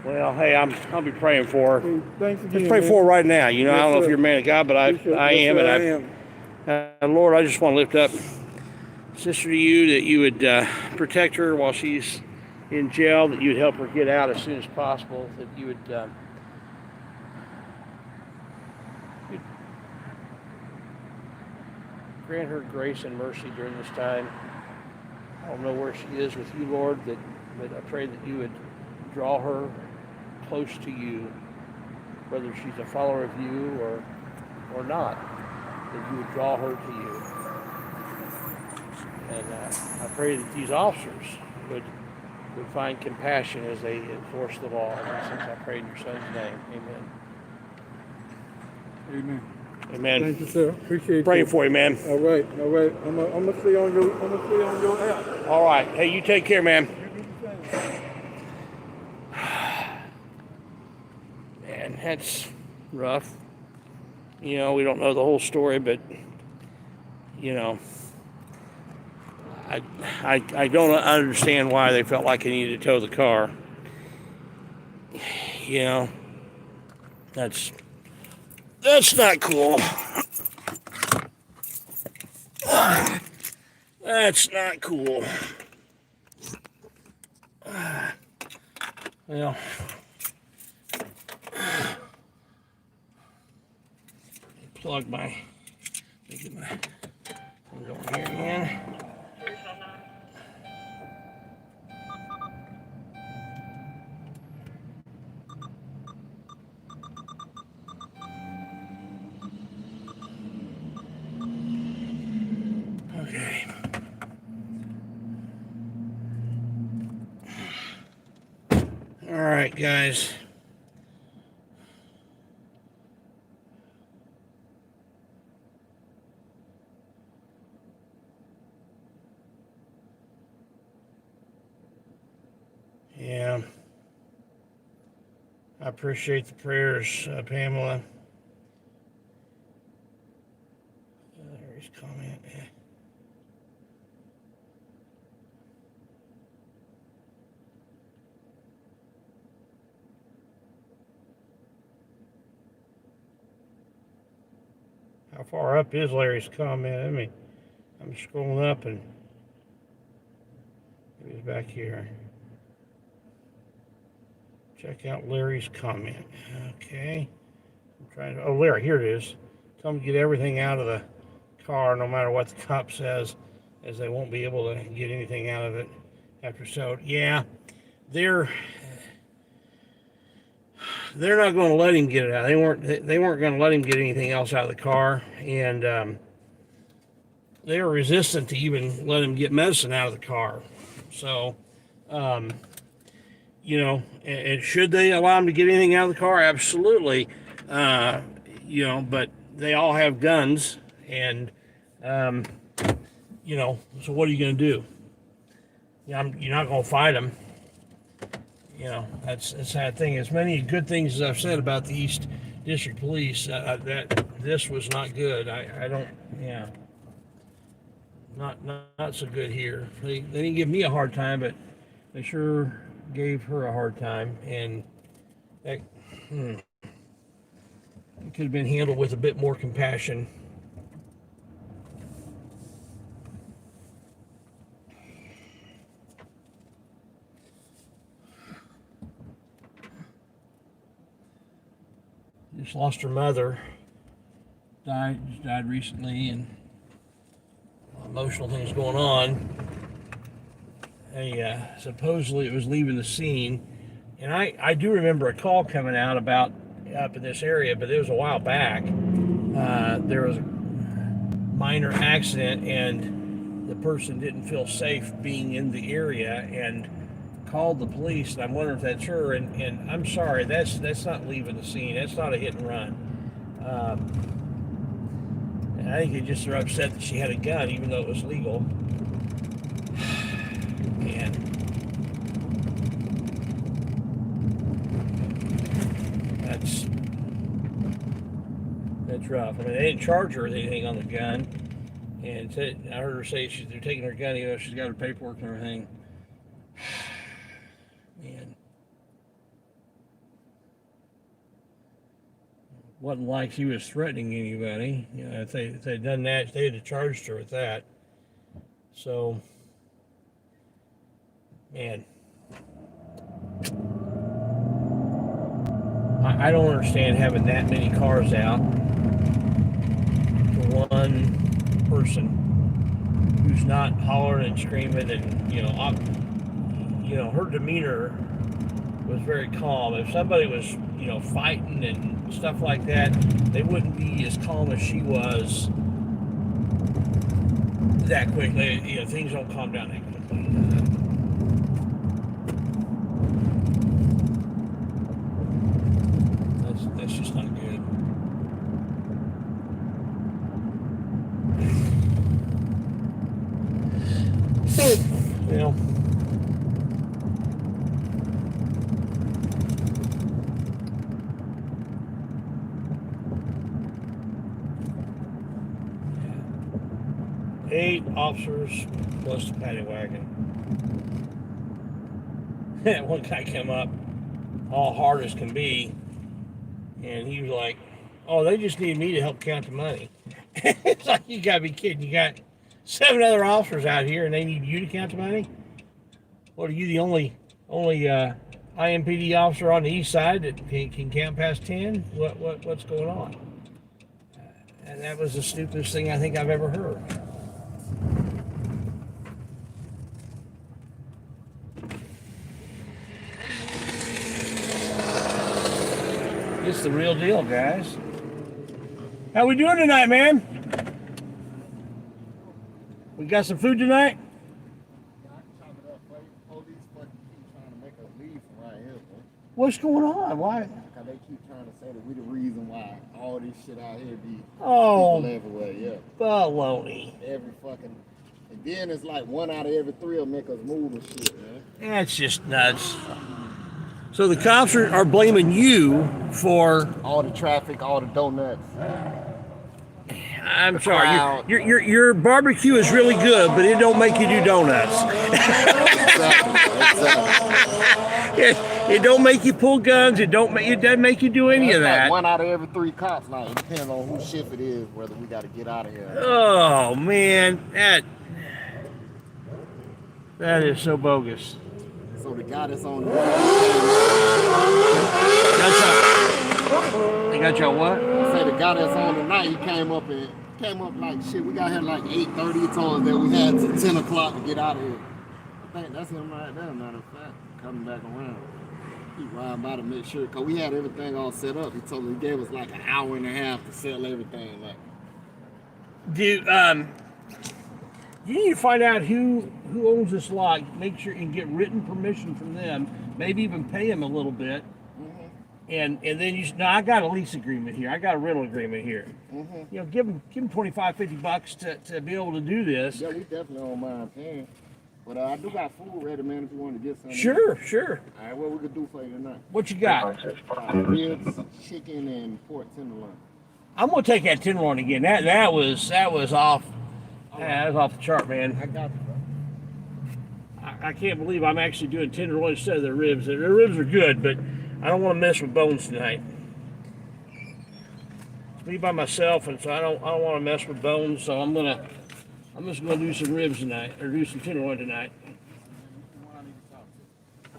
Well, hey, I'll be praying for her. Hey, thanks again. Let's pray for her right now. I Yes, don't know if sir. you're a man of God, but I am, I and am. Lord, I just want to lift up sister to you, that you would protect her while she's in jail, that you would help her get out as soon as possible, that you would you'd grant her grace and mercy during this time. I don't know where she is with you, Lord, but I pray that you would draw her close to you, whether she's a follower of you or not, that you would draw her to you. And I pray that these officers would find compassion as they enforce the law. And since I pray in your son's name, amen. Amen. Thank you, sir. Appreciate Praying you. for you, man. All right. I'm gonna stay on your app. All right. Hey, you take care, man. Man, that's rough. We don't know the whole story, but I don't understand why they felt like they needed to tow the car. That's not cool. That's not cool. Well, plug my. Get my thing over here again. Okay. All right, guys. Yeah. I appreciate the prayers, Pamela. There's a comment. Yeah. How far up is Larry's comment? I'm scrolling up and he's back here. Check out Larry's comment. Okay. I'm trying to. Oh, Larry, here it is. Tell him to get everything out of the car, no matter what the cop says, as they won't be able to get anything out of it after so. Yeah, they're not going to let him get it out. They weren't going to let him get anything else out of the car, and they were resistant to even let him get medicine out of the car. So, and should they allow him to get anything out of the car? Absolutely. But they all have guns, and so what are you going to do? You're not going to fight them. That's the sad thing. As many good things as I've said about the East District Police, that this was not good. I don't, not so good here. They didn't give me a hard time, but they sure gave her a hard time, and that it could have been handled with a bit more compassion. Just lost her mother. Died recently, and emotional things going on. Supposedly it was leaving the scene, and I do remember a call coming out about up in this area, but it was a while back. There was a minor accident, and the person didn't feel safe being in the area and called the police, and I'm wondering if that's her, and I'm sorry, that's not leaving the scene. That's not a hit and run. And I think they just are upset that she had a gun, even though it was legal. And that's rough. I mean, they didn't charge her with anything on the gun, and I heard her say they're taking her gun, even though she's got her paperwork and everything. Man, wasn't like she was threatening anybody. You know, if they'd done that, they'd have charged her with that. So, man, I don't understand having that many cars out for one person who's not hollering and screaming, and her demeanor was very calm. If somebody was fighting and stuff like that, they wouldn't be as calm as she was that quickly. Things don't calm down that quickly. That's just not good. Eight officers plus the paddy wagon. One guy came up all hard as can be, and he was like, "Oh, they just need me to help count the money." It's like, you gotta be kidding. You got 7 other officers out here, and they need you to count the money? What, are you the only IMPD officer on the east side that can count past 10? What's going on? And that was the stupidest thing I think I've ever heard. It's the real deal, guys. How we doing tonight, man? We got some food tonight? What's going on? Why? Because they keep trying to say that we the reason why all this shit out here be Oh, people everywhere, yeah. baloney. Every fucking, and then it's like 1 out of every 3 will make us move and shit, man. That's just nuts. So the cops are blaming you for All the traffic, all the donuts. I'm sorry. Your barbecue is really good, but it don't make you do donuts. Exactly. It don't make you pull guns. It doesn't make you do any of that. Like 1 out of every 3 cops. Like, it depends on whose shift it is, whether we got to get out of here. Oh man, that is so bogus. So the guy that's on the They got y'all what? I say the guy that's on the night, he came up like shit. We got here like 8:30. He told us that we had to 10 o'clock to get out of here. I think that's him right there, matter of fact, coming back around. He riding by to make sure, cause we had everything all set up. He told us, he gave us like an hour and a half to sell everything. Like, Dude, you need to find out who owns this lot. Make sure you can get written permission from them. Maybe even pay them a little bit. And then I got a lease agreement here. I got a rental agreement here. Give them $25, $50 to be able to do this. yeah, we definitely don't mind paying. But I do got food ready, man, if you want to get something. Sure. All right, what we could do for you tonight? What you got? Ribs, chicken, and pork tenderloin. I'm gonna take that tenderloin again. That was off. Yeah, that was off the chart, man. I got you, bro. I can't believe I'm actually doing tenderloin instead of the ribs. The ribs are good, but I don't want to mess with bones tonight. It's me by myself, and so I don't want to mess with bones. So I'm just gonna do some ribs tonight, or do some tenderloin tonight.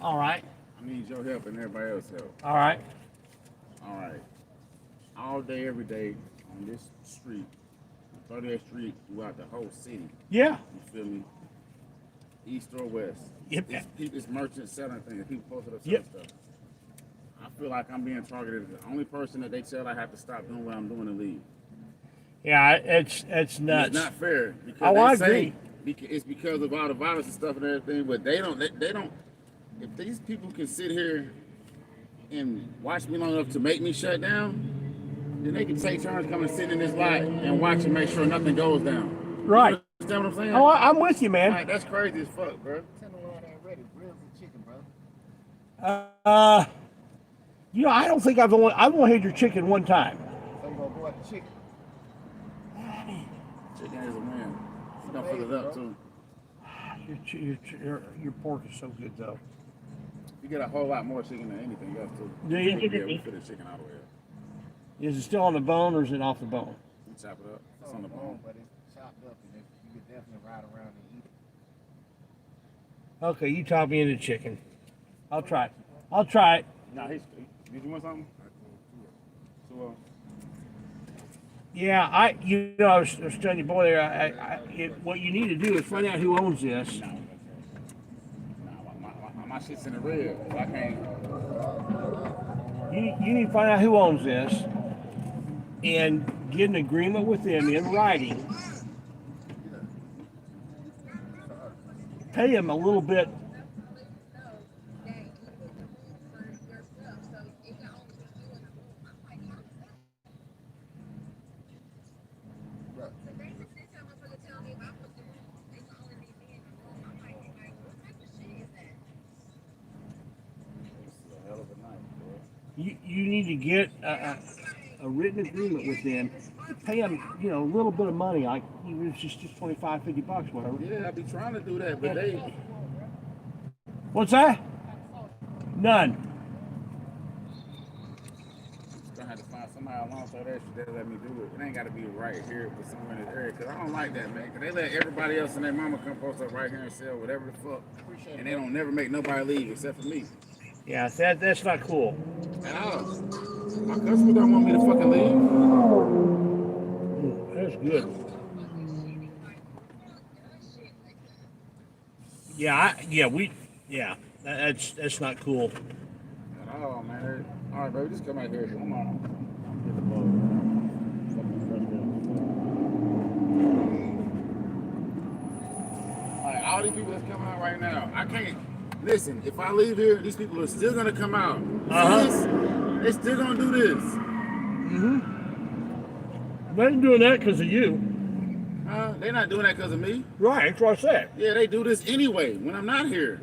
All right. I need your help and everybody else's help. All right. All right. All day, every day on this street, 30th Street, throughout the whole city. Yeah. You feel me? East or west. Yep. It's merchants selling things. People posted up Yep. stuff. I feel like I'm being targeted. The only person that they tell I have to stop doing what I'm doing and leave. Yeah, it's nuts. It's not fair. Because Oh, I they say agree. it's because of all the violence and stuff and everything, but they don't. If these people can sit here and watch me long enough to make me shut down, then they can take turns coming and sit in this lot and watch and make sure nothing goes down. Right. You understand what I'm saying? Oh, I'm with you, man. Like, that's crazy as fuck, bro. Tenderloin ain't ready. Ribs and chicken, bro. You know, I don't think I've only had your chicken one time. So you gonna go at the chicken. Chicken is a man. He's gonna fill it up too. Your pork is so good though. You get a whole lot more chicken than anything else too. Do you? Yeah, we fit the chicken all the way up. Is it still on the bone or is it off the bone? We chop it up. It's on the bone. But it's chopped up and you can definitely ride around and eat it. Okay, you talk me into chicken. I'll try it. I'll try it. Nah, did you want something? So, Yeah, I was telling your boy there. What you need to do is find out who owns this. my shit's in the red. I can't. You need to find out who owns this and get an agreement with them in writing. Pay them a little bit. You need to get a written agreement with them. Pay them, a little bit of money, like even if it's just $25, $50, whatever. Yeah, I be trying to do that, but they. What's that? None. Gonna have to find somebody alongside that shit that let me do it. It ain't gotta be right here, but somewhere in this area. Cause I don't like that, man. Cause they let everybody else and their mama come post up right here and sell whatever the fuck, and they don't never make nobody leave except for me. Yeah, that's not cool. At all. My customers don't want me to fucking leave. That's good. That's not cool. At all, man. All right, baby, just come out here. Come on. All right, all these people that's coming out right now, I can't. Listen, if I leave here, these people are still gonna come out. They're still gonna do this. They ain't doing that because of you. They're not doing that because of me. Right, that's what I said. Yeah, they do this anyway when I'm not here.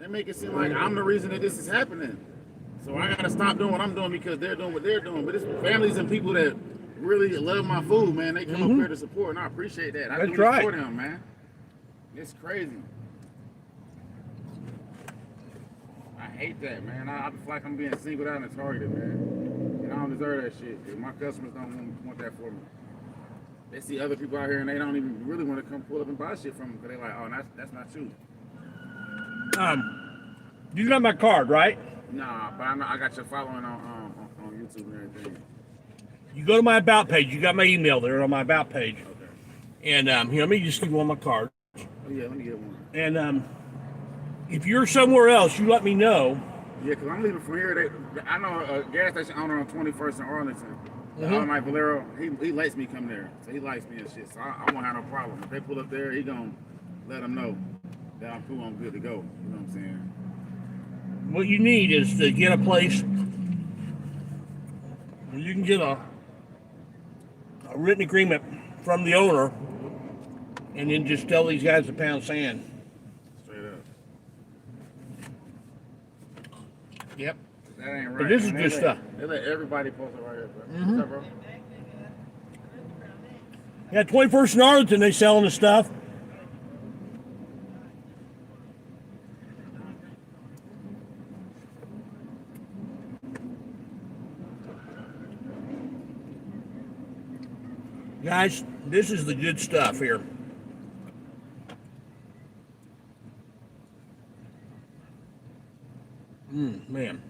They make it seem like I'm the reason that this is happening. So I gotta stop doing what I'm doing because they're doing what they're doing. But it's families and people that really love my food, man. They come up here to support, and I appreciate that. I do this for them, man. It's crazy. I hate that, man. I feel like I'm being singled out and targeted, man. And I don't deserve that shit. My customers don't want that for me. They see other people out here and they don't even really want to come pull up and buy shit from them because they're like, oh, that's not you. You got my card, right? Nah, but I got your following on YouTube and everything. You go to my About page. You got my email there on my About page. Okay. And let me just give you one of my cards. Oh, yeah, let me get one. And if you're somewhere else, you let me know. Yeah, because I'm leaving from here. I know a gas station owner on 21st in Arlington. My Valero, he lets me come there. So he likes me and shit. So I won't have no problem. If they pull up there, he gonna let them know that I'm cool, I'm good to go. You know what I'm saying? What you need is to get a place where you can get a written agreement from the owner and then just tell these guys to pound sand. Straight up. Yep. That ain't right. But this is good stuff. They let everybody post it right here, bro. What's up, bro? Yeah, 21st and Arlington, they selling the stuff. Guys, this is the good stuff here. Man.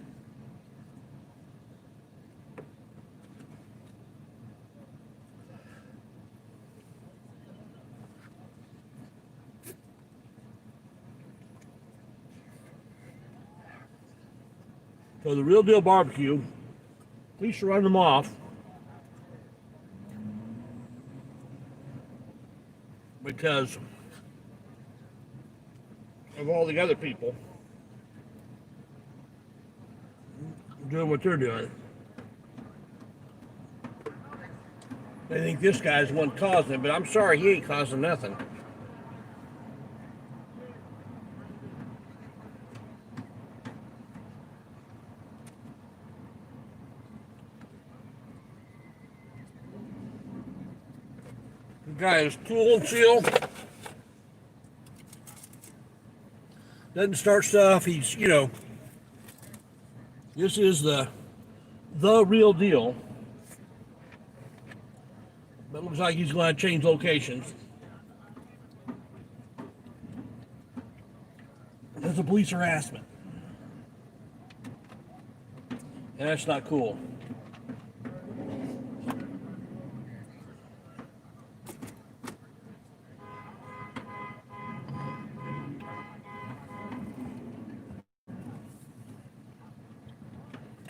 So the Real Deal Barbecue, please run them off. Because of all the other people doing what they're doing. They think this guy's the one causing it, but I'm sorry, he ain't causing nothing. The guy is cool and chill. Doesn't start stuff. He's, this is the real deal. But it looks like he's going to change locations. That's a police harassment. And that's not cool.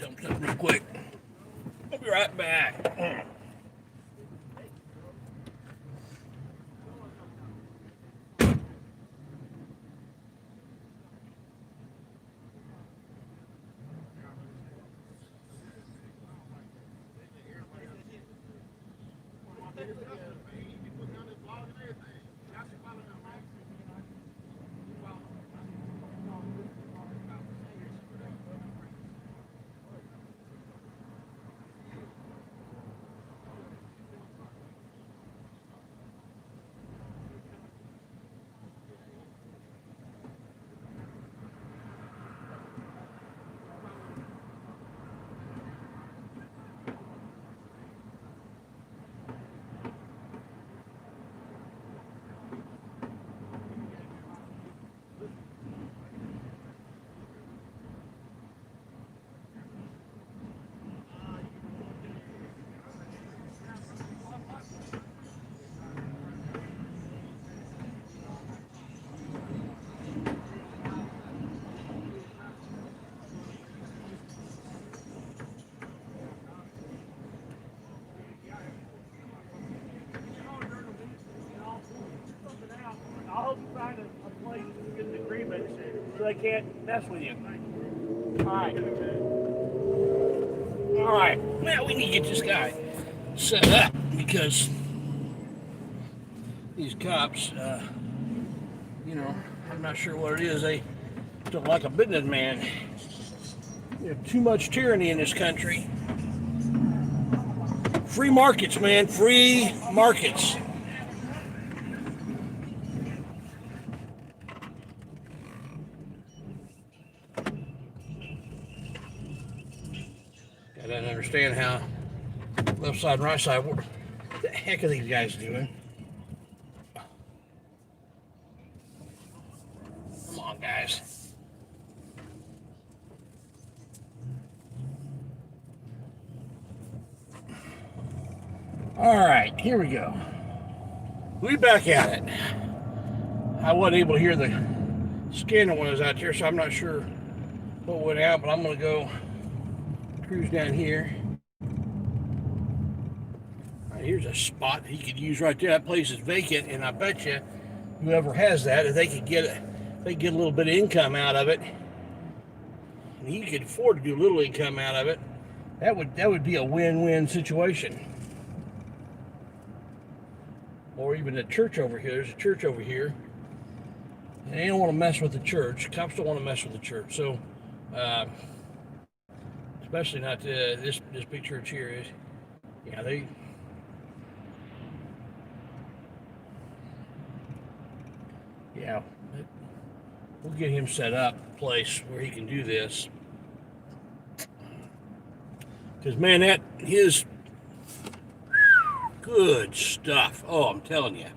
Jump up real quick. I'll be right back. I hope you find a place to get an agreement so they can't mess with you. Alright. Alright. Now we need to get this guy set up because these cops, I'm not sure what it is. They don't like a businessman. We have too much tyranny in this country. Free markets, man. Free markets. I don't understand how left side and right side, what the heck are these guys doing? Come on, guys. All right, here we go. We back at it. I wasn't able to hear the scanner when I was out there, so I'm not sure what went out, but I'm going to go cruise down here. Right, here's a spot he could use right there. That place is vacant, and I bet you whoever has that, if they could get a little bit of income out of it, and he could afford to do a little income out of it, that would be a win-win situation. Or even the church over here. There's a church over here, and they don't want to mess with the church. Cops don't want to mess with the church, so especially not this big church here is. Yeah, we'll get him set up a place where he can do this. Because man, his good stuff. Oh, I'm telling you,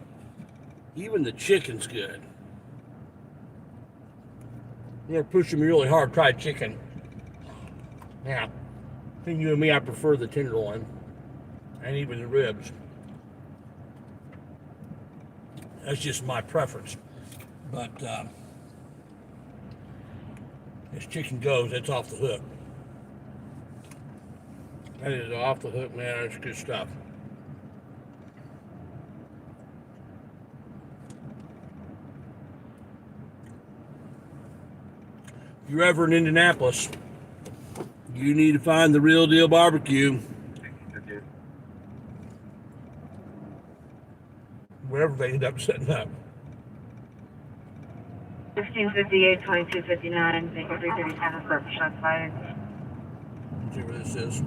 even the chicken's good. They're pushing me really hard. Try chicken. Now, between you and me, I prefer the tenderloin, and even the ribs. That's just my preference. But as chicken goes, it's off the hook. That is off the hook, man. That's good stuff. If you're ever in Indianapolis, you need to find the Real Deal Barbecue. Wherever they end up setting up. 1558, 2259, Vehicle 337, purple shots fired. Let's see where this is.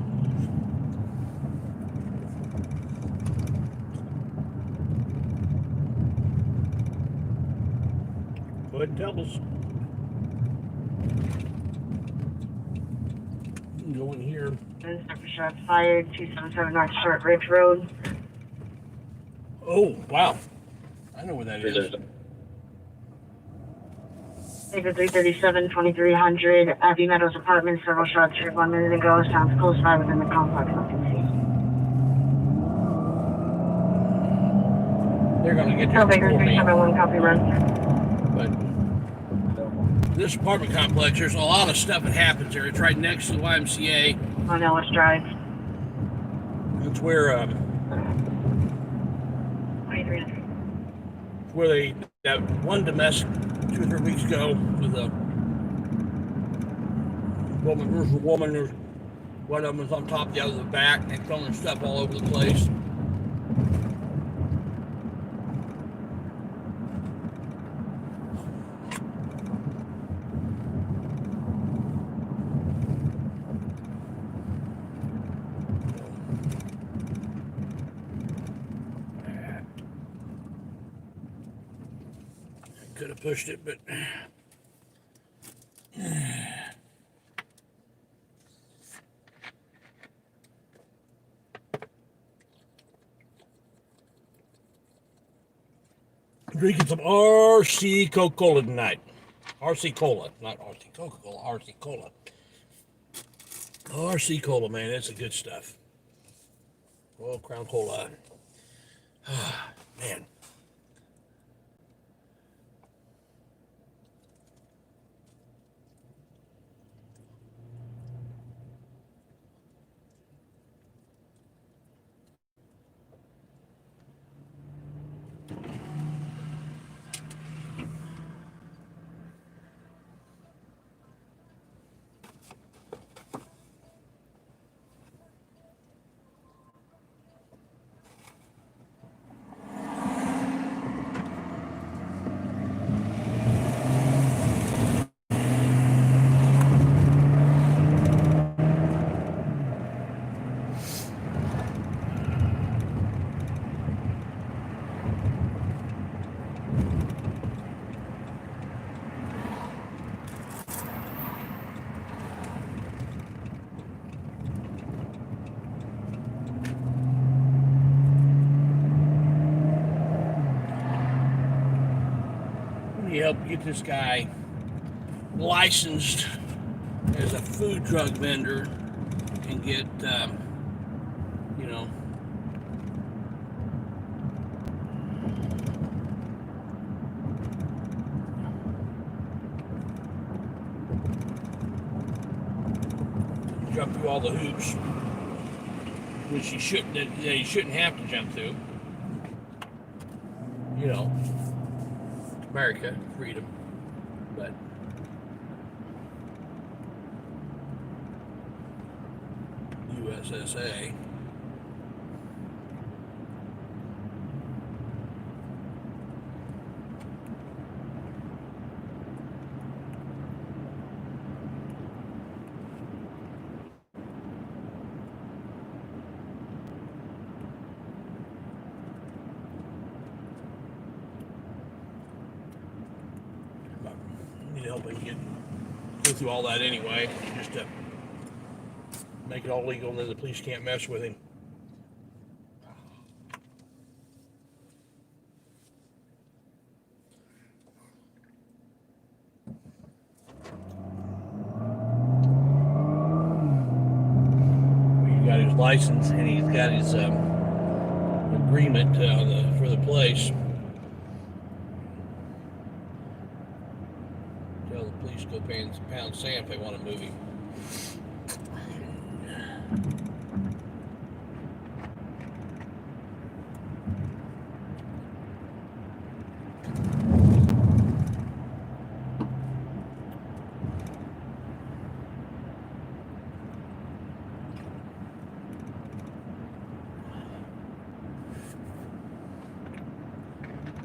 Go ahead and tell us. Go in here. Separate shots fired, 277 North Short Ridge Road. Oh, wow. I know where that is. Taker 337, 2300, Abbey Meadows Apartments, several shots heard 1 minute ago. Sounds close by within the complex. They're going to get there Baker before me. 371, copy run. But this apartment complex, there's a lot of stuff that happens there. It's right next to the YMCA. On Ellis Drive. It's where 23. where they that one domestic 2 or 3 weeks ago with a woman. There's a woman. There's one of them was on top, the other was the back. And throwing stuff all over the place. Could have pushed it, but drinking some RC Coca-Cola tonight. RC Cola, not RC Coca-Cola, RC Cola. RC Cola, man, that's the good stuff. Oh, Crown Cola. Man. Help get this guy licensed as a food truck vendor and get, you know, jump through all the hoops, which he shouldn't. That he shouldn't have to jump through. You know. America, freedom, but USSA. Help him go through all that anyway, just to make it all legal, and then the police can't mess with him. He's got his license and he's got his agreement for the place. Police go pound sand if they want to move him.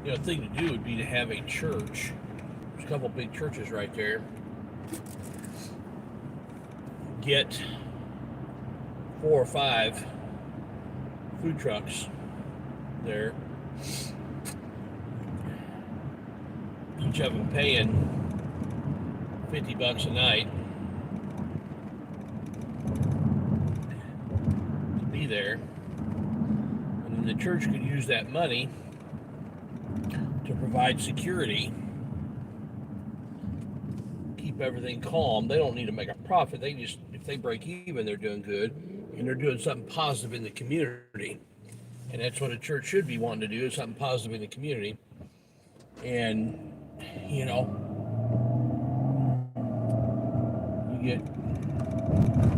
You know, the thing to do would be to have a church. There's a couple big churches right there. Get 4 or 5 food trucks there. each of them paying $50 a night to be there. And then the church could use that money to provide security, keep everything calm. They don't need to make a profit. They just, if they break even, they're doing good, and they're doing something positive in the community. And that's what a church should be wanting to do, is something positive in the community. And, you know, you get,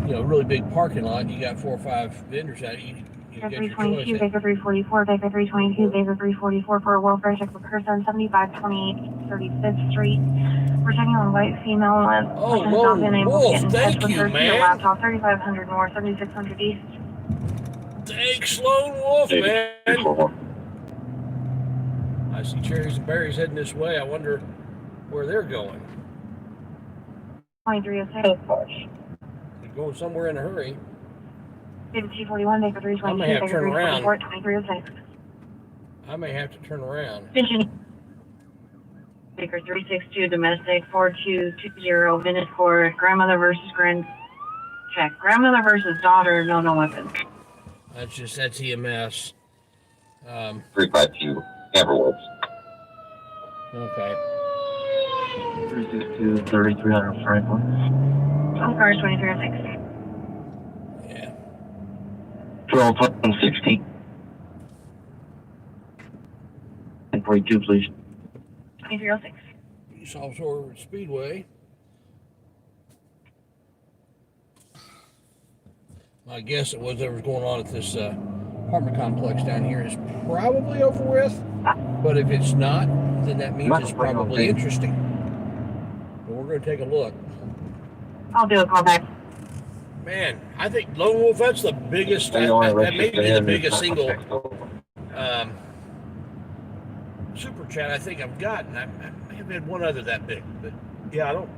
you know, a really big parking lot, you got 4 or 5 vendors out, you get your choice. Baker 344, Baker 322, Baker 344 for a welfare check for person 7528 35th Street. We're checking on white female has not been able to get in touch with her via laptop 3500 North, 7600 East. Thanks, Lone Wolf, man. I see cherries and berries heading this way. I wonder where they're going. 2306. They're going somewhere in a hurry. Baker 241, Baker 322, Baker 344, 2306. I may have to turn around. Baker 362, domestic 4220, minute for grandmother versus check. Grandmother versus daughter, no weapons. That's EMS. 352, Amber Woods. Okay. 362, 3300 Franklin. All cars 2306. Yeah. 1260. 1042, please. 2306. South Shore Speedway. My guess at whatever's going on at this apartment complex down here is probably over with. But if it's not, then that means it's probably interesting. But we're going to take a look. I'll do a call back. Man, I think Lone Wolf, that's the biggest, that may be the biggest single super chat I think I've gotten. I may have had one other that big, but yeah, I don't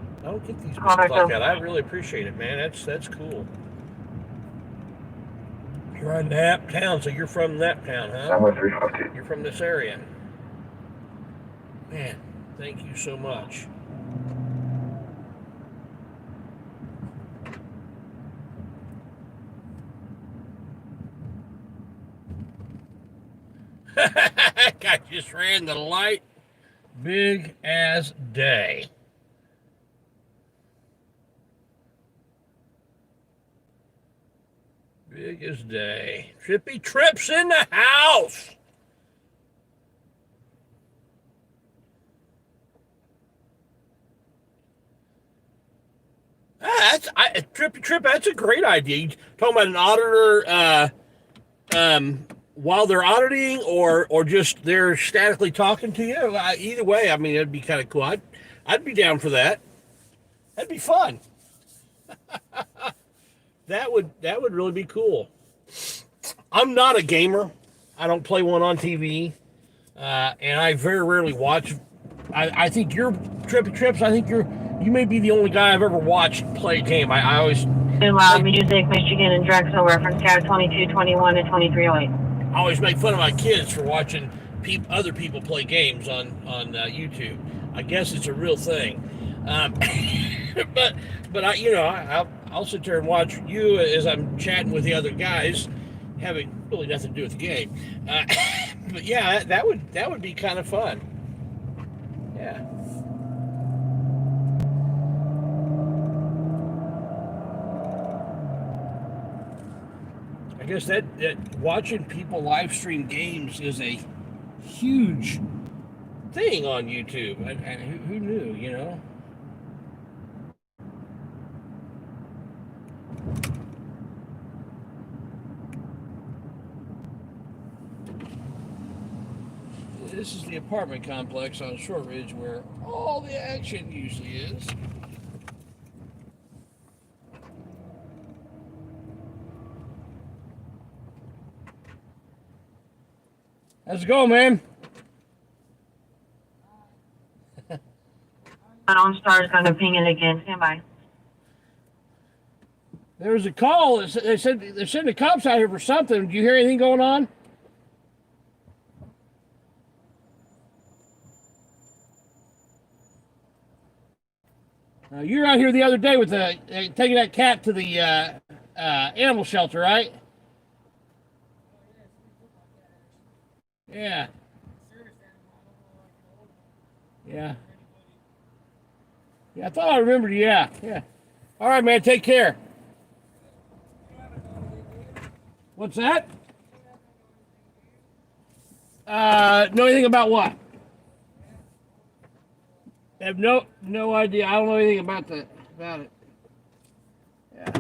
get these people like that. I really appreciate it, man. That's cool. You're in Nap Town, so you're from Nap Town, huh? You're from this area. Man, thank you so much. I just ran the light. Big as day. Big as day. Trippy Trips in the house. Trippy Trip, that's a great idea. You talking about an auditor while they're auditing or just they're statically talking to you? Either way, I mean, it'd be kind of cool. I'd be down for that. That'd be fun. That would really be cool. I'm not a gamer. I don't play one on TV, and I very rarely watch. I think you're Trippy Trips. I think you may be the only guy I've ever watched play a game. I always Too loud music, Michigan and Drexel reference tab 2221 and 2308. I always make fun of my kids for watching other people play games on YouTube. I guess it's a real thing, but I'll sit there and watch you as I'm chatting with the other guys, having really nothing to do with the game. But yeah, that would be kind of fun. Yeah. I guess that watching people live stream games is a huge thing on YouTube, and who knew, you know? This is the apartment complex on Short Ridge where all the action usually is. How's it going, man? OnStar is going to ping it again. Stand by. There was a call. They said they're sending the cops out here for something. Did you hear anything going on? You were out here the other day with taking that cat to the animal shelter, right? Yeah. Yeah. Yeah, I thought I remembered. Yeah. All right, man. Take care. What's that? Know anything about what? I have no idea. I don't know anything about it. Yeah.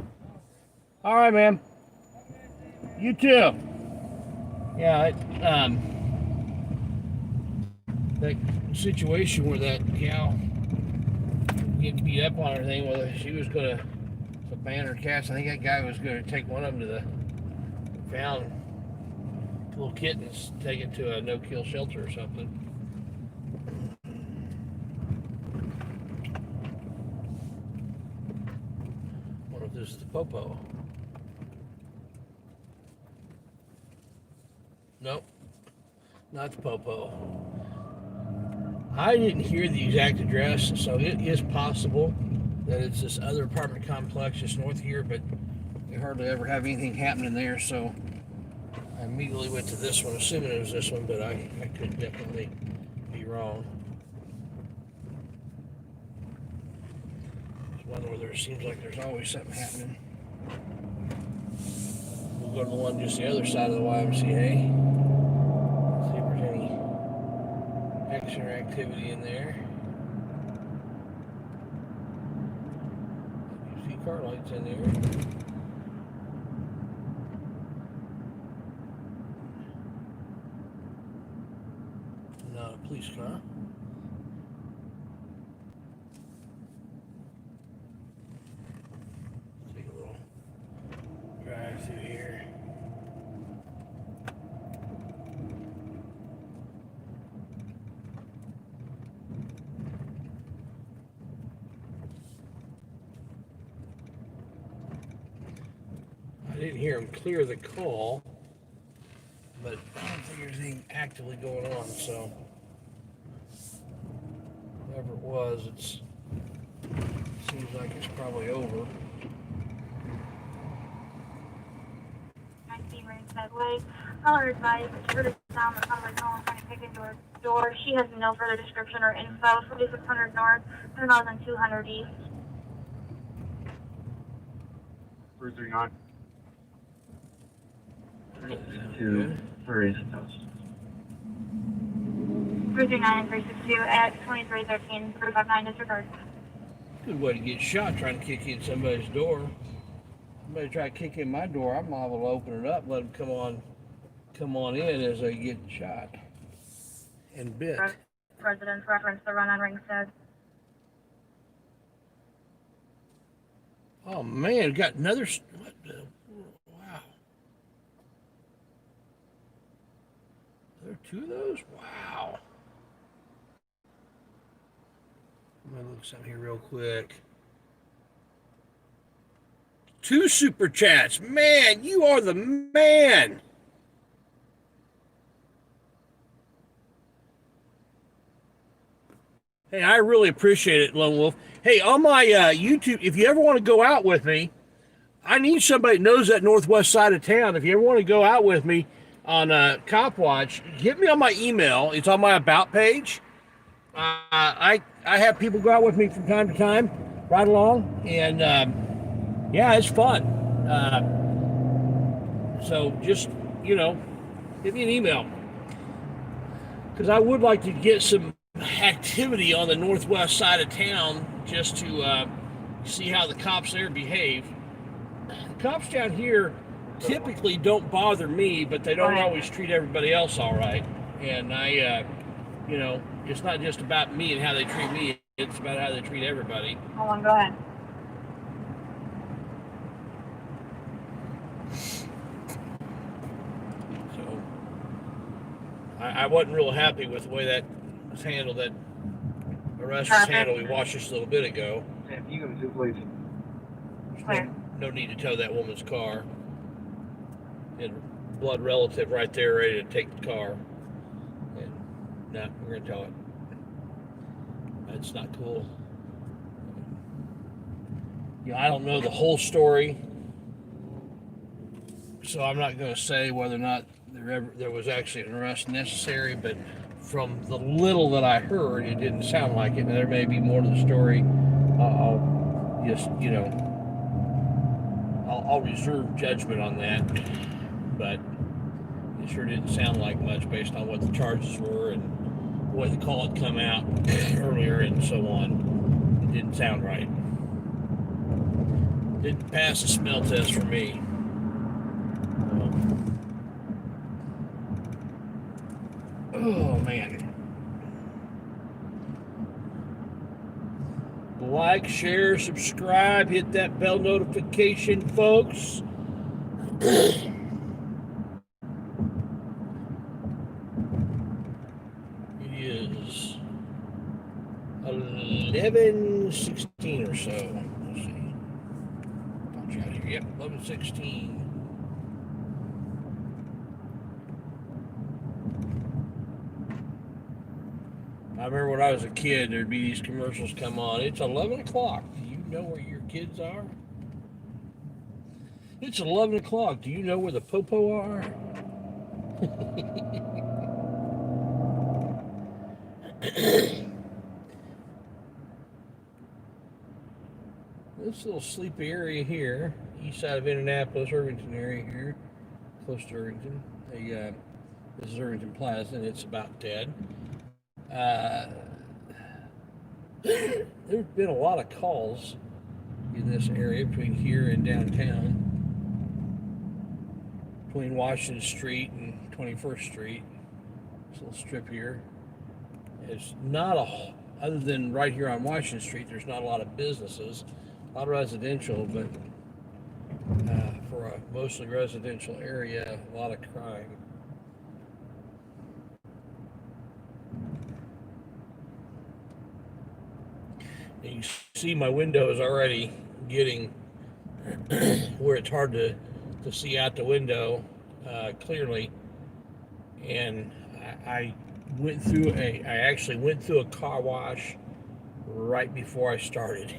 All right, man. You too. Yeah. That situation where that cow get beat up on everything. Whether she was gonna ban her cats. I think that guy was gonna take one of them to the found little kittens, take it to a no-kill shelter or something. I wonder if this is the popo. Nope, not the popo. I didn't hear the exact address, so it is possible that it's this other apartment complex just north here, but we hardly ever have anything happening there, so I immediately went to this one, assuming it was this one, but I could definitely be wrong. There's one where there seems like there's always something happening. We'll go to the one just the other side of the YMCA. See if there's any action or activity in there. You see car lights in there. Not a police car. Take a little drive through here. I didn't hear him clear the call, but I don't think there's anything actively going on, so whatever it was, it seems like it's probably over. Medway. Caller advised that she heard a sound that sounded like someone trying to kick into her door. She has no further description or info. 4600 North, 7200 East. 339. 339 and 362 at 2313, 359 disregard. Good way to get shot trying to kick in somebody's door. Somebody try to kick in my door, I'm liable to open it up, let them come on in as they get shot and bit. President's reference the run on Ringsted. Oh man, got another. What the, wow. There are two of those? Wow. I'm gonna look something here real quick. 2 super chats. Man, you are the man. Hey, I really appreciate it, Lone Wolf. Hey, on my YouTube, if you ever want to go out with me, I need somebody that knows that northwest side of town. If you ever want to go out with me on Cop Watch, hit me on my email. It's on my About page. I have people go out with me from time to time, ride along, and yeah, it's fun. So just, hit me an email. Because I would like to get some activity on the northwest side of town just to see how the cops there behave. The cops down here typically don't bother me, but they don't always treat everybody else all right. And I, it's not just about me and how they treat me, it's about how they treat everybody. Hold on, go ahead. So I wasn't real happy with the way that was handled, that arrest was handled. We watched this a little bit ago. If you go to please. No need to tow that woman's car. And blood relative right there ready to take the car. And no, we're gonna tow it. That's not cool. I don't know the whole story, so I'm not going to say whether or not there was actually an arrest necessary, but from the little that I heard, it didn't sound like it. Now, there may be more to the story. I'll just, I'll reserve judgment on that, but it sure didn't sound like much based on what the charges were and the way the call had come out earlier and so on. It didn't sound right. Didn't pass the smell test for me. Oh, man. Like, share, subscribe, hit that bell notification, folks. It is 11:16 or so. Let's see. Punch out here. Yep, 11:16. I remember when I was a kid, there'd be these commercials come on. It's 11 o'clock. Do you know where your kids are? It's 11 o'clock. Do you know where the popo are? This little sleepy area here, east side of Indianapolis, Irvington area here, close to Irvington. This is Irvington Plaza, and it's about dead. There's been a lot of calls in this area between here and downtown, between Washington Street and 21st Street. This little strip here. It's not other than right here on Washington Street, there's not a lot of businesses, a lot of residential, but for a mostly residential area, a lot of crime. You see my window is already getting where it's hard to see out the window clearly. And I actually went through a car wash right before I started.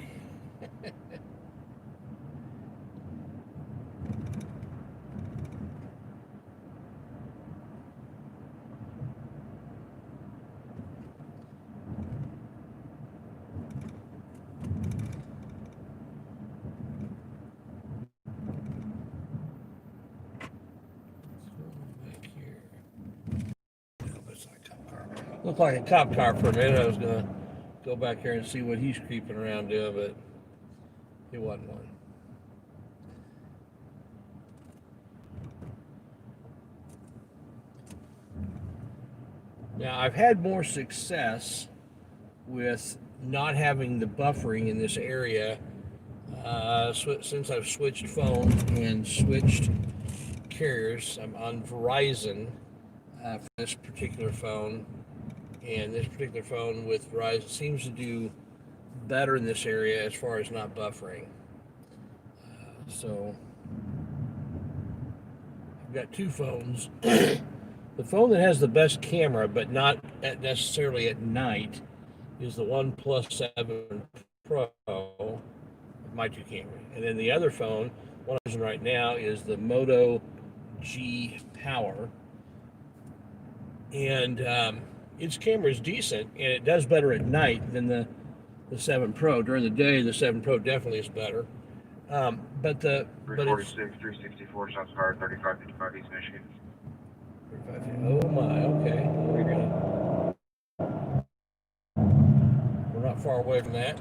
Looked like a cop car for a minute. I was going to go back here and see what he's creeping around doing, but it wasn't one. Now, I've had more success with not having the buffering in this area since I've switched phones and switched carriers. I'm on Verizon for this particular phone. And this particular phone with Verizon seems to do better in this area as far as not buffering. So I've got two phones. The phone that has the best camera, but not necessarily at night, is the OnePlus 7 Pro, my two cameras. And then the other phone, one I'm using right now, is the Moto G Power. And its camera is decent, and it does better at night than the 7 Pro. During the day, the 7 Pro definitely is better. But 346, 364, shots fired, 3555 East Michigan. Oh my, okay. We're not far away from that.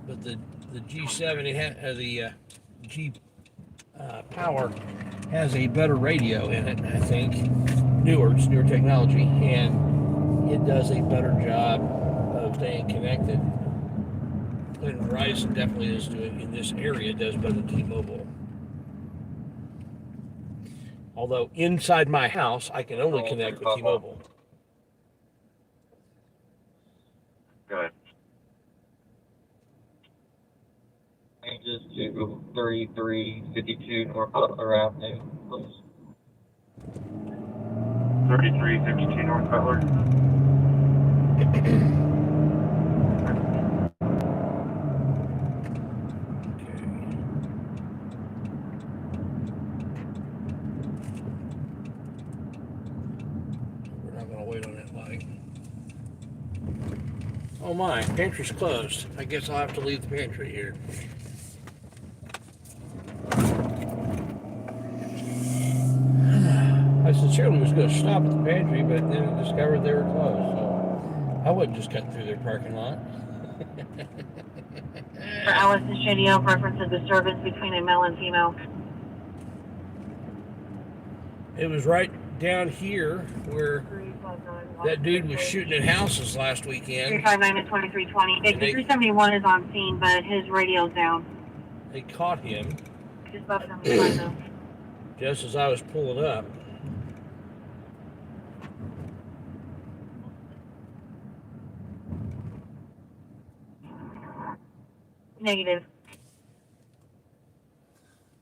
But the G7, the G Power has a better radio in it, I think. It's newer technology, and it does a better job of staying connected. And Verizon definitely is doing, in this area, does better than T-Mobile. Although inside my house, I can only connect with T-Mobile. Go ahead. Changes to 3352 North Butler Avenue, please. 3352 North Butler. Oh my, pantry's closed. I guess I'll have to leave the pantry here. I sincerely was going to stop at the pantry, but then I discovered they were closed. So I wouldn't just cut through their parking lot. For Alice and Shady-O, preference of disturbance between a male and female. It was right down here where that dude was shooting at houses last weekend. 359 and 2320. The 371 is on scene, but his radio's down. They caught him Just left him behind though. just as I was pulling up. Negative.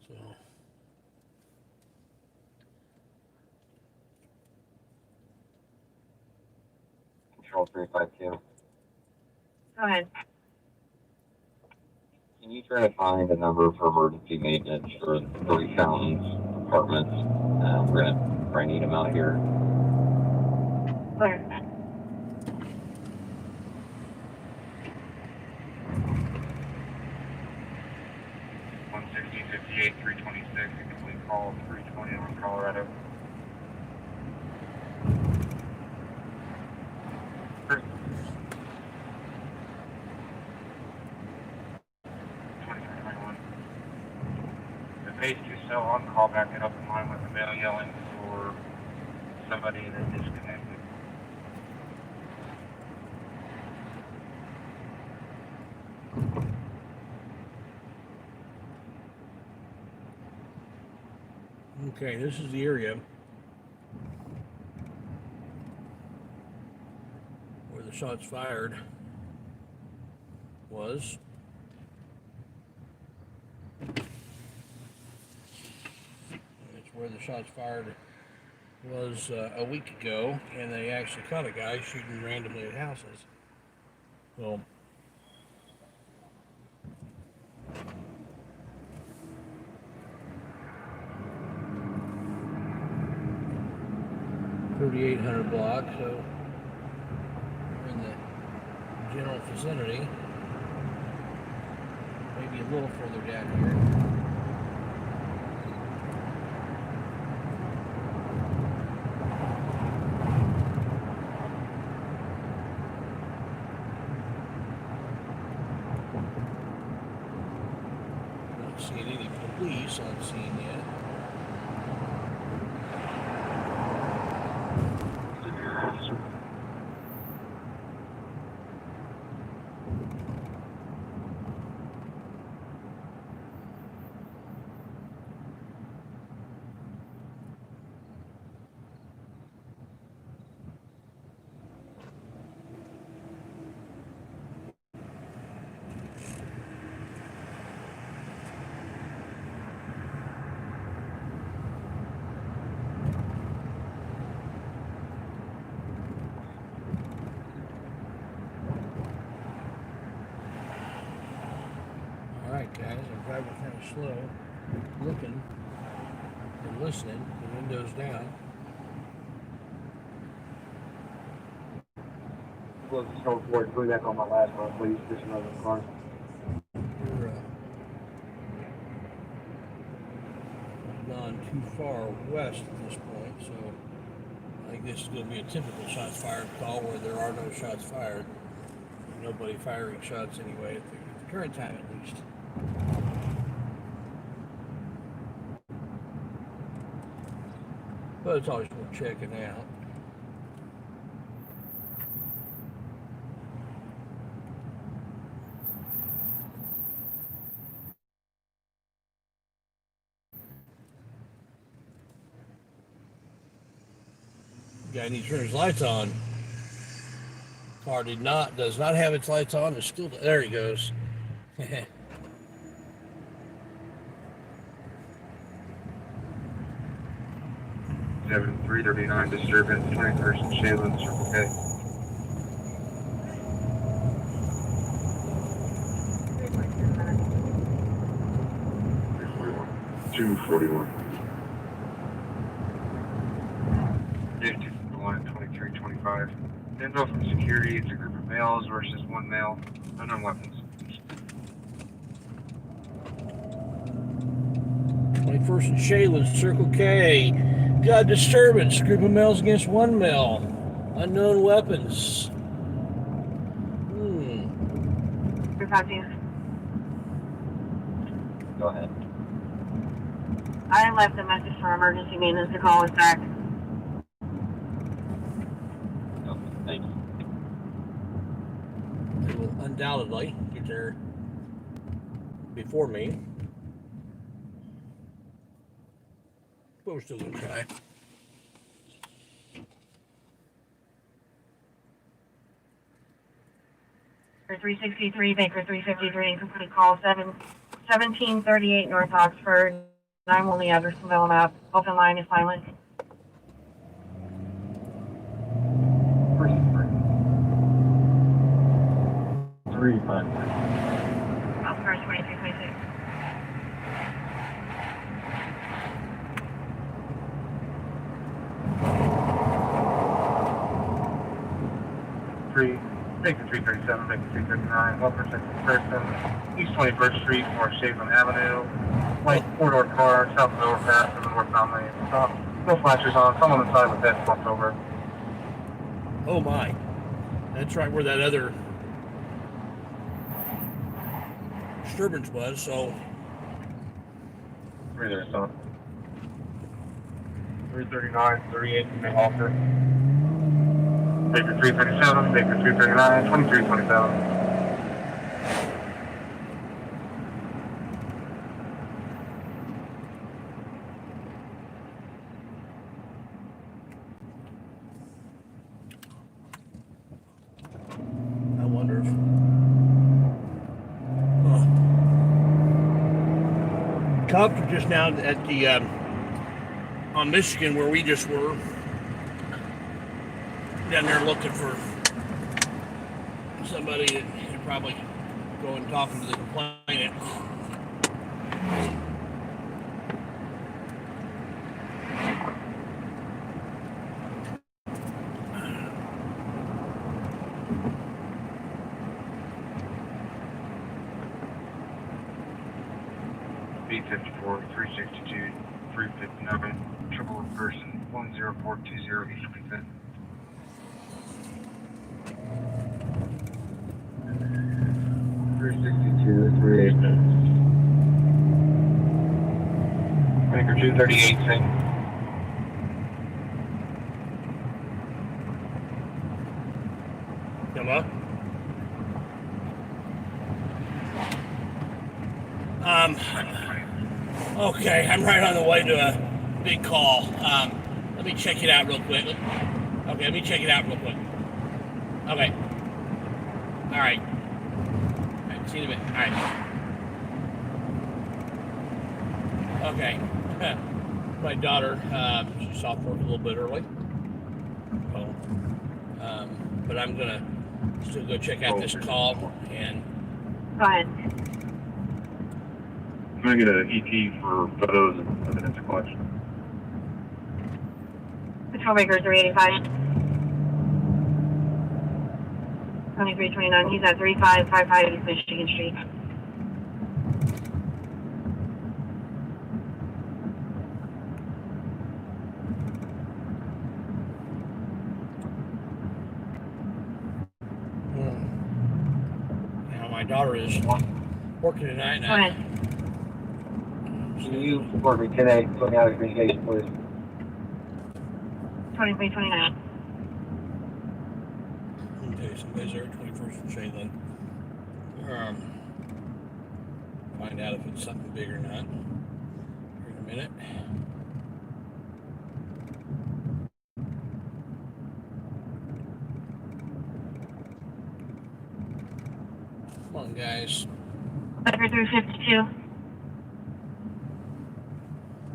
So Control 352. Go ahead. Can you try to find a number for emergency maintenance for 3 Fountains Apartments? I need them out here. Clear. Complete call 320 on Colorado. The base is still on call, backing up in line with the male yelling for somebody that disconnected. okay, this is the area where the shots fired was. It's where the shots fired was a week ago, and they actually caught a guy shooting randomly at houses. Well, .3800 block, so we're in the general vicinity. Maybe a little further down here. Not seeing any police on scene yet. Alright guys, I'm driving kind of slow, looking and listening, the window's down. Close the snow forward, put back on my last one, please. Just another car. We're gone too far west at this point, so I think this is going to be a typical shots fired call where there are no shots fired. Nobody firing shots anyway at the current time at least. But it's always worth checking out. Guy needs to turn his lights on. Car does not have its lights on. It's still, there he goes. 339 disturbance, 21st and Shaylin, Circle K. 241. 2325. Info from security, it's a group of males versus one male. Unknown weapons. 21st and Shaylin, Circle K. Got disturbance. Group of males against one male. Unknown weapons. Go ahead. I left a message for emergency maintenance to call us back. Okay, thank you. They will undoubtedly get there before me. But we're still going to try. For 363, Baker 353, incomplete call 1738 North Oxford. I'm only address from Belknap. Open line is silent. 353. Oxford 2326. Baker 337, Baker 339, 1% person, East 21st Street, North Shaplin Avenue, white four-door car, south of overpass, in the northbound lane. No flashers on, someone on the side with that flipped over. Oh my. That's right where that other disturbance was, so. Right there, son. 339, 38, New Halter. Baker 337, Baker 339, 2327. I wonder if. Cops are just now at the on Michigan where we just were down there looking for somebody that should probably go and talk to the complainant. B54, 362, 359, triple person, 10420, East 25th. Baker 238, same. Come up. Okay, I'm right on the way to a big call. Let me check it out real quick. Okay, let me check it out real quick. Okay. All right. All right, see you in a minute. All right. Okay. My daughter, she's off work a little bit early. So, but I'm going to still go check out this call and... Go ahead. I'm going to get an EP for photos and evidence collection. Patrol Baker 385. 2329, he's at 3555 East Michigan Street. Now, my daughter is working tonight. Go ahead. Can you work me 10-8, 20 out of communication, please? 2329. Okay, somebody's there at 21st and Shaylin. Find out if it's something big or not. Here in a minute. Come on, guys. Baker 352.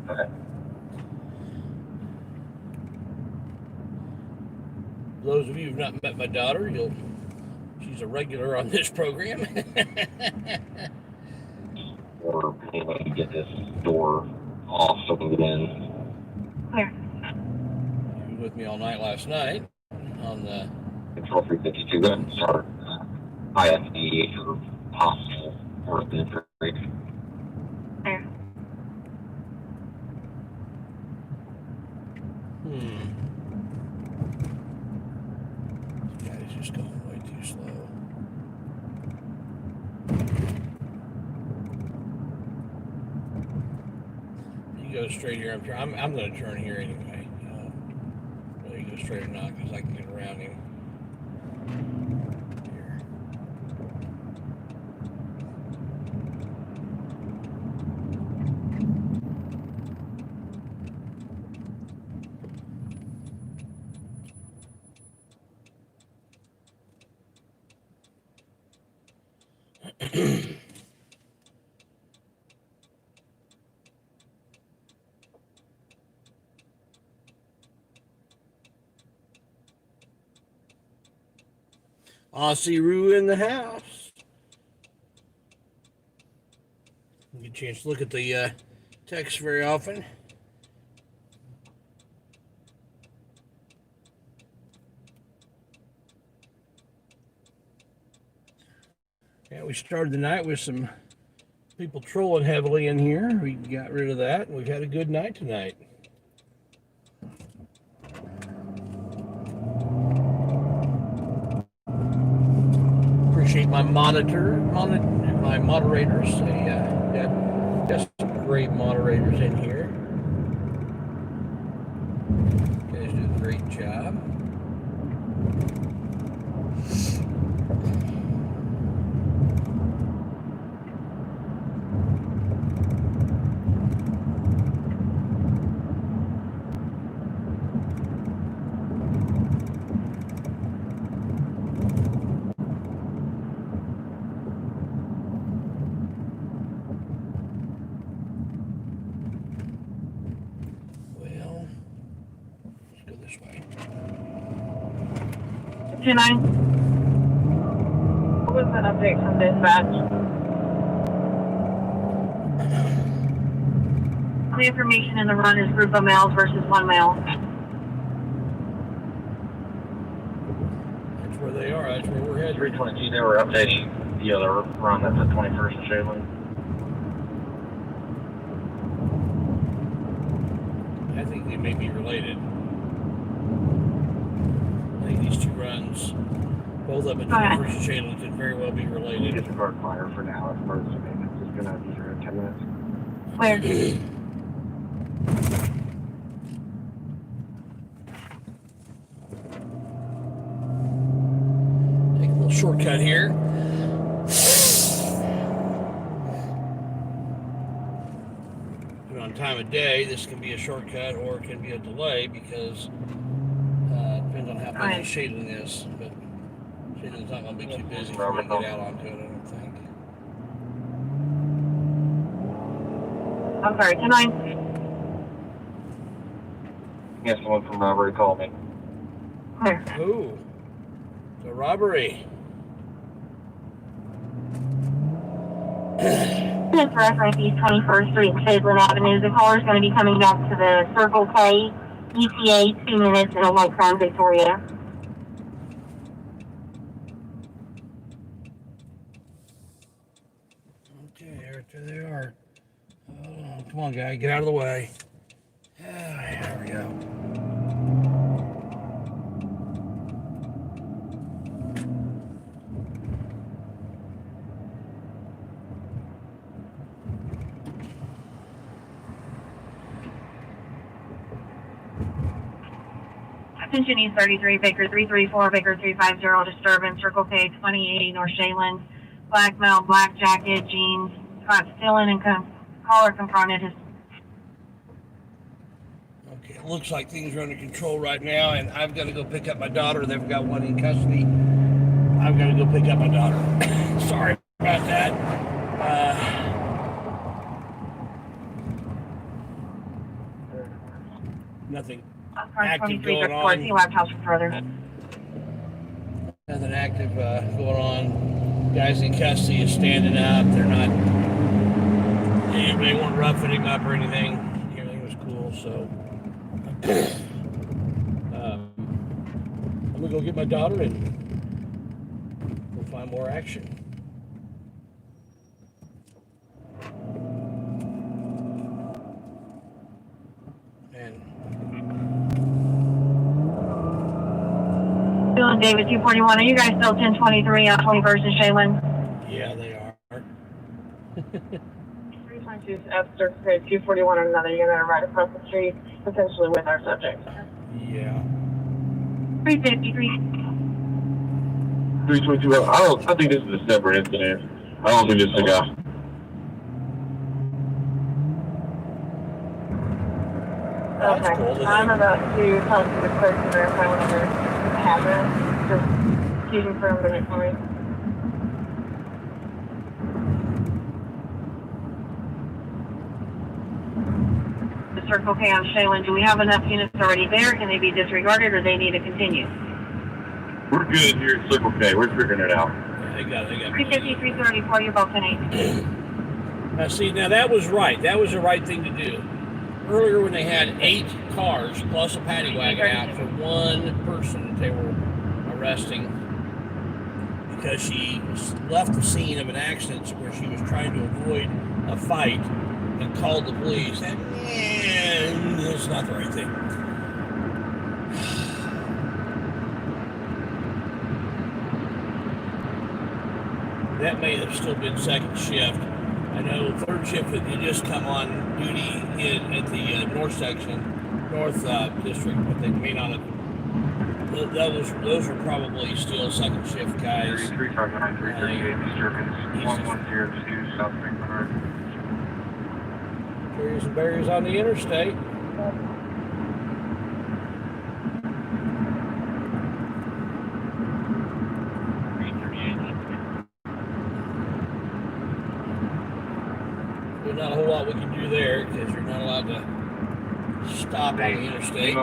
Okay. Those of you who've not met my daughter, she's a regular on this program. Or anyway, you get this door off so we can get in. Clear. She was with me all night last night on the Control 352, go ahead and start IFD for possible or injury. There. This guy's just going way too slow. You go straight here. I'm going to turn here anyway. Whether you go straight or not, because I can get around him. Here. Aussie Roo in the house. Get a chance to look at the text very often. Yeah, we started the night with some people trolling heavily in here. We got rid of that. We've had a good night tonight. Appreciate my my moderators. They got some great moderators in here. You guys do a great job. This way. 29. What was that update from dispatch? The information in the run is group of males versus one male. That's where they are. That's where we're headed. 322, they were updating the other run that's at 21st and Shadeland. I think they may be related. I think these two runs, both of them at 21st and Shadeland, could very well be related. Just a guard fire for now. Emergency maintenance is going to be here in 10 minutes. Where? Take a little shortcut here. Depending on time of day, this can be a shortcut or it can be a delay because depends on how busy Shadeland is. But Shadeland's not going to be too busy for me to get out onto it, I don't think. I'm sorry, 29. Yes, someone from robbery called me. Where? Ooh, the robbery. It's reference East 21st Street and Shadeland Avenue. The caller is going to be coming back to the Circle K, ETA, 2 minutes, in a white Crown Victoria. Okay, there they are. Oh, come on, guy, get out of the way. There we go. Attention East 33, Baker 334, Baker 350, disturbance, Circle K, 2080 North Shadeland. Black male, black jacket, jeans, caught stealing and caller confronted his. Okay, it looks like things are under control right now, and I've got to go pick up my daughter. They've got one in custody. I've got to go pick up my daughter. Sorry about that. Nothing active going on. Nothing active going on. Guys in custody is standing up. They're not. They weren't roughing him up or anything. Everything was cool. So I'm gonna go get my daughter and we'll find more action. And Bill and David 241. Are you guys still 1023 on 21st and Shaylin? yeah, they are. 322 F Circuit Code 241 or another. You're gonna ride across the street, potentially with our subject. Yeah. 353. 322. I think this is a separate incident. I don't think this is a guy. That's Okay. cool. I'm about to talk to the clerk to verify one of their address. Just keep confirming it for me. The Circle K on Shaylin, do we have enough units already there? Can they be disregarded or they need to continue? We're good here at Circle K. We're figuring it out. Yeah, they got 350, 334, you're both 10-8. Now, see, now that was right. That was the right thing to do. Earlier, when they had 8 cars plus a paddy wagon out for one person that they were arresting because she left the scene of an accident where she was trying to avoid a fight and called the police. That's not the right thing. That may have still been second shift. I know third shift had just come on duty at the north section, north district, but they may not have. Those are probably still second shift guys. 359, 338, disturbance 1102 South 300. Carries and barriers on the interstate. There's not a whole lot we can do there because you're not allowed to stop on the interstate. The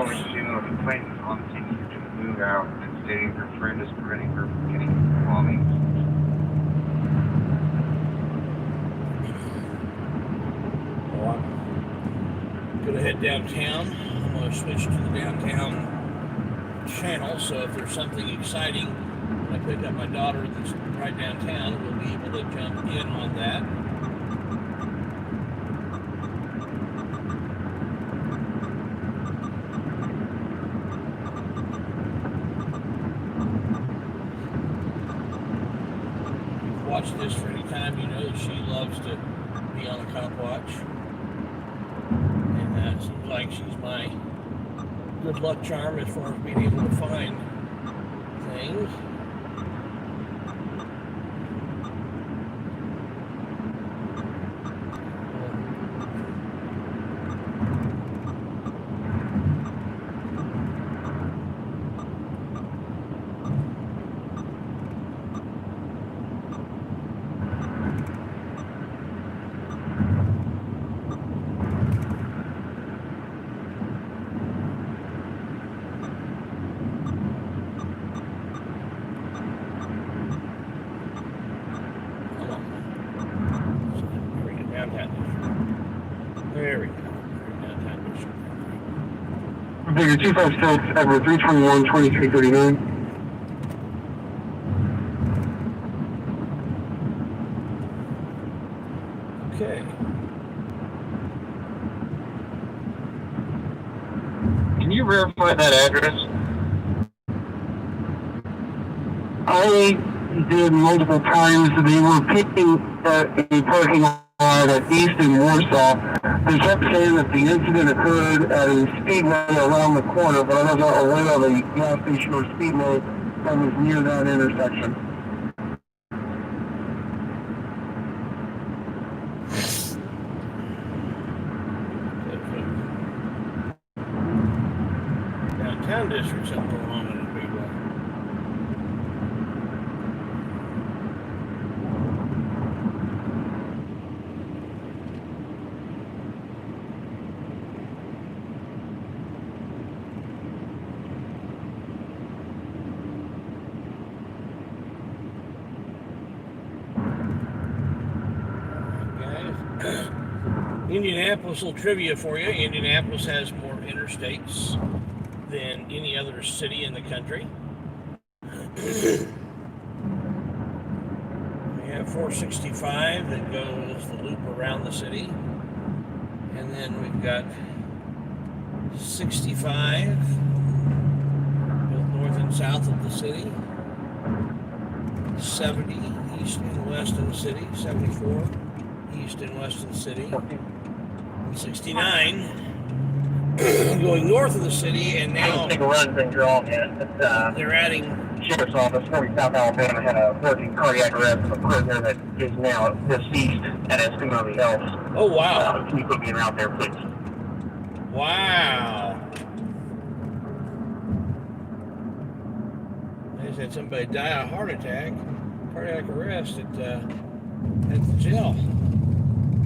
complainant continues to move out and stating her friend is preventing her from getting belongings. Well, I'm going to head downtown. I'm going to switch to the downtown channel, so if there's something exciting when I pick up my daughter that's right downtown, we'll be able to jump in on that. Watch this for any time. You know that she loves to be on a cop watch. And that seems like she's my good luck charm as far as being able to find things. There we go. Figure 256, Edward 321, 2339. Okay. Can you verify that address? I did multiple times. They were picking at a parking lot at East and Warsaw. They kept saying that the incident occurred at a speedway around the corner, but I wasn't aware of a gas station or speedway that was near that intersection. Downtown district's up going on in a big way. Indianapolis, little trivia for you. Indianapolis has more interstates than any other city in the country. We have 465 that goes the loop around the city. And then we've got 65 both north and south of the city. 70 east and west of the city. 74 east and west of the city. And 69 going north of the city, and now Take a run thing draw yet. they're adding. Sheriff's Office, 40 South Alabama, had a working cardiac arrest of a prisoner that is now deceased at Escamilla Health. Oh, wow. Can you put me around there, please? Wow. They just had somebody die of a heart attack, cardiac arrest at the jail.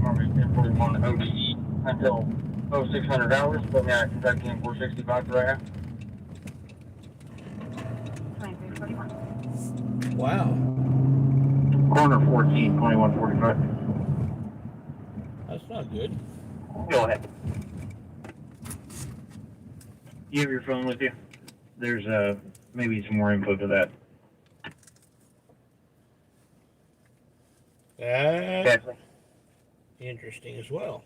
Army 1041 ODE until 0600 hours. Put me at Kentucky in 465 for right now. 2341. Wow. Corner 14, 2145. That's not good. Go ahead. You have your phone with you? There's maybe some more info to that. That's interesting as well.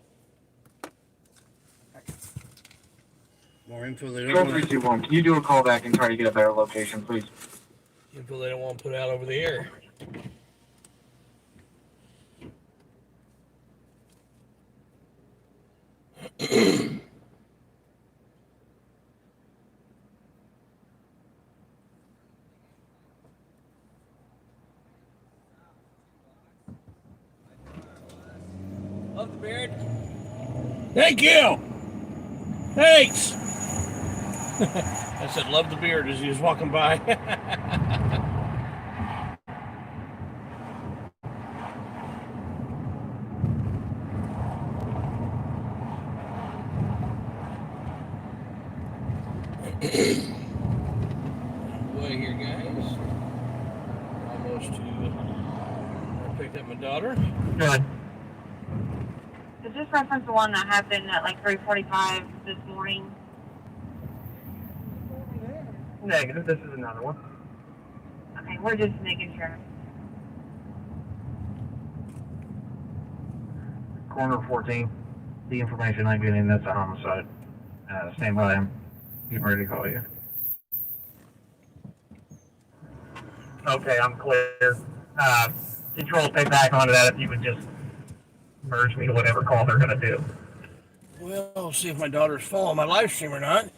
More info they don't Control want. 321, can you do a call back and try to get a better location, please? Info they don't want to put out over the air. Love the beard. Thank you. Thanks. I said, love the beard as he was walking by. Way here, guys. Almost to. I picked up my daughter. Good. Does this reference the one that happened at like 3:45 this morning? Negative, this is another one. Okay, we're just making sure. Corner 14. The information I'm getting, that's a homicide. Stand by, I'm getting ready to call you. Okay, I'm clear. Control, take back onto that if you would just merge me to whatever call they're going to do. Well, see if my daughter's following my live stream or not.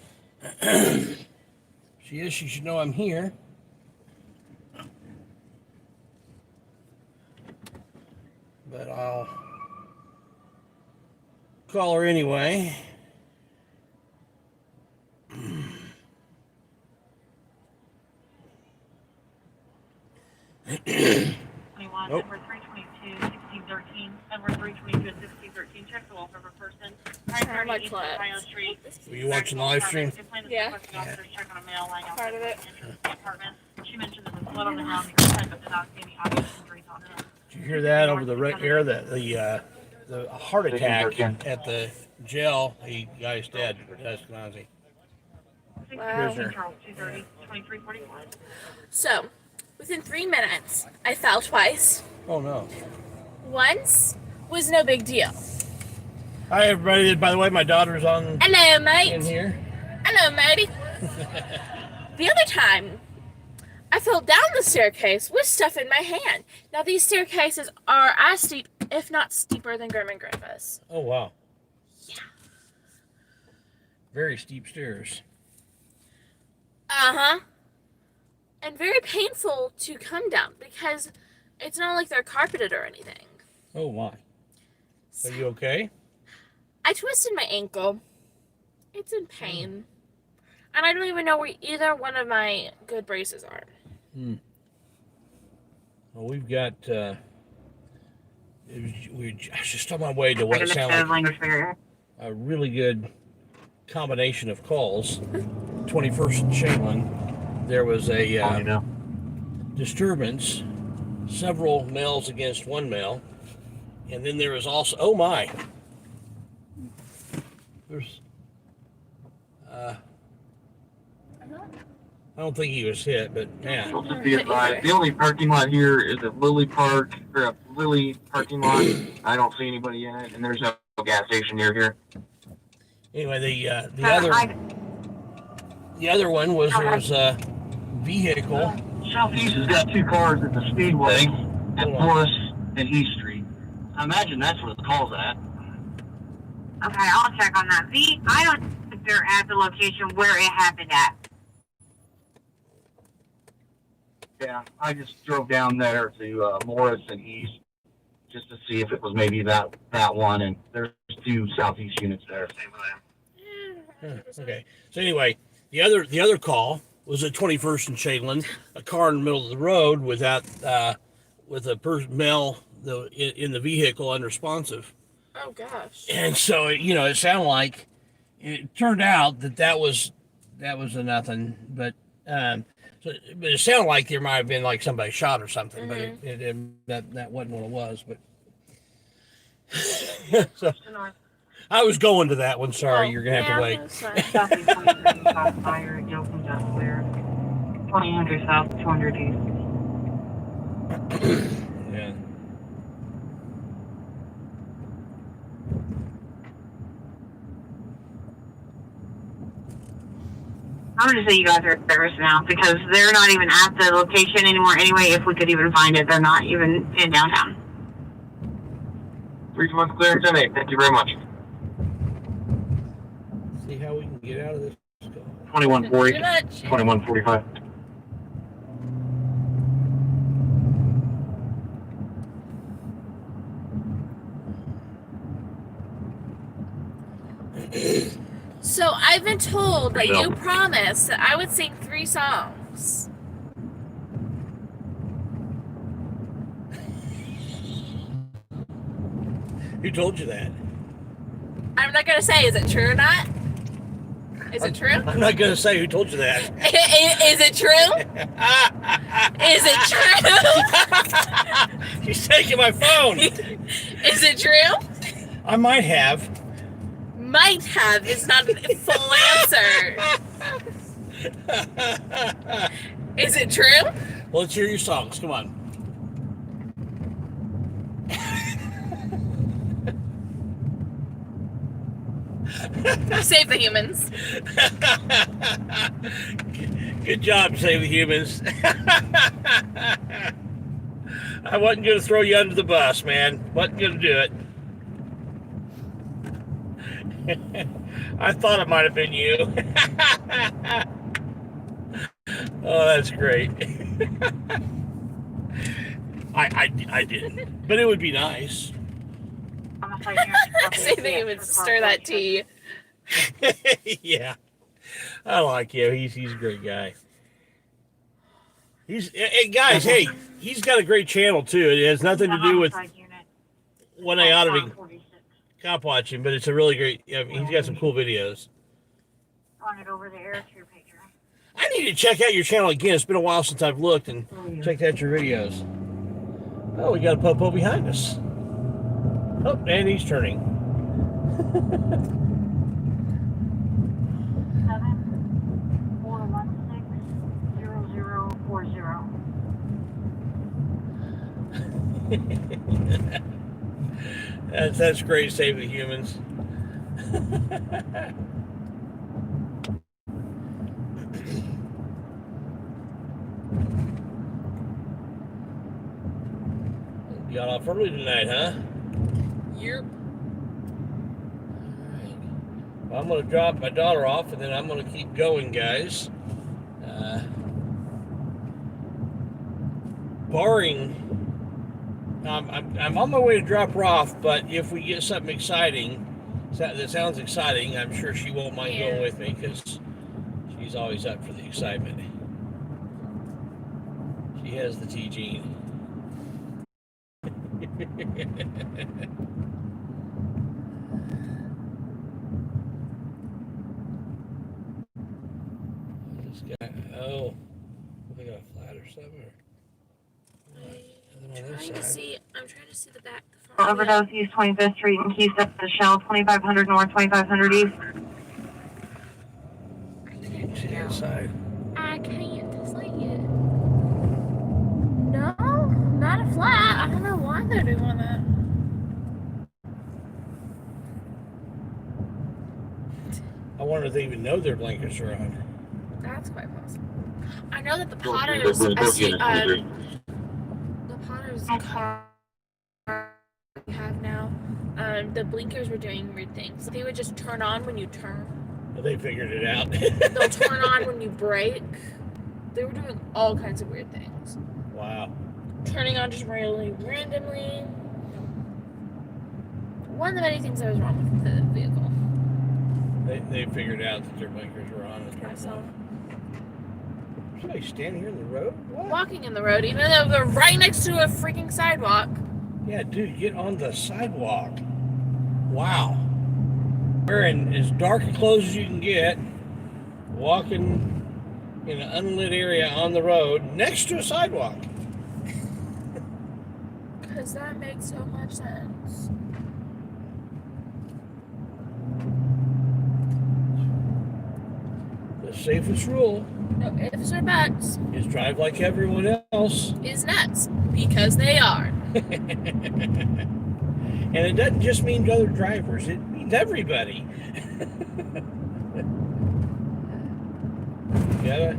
She is. She should know I'm here. But I'll call her anyway. 21, Nope. number 322, 1613, number 322, 1613, check the welfare of a person. How much East left? Ohio Street. Were you watching the live stream? Yeah. Officers check on a male lying Part of it. outside the apartment. She mentioned there was blood on the ground near the side, but did not see any obvious injuries on him. Did you hear that over the air? The heart attack at the jail. The guy's dead. Eskenazi. Wow. Prisoner. Charles 230, 2341. So, within 3 minutes, I fell twice. Oh no. Once was no big deal. Hi everybody. By the way, my daughter's on Hello, mate. in here. Hello, matey. The other time, I fell down the staircase with stuff in my hand. Now, these staircases are as steep, if not steeper, than Grim and Griffiths. Oh wow. Yeah. Very steep stairs. Uh-huh. And very painful to come down because it's not like they're carpeted or anything. Oh my. Are you okay? I twisted my ankle. It's in pain. And I don't even know where either one of my good braces are. Well, we've got. I was just on my way to what sounded like a really good combination of calls. 21st and Shaman. There was a disturbance, several males against one male, and then there was also. Oh my. There's. don't think he was hit, but yeah. Well, just be advised, the only parking lot here is a Lily Park, or a Lily parking lot. I don't see anybody in it, and there's no gas station near here. Anyway, the other one was there was a vehicle. Southeast has got 2 cars at the Speedway at Forest and East Street. I imagine that's where the call's at. Okay, I'll check on that. I don't think they're at the location where it happened at. Yeah, I just drove down there to Morris and East just to see if it was maybe that one, and there's 2 Southeast units there. Okay. So anyway, the other call was at 21st and Shadeland, a car in the middle of the road with a male in the vehicle unresponsive. Oh gosh. And so it sounded like it turned out that was a nothing, but it sounded like there might have been like somebody shot or something, but that wasn't what it was. But so I was going to that one. Sorry, you're gonna have to wait. Southeast 2035 fire at Gilpin Just Clear. 2000 South, 200 East. Yeah. I'm going to say you guys are embarrassed now because they're not even at the location anymore anyway. If we could even find it, they're not even in downtown. 3 months clear, 10-8. Thank you very much. See how we can get out of this. 2140, Too much. 2145. So I've been told that you promised that I would sing 3 songs. Who told you that? I'm not gonna say, is it true or not? Is it true? I'm not gonna say who told you that. Is it true? Is it true? She's taking my phone. Is it true? I might have. Might have is not a full answer. Is it true? Well, let's hear your songs. Come on. Save the humans. Good job, Save the Humans. I wasn't going to throw you under the bus, man. Wasn't going to do it. I thought it might have been you. Oh, that's great. I didn't, but it would be nice. Save the humans. Stir that tea. Yeah, I like him. He's a great guy. Guys, hey, he's got a great channel too. It has nothing to do with what I ought to be cop watching, but it's a really great. He's got some cool videos. On it over the air to your page. I need to check out your channel again. It's been a while since I've looked and checked out your videos. Oh, we got a popo behind us. Oh, and he's turning. 7416040. That's great. Save the Humans. Got off early tonight, huh? Yep. Alright. Well, I'm going to drop my daughter off, and then I'm going to keep going, guys. Barring... I'm on my way to drop her off, but if we get something exciting, that sounds exciting, I'm sure she won't mind going with me, because she's always up for the excitement. She has the T-gene. This guy, oh, we got a flat or something? I'm trying to see the back. Overdose East 25th Street and Keystone to Shell, 2500 North, 2500 East. Can you see the inside? I can't see it. No, not a flat. I don't know why they're doing that. I wonder if they even know their blinkers are on. That's quite possible. I know that the Well, Potters, we're I see, working it. the Potters car we have now, the blinkers were doing weird things. They would just turn on when you turn. Well, they figured it out. They'll turn on when you brake. They were doing all kinds of weird things. Wow. Turning on just really randomly. One of the many things that was wrong with the vehicle. They figured out that their blinkers were on. I saw. Somebody standing here in the road? What? Walking in the road, even though they're right next to a freaking sidewalk. Yeah, dude, get on the sidewalk. Wow. Wearing as dark a clothes as you can get, walking in an unlit area on the road next to a sidewalk. Because that makes so much sense. The safest rule No ifs or buts. is drive like everyone else. Is nuts. Because they are. And it doesn't just mean other drivers, it means everybody. You gotta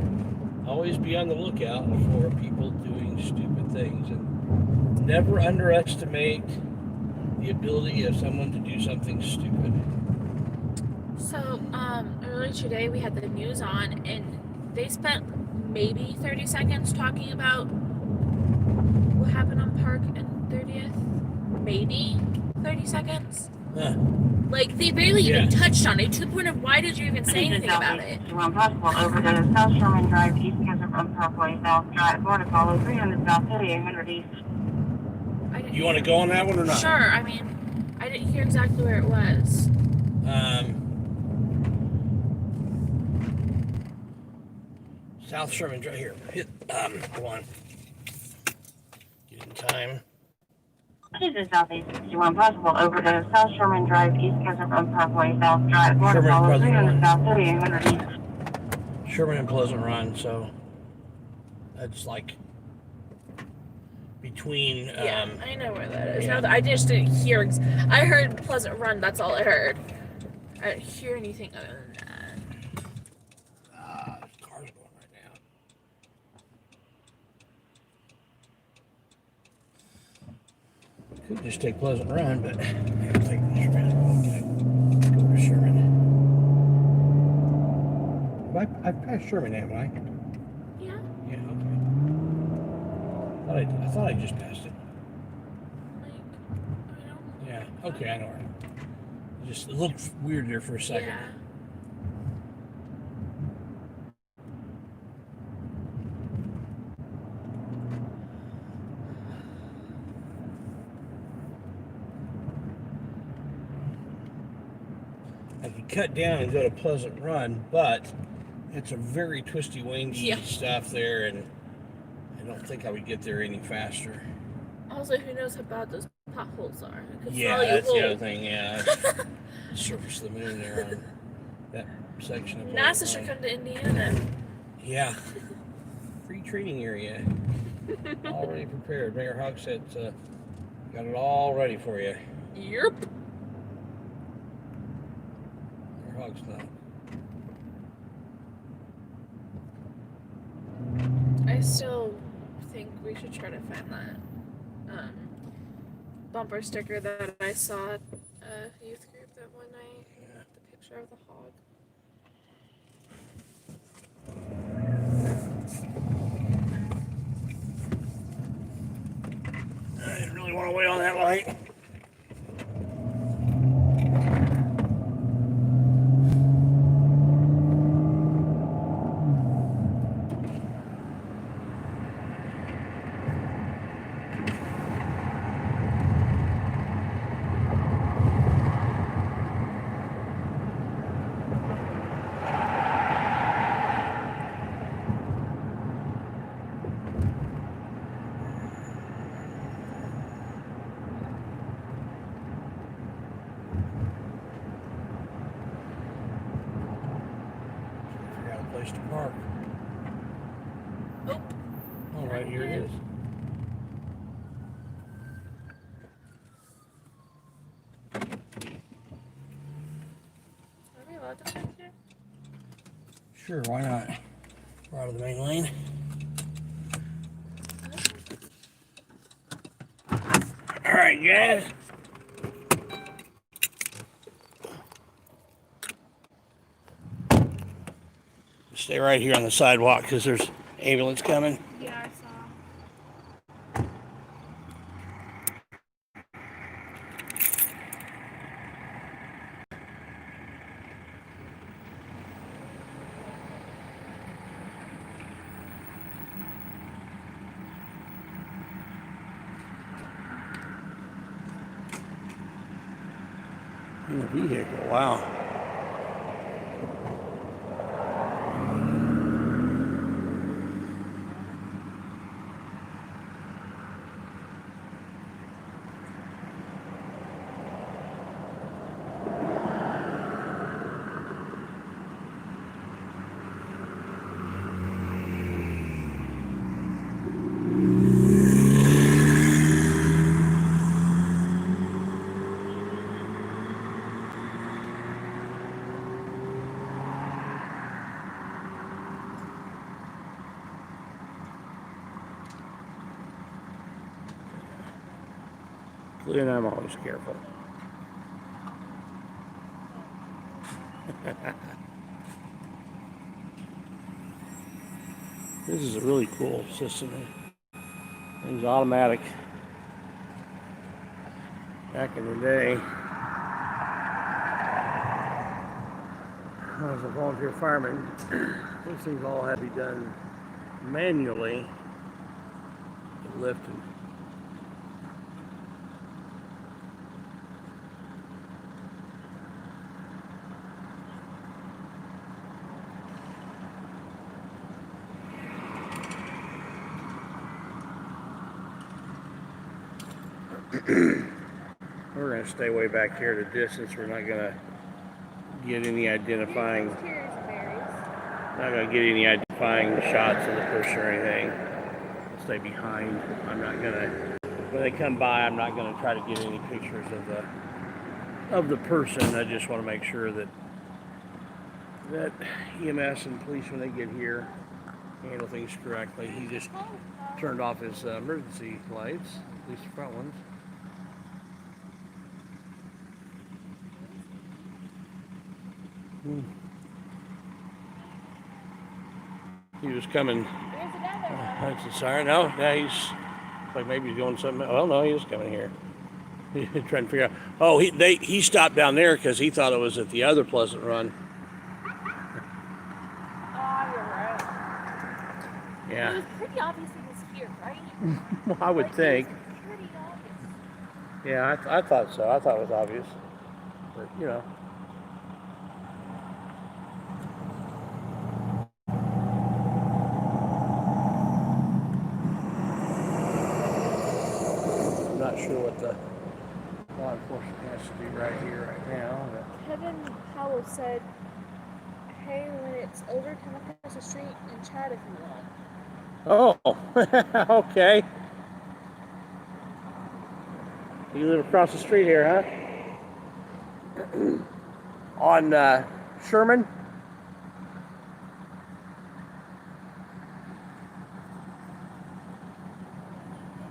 always be on the lookout for people doing stupid things, and never underestimate the ability of someone to do something stupid. So, earlier today we had the news on, and they spent maybe 30 seconds talking about what happened on Park and 30th. Maybe 30 seconds. Huh. Like, they barely even touched on it, to the point of why did you even say anything about it? When possible, over to South Sherman Drive, East Desert Road Parkway, South Drive, Border Follow, 300 South City, 800 East. You want to go on that one or not? Sure, I mean, I didn't hear exactly where it was. South Sherman Drive here. Hit go on. Get in time. This is Southeast 61 possible, over to South Sherman Drive, East Desert Road Parkway, South Drive, Border Sherman Follow, Pleasant 300 Run. South City, 800 East. Sherman and Pleasant Run, so that's like between. Yeah, I know where that is. Yeah. No, I just didn't hear. I heard Pleasant Run. That's all I heard. I didn't hear anything other than that. Cars going right now. Could just take Pleasant Run, but I have to take Sherman. Go to Sherman. I've passed Sherman, haven't I? Yeah. Yeah, okay. I thought I just passed it. Like, I don't. Yeah, okay, I know her. It looked weird there for a second. Yeah. I could cut down and go to Pleasant Run, but it's a very twisty, windy stuff there, and I don't think I would get there any faster. Also, who knows how bad those potholes are? It could Yeah, swallow you that's whole. the other thing, yeah. Surface of the moon there on that section of NASA Pleasant should Run. come to Indiana. Yeah. Free training area. Already prepared. Mayor Hawk said, got it all ready for you. Yep. Mayor Hawk's not. I still think we should try to find that bumper sticker that I saw at a youth group that one night. Yeah. The picture of the hog. I didn't really want to wait on that light. Place to park. Oh, All right, here it is. are we allowed to park here? Sure, why not? We're out of the main lane. All right, guys. Stay right here on the sidewalk because there's ambulance coming. Yeah, I saw. In a vehicle, wow. And I'm always careful. This is a really cool system. It's automatic. Back in the day, I was a volunteer fireman. These things all had to be done manually. Lifting. We're going to stay way back here at a distance. We're not going to get any identifying. Not going to get any identifying shots of the person or anything. Stay behind. I'm not going to. When they come by, I'm not going to try to get any pictures of the person. I just want to make sure that EMS and police, when they get here, handle things correctly. He just turned off his emergency lights, at least the front ones. He was coming. There's another one. That's a siren. No, yeah, he's like maybe he's doing something. Well, no, he is coming here. He's trying to figure out. Oh, he stopped down there because he thought it was at the other Pleasant Run. Oh, you're right. Yeah. It was pretty obvious he was here, right? Well, I would think. It was pretty obvious. Yeah, I thought so. I thought it was obvious, but you know. Not sure what the law enforcement has to do right here, right now. But Kevin Powell said, hey, when it's over, come across the street and chat if you want. oh, okay. You live across the street here, huh? On Sherman?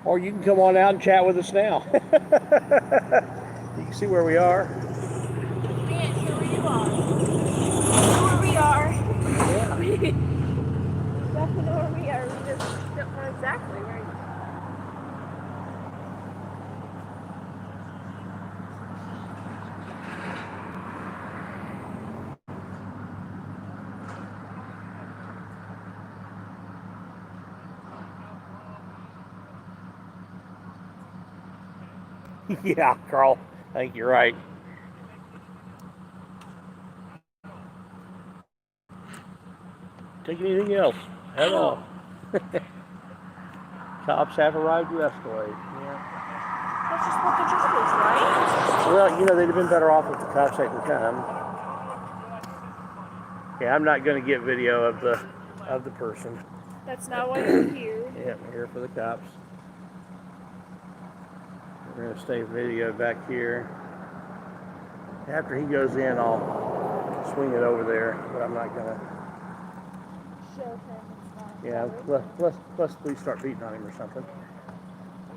Or you can come on out and chat with us now. You can see where we are. We can't hear where you are. We know where we are. Yeah. We definitely know where we are. We just don't know exactly where you are. Yeah, Carl, I think you're right. Take anything else at all. Cops have arrived to escalate. Yeah. That's just what the job is, right? Well, you know, they'd have been better off if the cops hadn't come. Yeah, I'm not going to get video of the person. That's not why you're here. Yeah, we're here for the cops. We're gonna stay videoed back here. After he goes in, I'll swing it over there, but I'm not gonna. Show him it's not. Yeah, let's please start beating on him or something.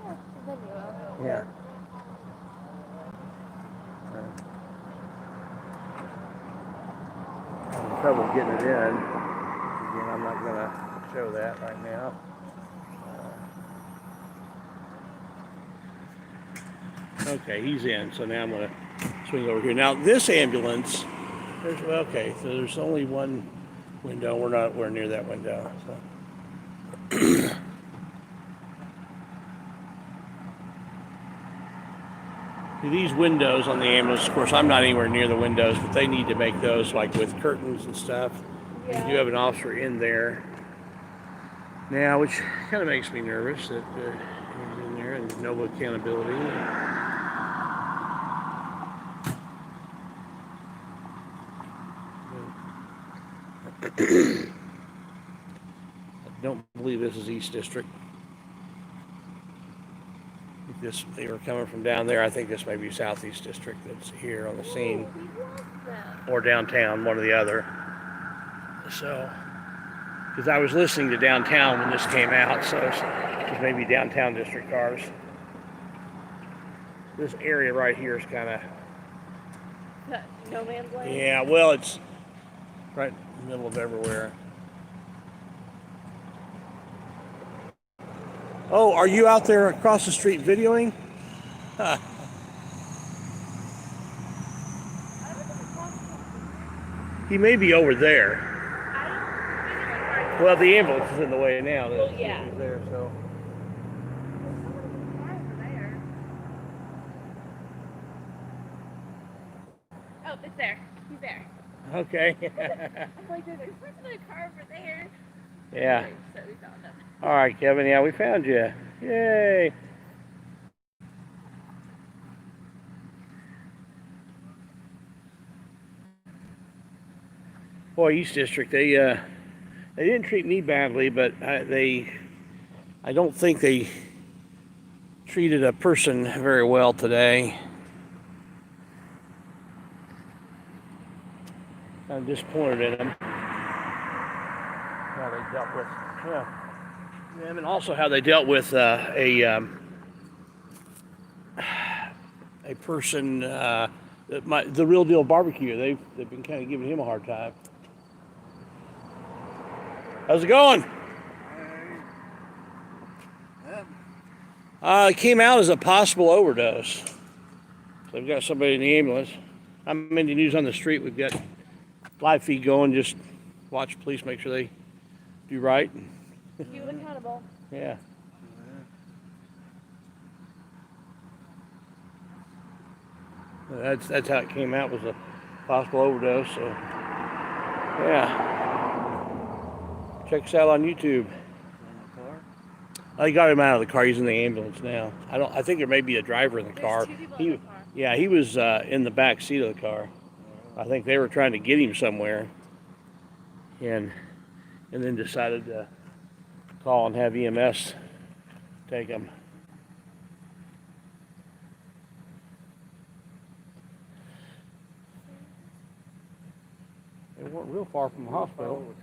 Yeah, then you will. Yeah. Having trouble getting it in. Again, I'm not gonna show that right now. Okay, he's in, so now I'm gonna swing over here. Now this ambulance, okay, so there's only one window. We're near that window. So. These windows on the ambulance, of course, I'm not anywhere near the windows, but they need to make those like with curtains and stuff. Yeah. You do have an officer in there now, which kind of makes me nervous that he's in there and no accountability. I don't believe this is East District. They were coming from down there. I think this may be Southeast District that's here on the scene. Or downtown, one or the other. So, because I was listening to downtown when this came out, so it's maybe downtown district cars. This area right here is kind of... No man's land? Yeah, well, it's right in the middle of everywhere. Oh, are you out there across the street videoing? Huh. He may be over there. Well, the ambulance is in the way now. Well, yeah. He's there, so. Oh, it's there. He's there. Okay. I'm like, there's a car over there. Yeah. So we found him. All right, Kevin. Yeah, we found you. Yay. Boy, East District, they didn't treat me badly, but I don't think they treated a person very well today. I'm disappointed in them. How they dealt with, them, and also how they dealt with a person, the Real Deal Barbecue. They've been kind of giving him a hard time. How's it going? It came out as a possible overdose. So they've got somebody in the ambulance. I'm in the news on the street. We've got live feed going. Just watch police make sure they do right. Keep them accountable. Yeah. That's how it came out, was a possible overdose. So yeah. Check us out on YouTube. I got him out of the car. He's in the ambulance now. I think there may be a driver in the car. There's 2 people in the car. Yeah, he was in the back seat of the car. I think they were trying to get him somewhere, and then decided to call and have EMS take him. They weren't real far from the hospital.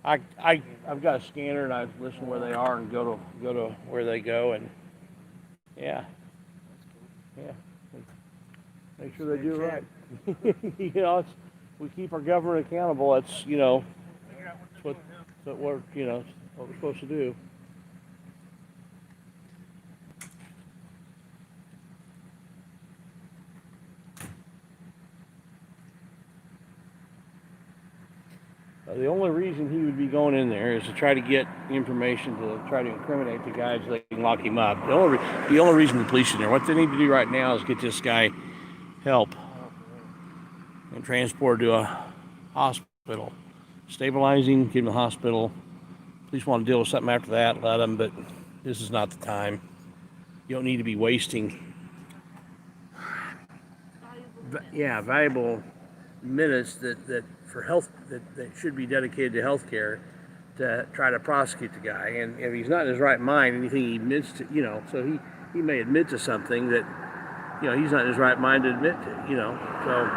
I've got a scanner and I listen where they are and go to where they go, and yeah. Make sure they do it right. We keep our government accountable. That's what we're what we're supposed to do. The only reason he would be going in there is to try to get information to try to incriminate the guy so they can lock him up. The only reason the police are in there, what they need to do right now is get this guy help and transport to a hospital. Stabilize him, get him to the hospital. Police want to deal with something after that, let them, but this is not the time. You don't need to be wasting valuable minutes that for health that should be dedicated to health care to try to prosecute the guy. And if he's not in his right mind, anything he admits to, so he may admit to something that, he's not in his right mind to admit to, so.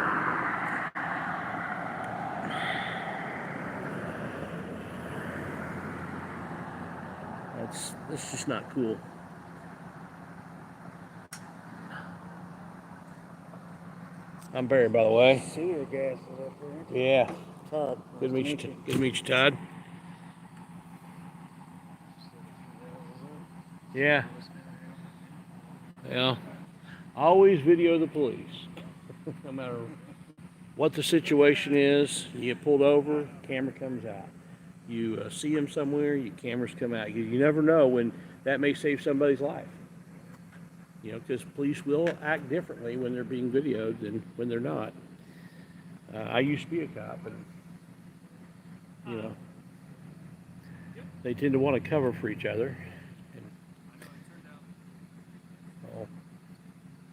That's just not cool. I'm Barry, by the way. Sewer gas is up there. Yeah. Todd. Good to meet you. Good to meet you, Todd. Yeah. Yeah. Always video the police. No matter what the situation is, you get pulled over, camera comes out. You see them somewhere, your cameras come out. You never know when that may save somebody's life. Because police will act differently when they're being videoed than when they're not. I used to be a cop, and they tend to want to cover for each other. And,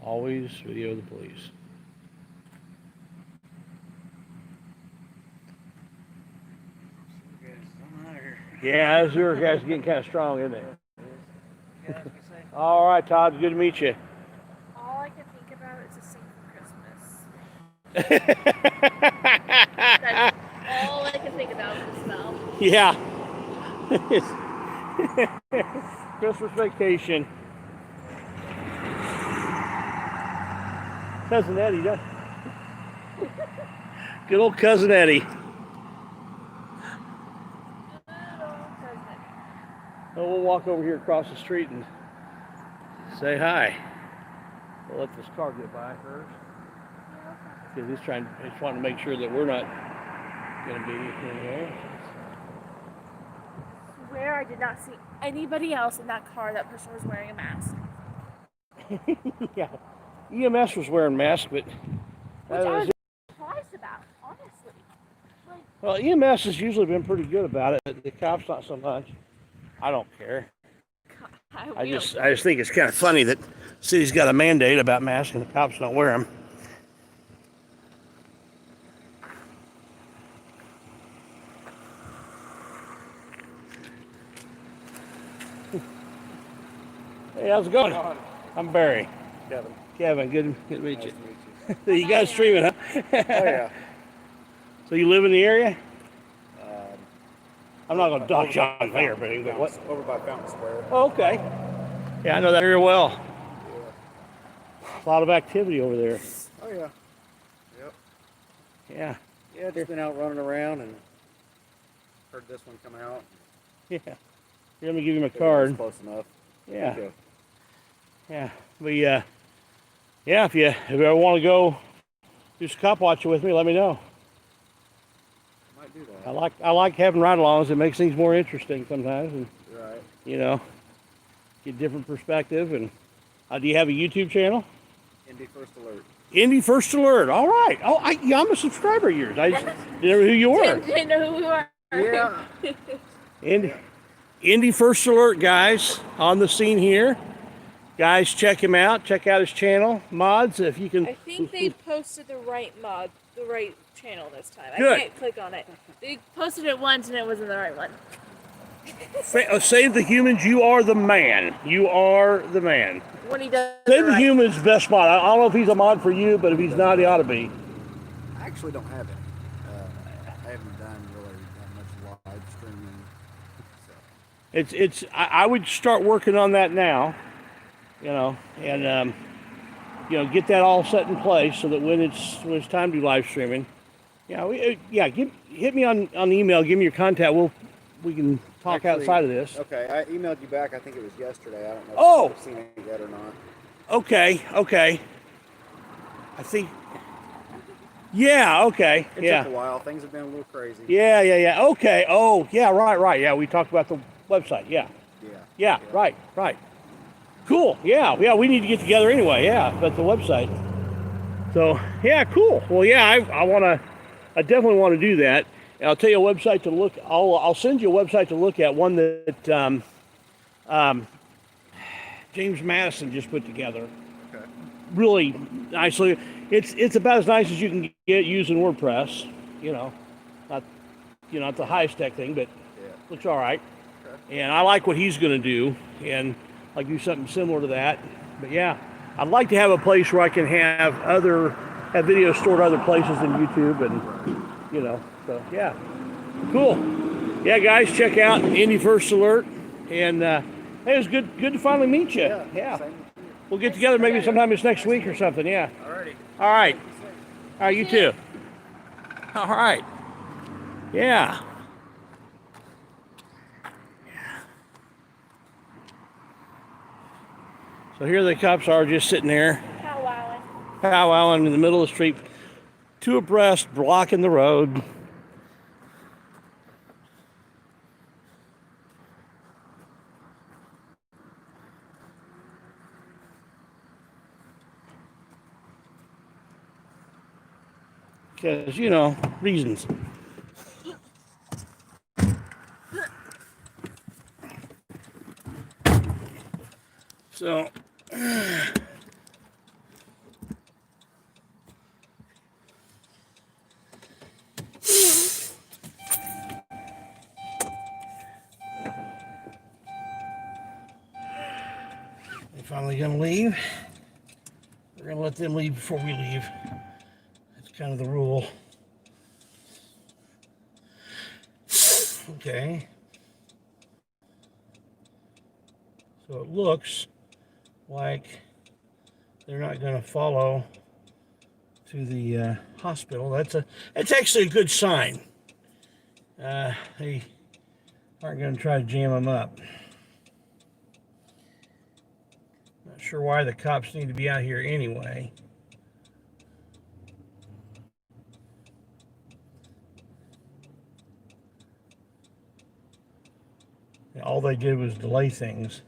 always video the police. Yeah, those sewer guys are getting kind of strong, isn't they? All right, Todd, good to meet you. All I can think about is a scene from Christmas. That's all I can think about is the smell. Yeah. Christmas vacation. Cousin Eddie, good old Cousin Eddie. Well, we'll walk over here across the street and say hi. We'll let this car get by first. Because he's wanting to make sure that we're not going to be in here. I swear I did not see anybody else in that car. That person was wearing a mask. Yeah. EMS was wearing masks, but... Which I was surprised about, honestly. Well, EMS has usually been pretty good about it. The cops not so much. I don't care. I just think it's kind of funny that the city's got a mandate about masks and the cops don't wear them. Hey, how's it going? I'm Barry. Kevin, good to meet you. So you guys streaming, huh? Oh, yeah. So you live in the area? I'm not going to dock you on there, but what? Over by Fountain Square. Oh, okay. Yeah, I know that area well. A lot of activity over there. Oh, yeah. Yep. Yeah. Yeah, just been out running around and heard this one come out. Yeah. Here, let me give you my card. Close enough. Yeah. Okay. Yeah. But yeah, if you ever want to go do some cop watching with me, let me know. Might do that. I like having ride-alongs. It makes things more interesting sometimes, and Right. Get different perspective. And do you have a YouTube channel? Indy First Alert. Indy First Alert. All right. Oh, I'm a subscriber of yours. I just didn't know who you were. Didn't know who we were. Yeah. Indy First Alert, guys, on the scene here. Guys, check him out. Check out his channel. Mods, if you can. I think they posted the right channel this time. Good. I can't click on it. They posted it once and it wasn't the right one. Save the humans. You are the man. You are the man. When he does Save the humans, best mod. I don't know if he's a mod for you, but if he's not, he ought to be. I actually don't have it. I haven't done really that much live streaming. So. I would start working on that now, and get that all set in place so that when it's time to do live streaming, hit me on the email, give me your contact. We can talk outside of this. Okay, I emailed you back. I think it was yesterday. I don't know Oh! if you've seen it yet or not. Okay. I think. Yeah. Okay. It Yeah. took a while. Things have been a little crazy. Yeah. Okay. Oh, yeah. Right. Yeah, we talked about the website. Yeah. Yeah. Right. Cool. Yeah. We need to get together anyway. Yeah, but the website. So yeah, cool. Well, yeah, I definitely want to do that. And I'll tell you a website to look. I'll send you a website to look at. One that James Madison just put together. Okay. Really nicely. It's about as nice as you can get using WordPress. Not the highest tech thing, but Looks all right. And I like what he's going to do, and like do something similar to that. But yeah, I'd like to have a place where I can have videos stored other places than YouTube, and you know. So yeah, cool. Yeah, guys, check out Indy First Alert, and hey, it was good to finally meet you. Yeah. We'll get together maybe sometime this next week or something. Yeah. All right. All right. You too. All right. Yeah. So here the cops are just sitting there, powwowing in the middle of the street, two abreast, blocking the road. Because, you know, reasons. So, they're finally going to leave. We're going to let them leave before we leave. That's kind of the rule. Okay. So it looks like they're not going to follow to the hospital. That's actually a good sign. They aren't going to try to jam them up. Not sure why the cops need to be out here anyway. All they did was delay things.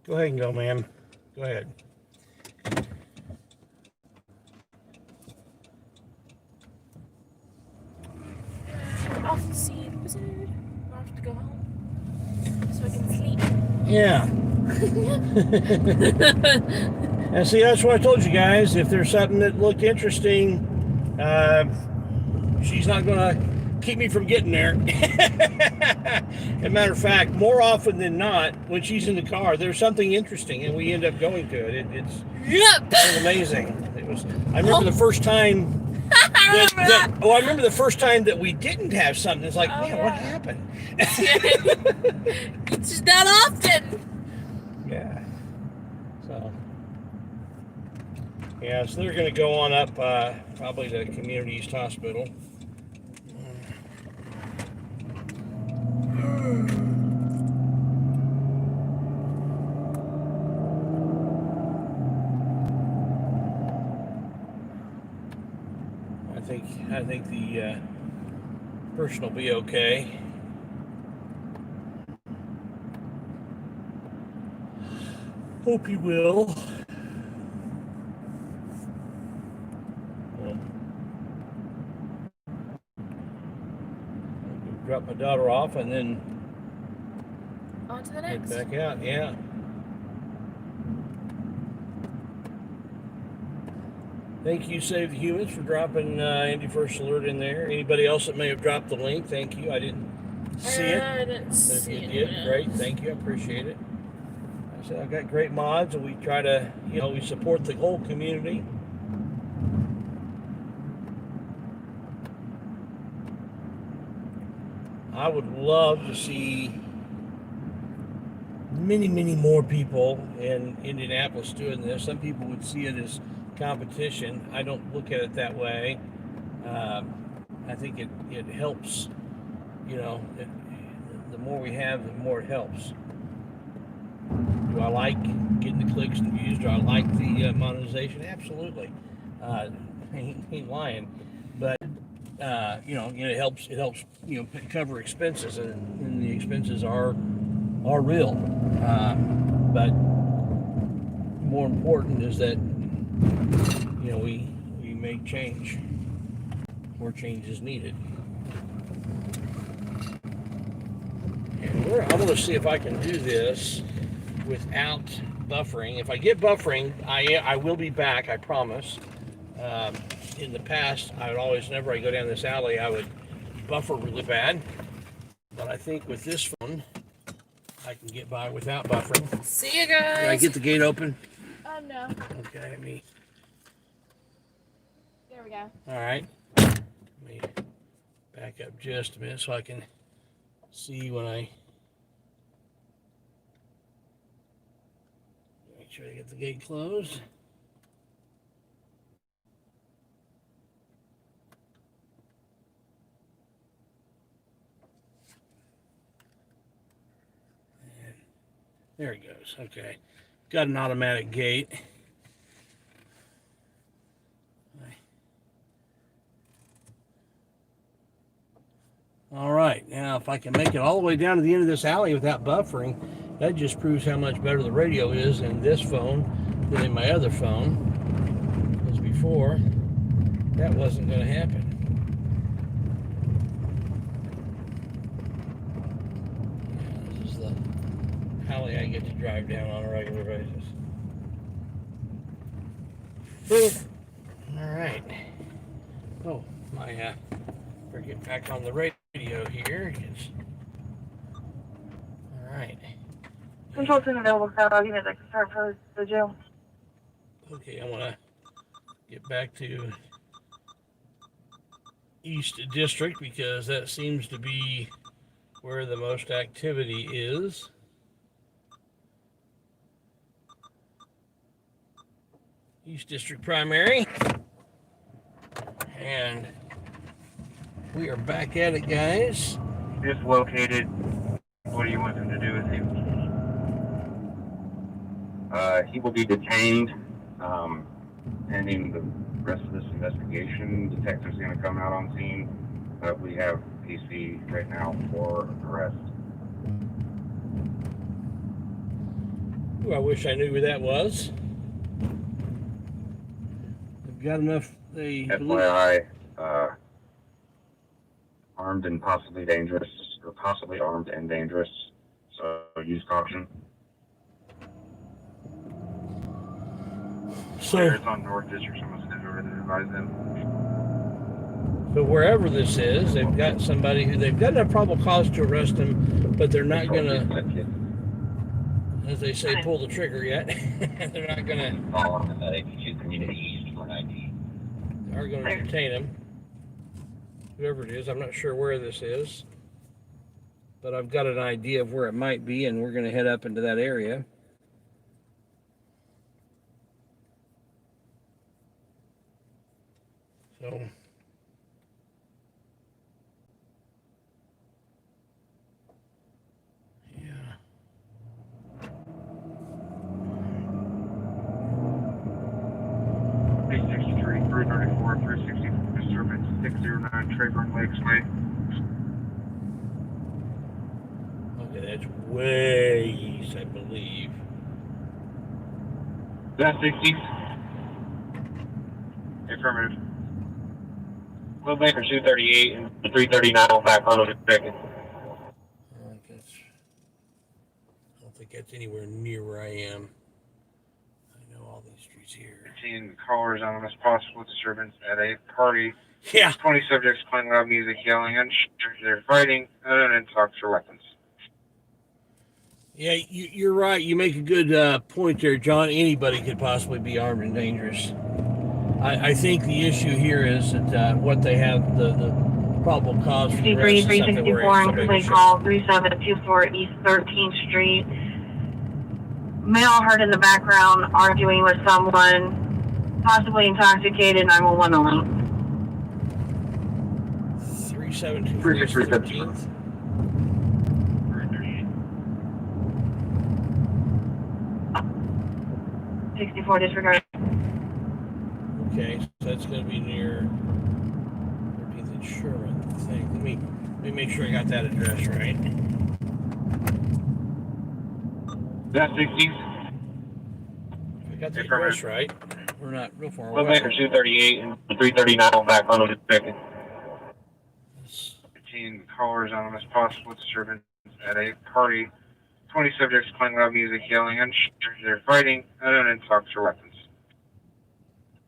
Go ahead and go, ma'am. Go ahead. Off to see the wizard. I have to go home so I can sleep. Yeah. And see, that's what I told you guys. If there's something that looked interesting, she's not going to keep me from getting there. As a matter of fact, more often than not, when she's in the car, there's something interesting, and we end up going to it. It's kind of amazing. I remember the first time. I remember the first time that we didn't have something. It's like, what happened? It's just not often. Yeah. So they're going to go on up probably to Community East Hospital. I think the person will be okay. Hope he will. Drop my daughter off and then on to the next. Head back out. Yeah. Thank you, Save the Humans, for dropping Indy First Alert in there. Anybody else that may have dropped the link, thank you. I didn't see it. I didn't see it. If you did, great. Thank you. I appreciate it. I said I've got great mods, and we try to, we support the whole community. I would love to see many, many more people in Indianapolis doing this. Some people would see it as competition. I don't look at it that way. I think it helps, the more we have, the more it helps. Do I like getting the clicks and views? Do I like the monetization? Absolutely. Ain't lying. But it helps cover expenses, and the expenses are real. But more important is that we make change where change is needed. And I'm going to see if I can do this without buffering. If I get buffering, I will be back, I promise. In the past, I would always, whenever I go down this alley, I would buffer really bad. But I think with this phone, I can get by without buffering. See you guys. Did I get the gate open? No. Okay, let me. There we go. All right. Let me back up just a minute so I can see when I. Make sure I get the gate closed. And there it goes. Okay. Got an automatic gate. All right, now if I can make it all the way down to the end of this alley without buffering, that just proves how much better the radio is in this phone than in my other phone. Because before, that wasn't going to happen. Yeah, this is the alley I get to drive down on a regular basis. All right. Oh, my, better get back on the radio here. All right. Control team available, I'll give it a start for the jail. Okay, I want to get back to East District because that seems to be where the most activity is. East District Primary. And we are back at it, guys. Just located. What do you want them to do with him? He will be detained pending the rest of this investigation. Detective's going to come out on scene. We have PC right now for arrest. Ooh, I wish I knew who that was. They've got enough. FYI, armed and possibly dangerous, or possibly armed and dangerous. So use caution. So It's on North District. Someone's sent over to advise them. But wherever this is, they've got somebody who they've got enough probable cause to arrest him, but they're not going to, as they say, pull the trigger yet. They're not going to. Follow him at 82 Community East for 90. They are going to detain him. Whoever it is, I'm not sure where this is, but I've got an idea of where it might be, and we're going to head up into that area. So. Yeah. 363, 334, 360, disturbance 609, Trayburn Lakes Way. Okay, that's way east, I believe. That's 60. Affirmative. Will Baker 238 and 339 on back on the second. I don't think that's anywhere near where I am. I know all these streets here. Seeing callers on this possible disturbance at a party. Yeah. 20 subjects playing loud music, yelling, and they're fighting, and talks for weapons. Yeah, you're right. You make a good point there, John. Anybody could possibly be armed and dangerous. I think the issue here is that what they have, the probable cause for the arrest is something where 364 and complete call 3724 East 13th Street. Male heard in the background arguing with someone, possibly intoxicated, 911 only. 3724 East 13th. 64 disregard. Okay, so that's going to be near 13th and Sherman, I think. Let me make sure I got that address right. That's 60. If I got the address right, we're not real far Will away. Baker 238 and 339 on back on the second. Seeing callers on this possible disturbance at a party. 20 subjects playing loud music, yelling, and they're fighting, and talks or weapons.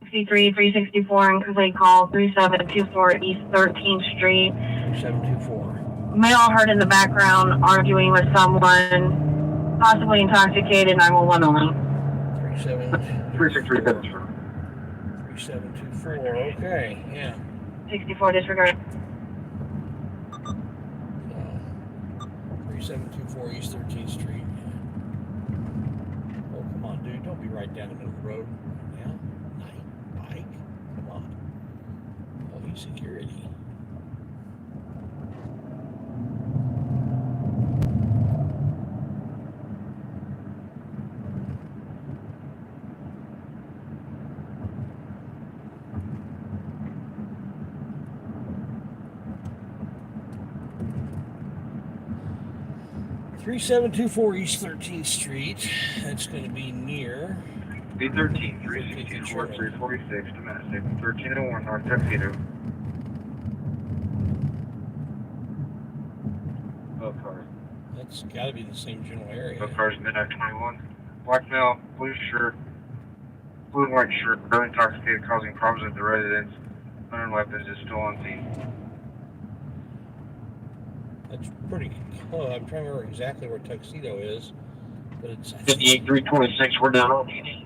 63, 364 and complaint call 3724 East 13th Street. 3724. Male heard in the background arguing with someone, possibly intoxicated, 911 only. 363 Bedford. 3724. Okay, yeah. 64 disregard. 3724 East 13th Street. Oh, come on, dude. Don't be right down the middle of the road. Yeah. Night bike. Come on. Oh, he's security. Three 3724 East 13th Street. That's going to be near B13, 364, 346, domestic, 1301 North Tuxedo. Both cars. That's got to be the same general area. Both cars, midnight 21. Black male, blue shirt, blue and white shirt, really intoxicated, causing problems with the residents. Unknown weapons is still on scene. That's pretty close. I'm trying to remember exactly where Tuxedo is, but it's 58, 326, we're down on PD.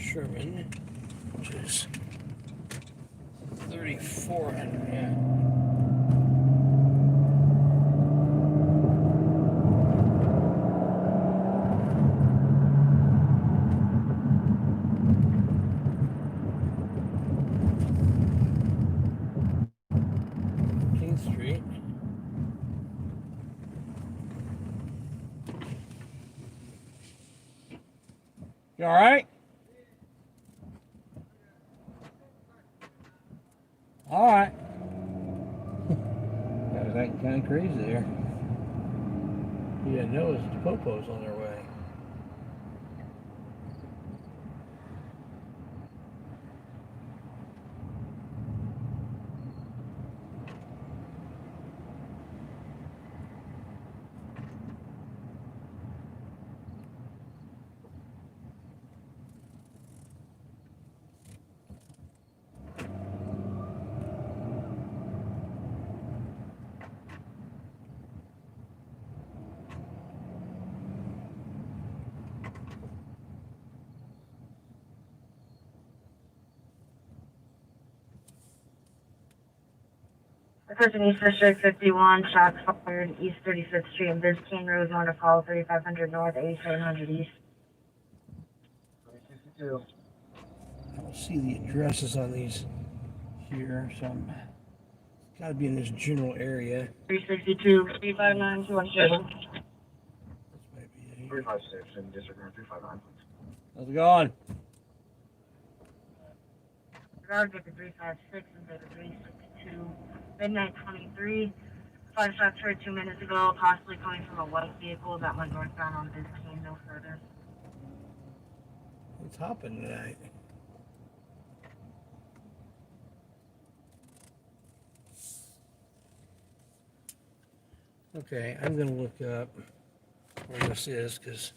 Sherman, which is 3400. Yeah. Street. You all right? All right. That was acting kind of crazy there. You didn't notice the popos on their way. The person East District 51, shots fired East 35th Street and Biscayne Road, north of Hall 3500 North, 8700 East. 362. I don't see the addresses on these here, so I'm got to be in this general area. 362, 359, 217. This might be 356 and disregard 359. How's it going? Regard Victor 356 and Victor 362. Midnight 23. 5 shots heard 2 minutes ago, possibly coming from a white vehicle that went northbound on Biscayne, no further. What's happening tonight? Okay, I'm going to look up where this is because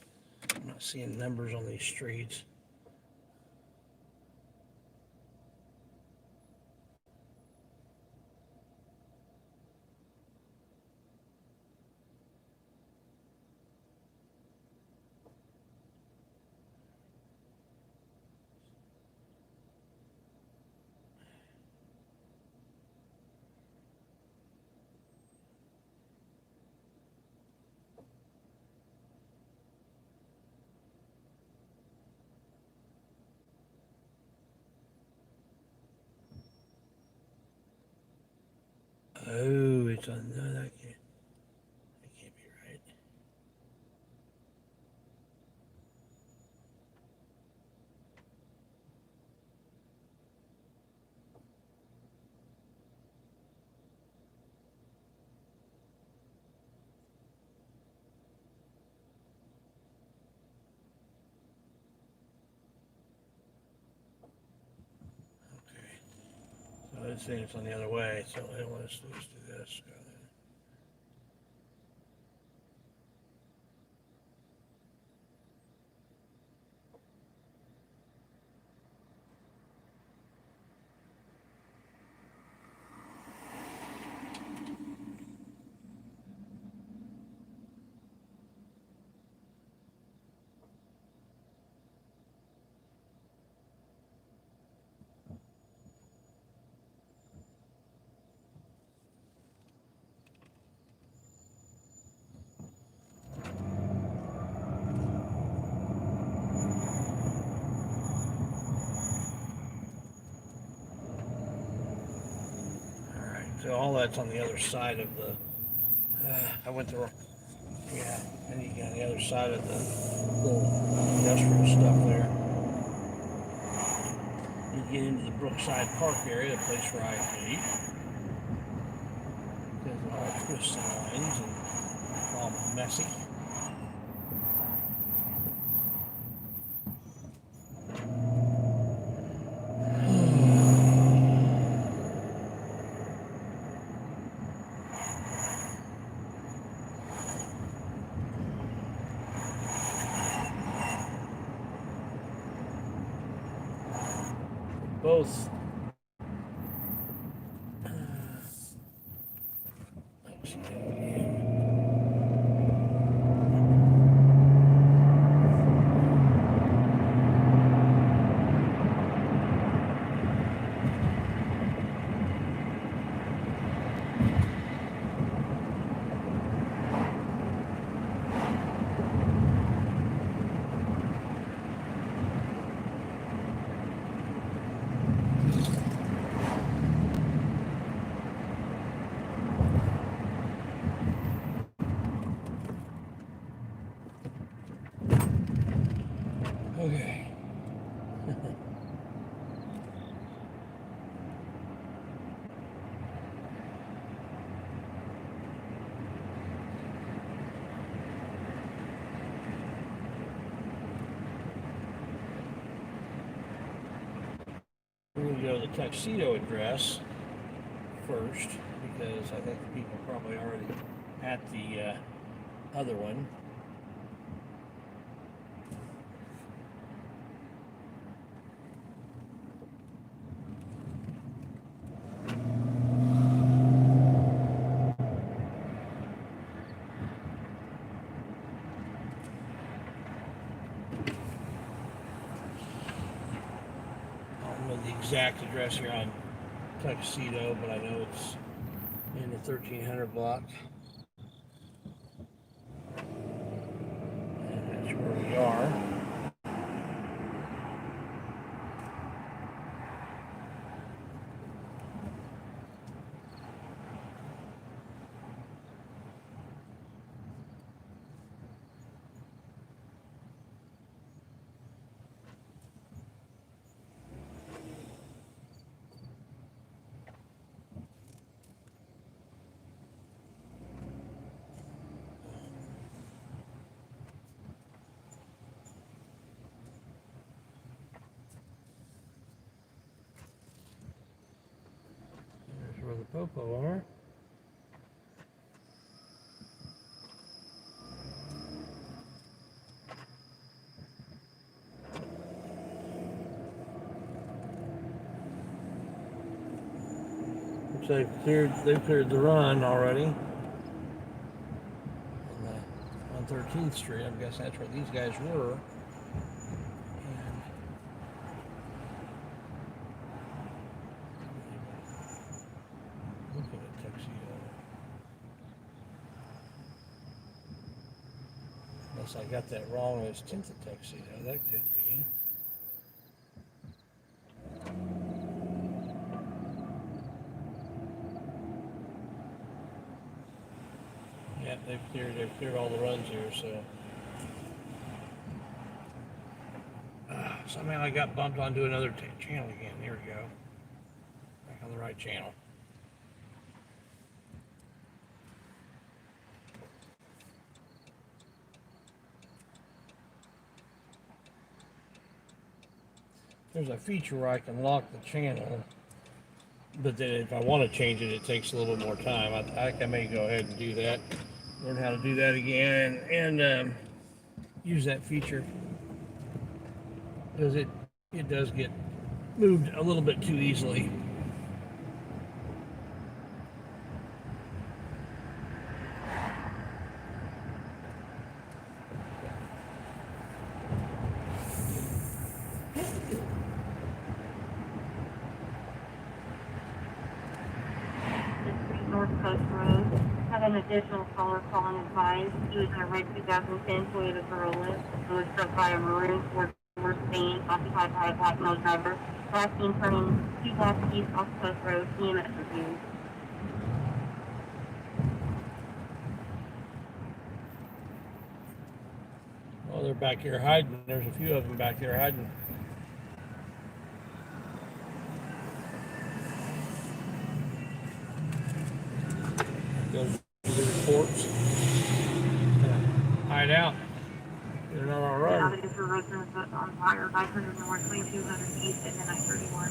I'm not seeing numbers on these streets. Oh, it's on. No, that can't be right. it's saying it's on the other way, so let's do this. Go there. So all that's on the other side of the. I went the. Yeah, and you get on the other side of the little industrial stuff there. You get into the Brookside Park area, the place where I hate. There's all twists and lines and all messy. Both. Okay. We're going to go to the tuxedo address first because I think the people are probably already at the other one. The exact address here on Tuxedo, but I know it's in the 1300 block. And that's where we are. There's where the Popo are. Looks like they've cleared the run already. On 13th Street, I guess that's where these guys were. Look at a tuxedo. Unless I got that wrong, it's 10th of tuxedo. That could be. Yep, they've cleared all the runs here, so. Somehow I got bumped onto another channel again. Here we go. Back on the right channel. There's a feature where I can lock the channel But then if I want to change it, it takes a little bit more time. I may go ahead and do that, learn how to do that again, and use that feature because it does get moved a little bit too easily. North Coast Road. Had an additional caller calling advised. He was in a red 2010 Toyota Corolla and was struck by a maroon Ford Mustang occupied by a black male driver. Last seen turning 2 blocks east off Coast Road. EMS review. Oh, they're back here hiding. There's a few of them back there hiding. Goes to the reports. Hide out. They're not on Now run. the for residents on fire 500 north, 2200 east, and then I-31.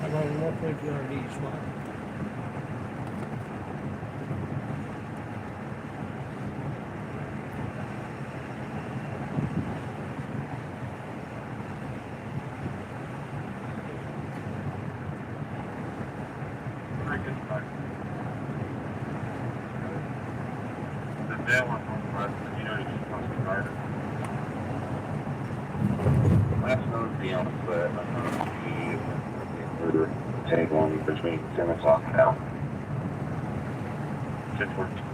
I'm on 1.200 east, Mike. The bell on the you know, it's supposed to drive it. Last known be on foot, the tag one between 10 o'clock now. 10-4.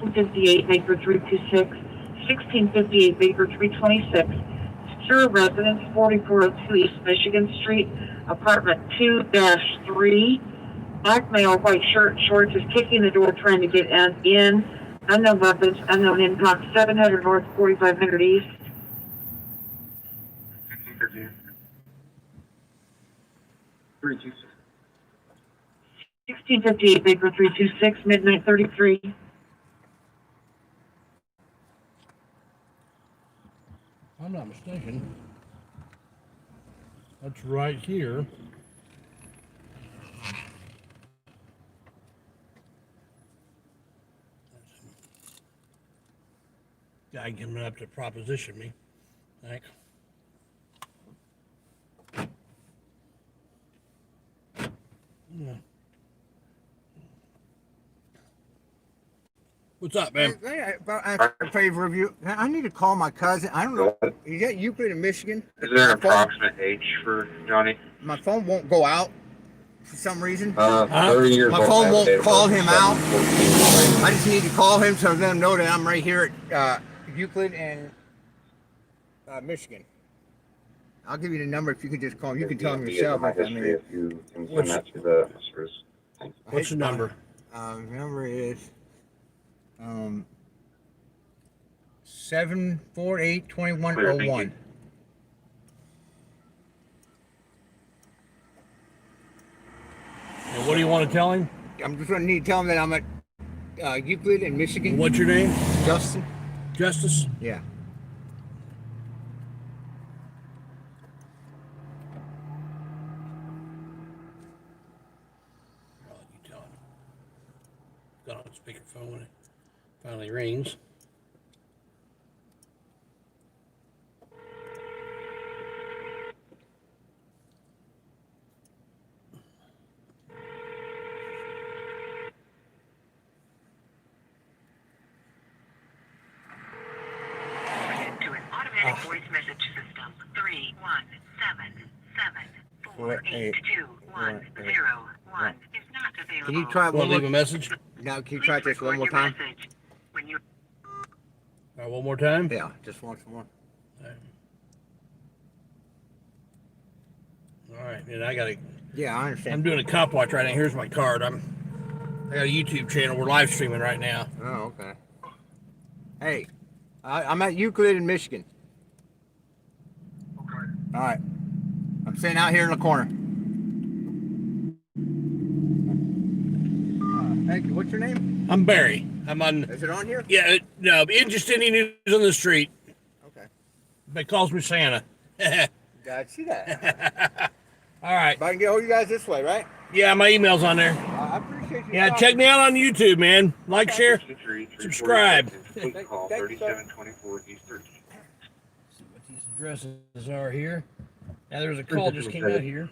$1658 Baker 326, 1658 Baker 326, secure residence 4402 East Michigan Street, apartment 2-3. Black male, white shirt, shorts is kicking the door trying to get in. Unknown weapons, unknown impact, 700 north, 4500 east. 1658 Baker 326, midnight 33. I'm not mistaken. That's right here. Guy coming up to proposition me. Thanks. Yeah. What's up, man? A favor of you. I need to call my cousin. I don't know. He's at Euclid in Michigan. Is there an approximate age for Johnny? My phone won't go out for some reason. 30 years My old. phone won't call him out. I just need to call him so let him know that I'm right here at Euclid and Michigan. I'll give you the number if you could just call him. You can tell him yourself. If you can send that to the service. What's the number? The number is 748-2101. And what do you want to tell him? I'm just going to need to tell him that I'm at Euclid in Michigan. What's your name? Justin. Justice? Yeah. I'll let you tell him. Got on speakerphone. Finally rings. To an automatic voice message system. 317748210 is not available. Can you try it Want one to leave more? a message? No, can you try it just one more time? When you All right, one more time? Yeah, just once more. All right, and I got to. Yeah, I understand. I'm doing a cop watch right now. Here's my card. I got a YouTube channel. We're live streaming right now. Oh, okay. Hey, I'm at Euclid in Michigan. Okay. All right. I'm sitting out here in the corner. Thank you. What's your name? I'm Barry. I'm on. Is it on here? Yeah, no, just any news on the street. Okay. They calls me Santa. I see that. All right. If I can get hold of you guys this way, right? Yeah, my email's on there. I appreciate you. Yeah, check me out on YouTube, man. Like, share, subscribe. Call 3724 East 13th. See what these addresses are here. Now there's a call just came out here.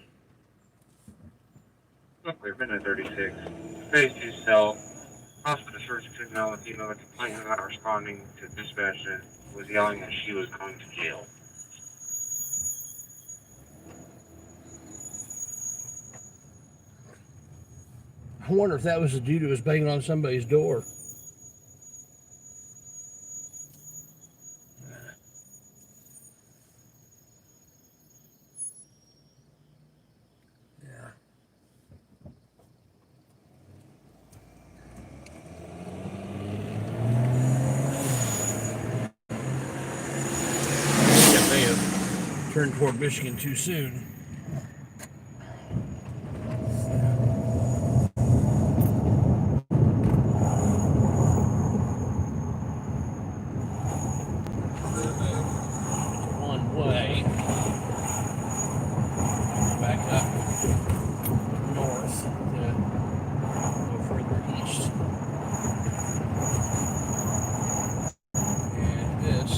Clear, midnight 36. Phase 2 cell. Hospital search signal. The female complainant not responding to dispatch and was yelling that she was going to jail. I wonder if that was the dude who was banging on somebody's door. Yeah. Yeah, may have turned toward Michigan too soon. One way. Back up north to go further east. And this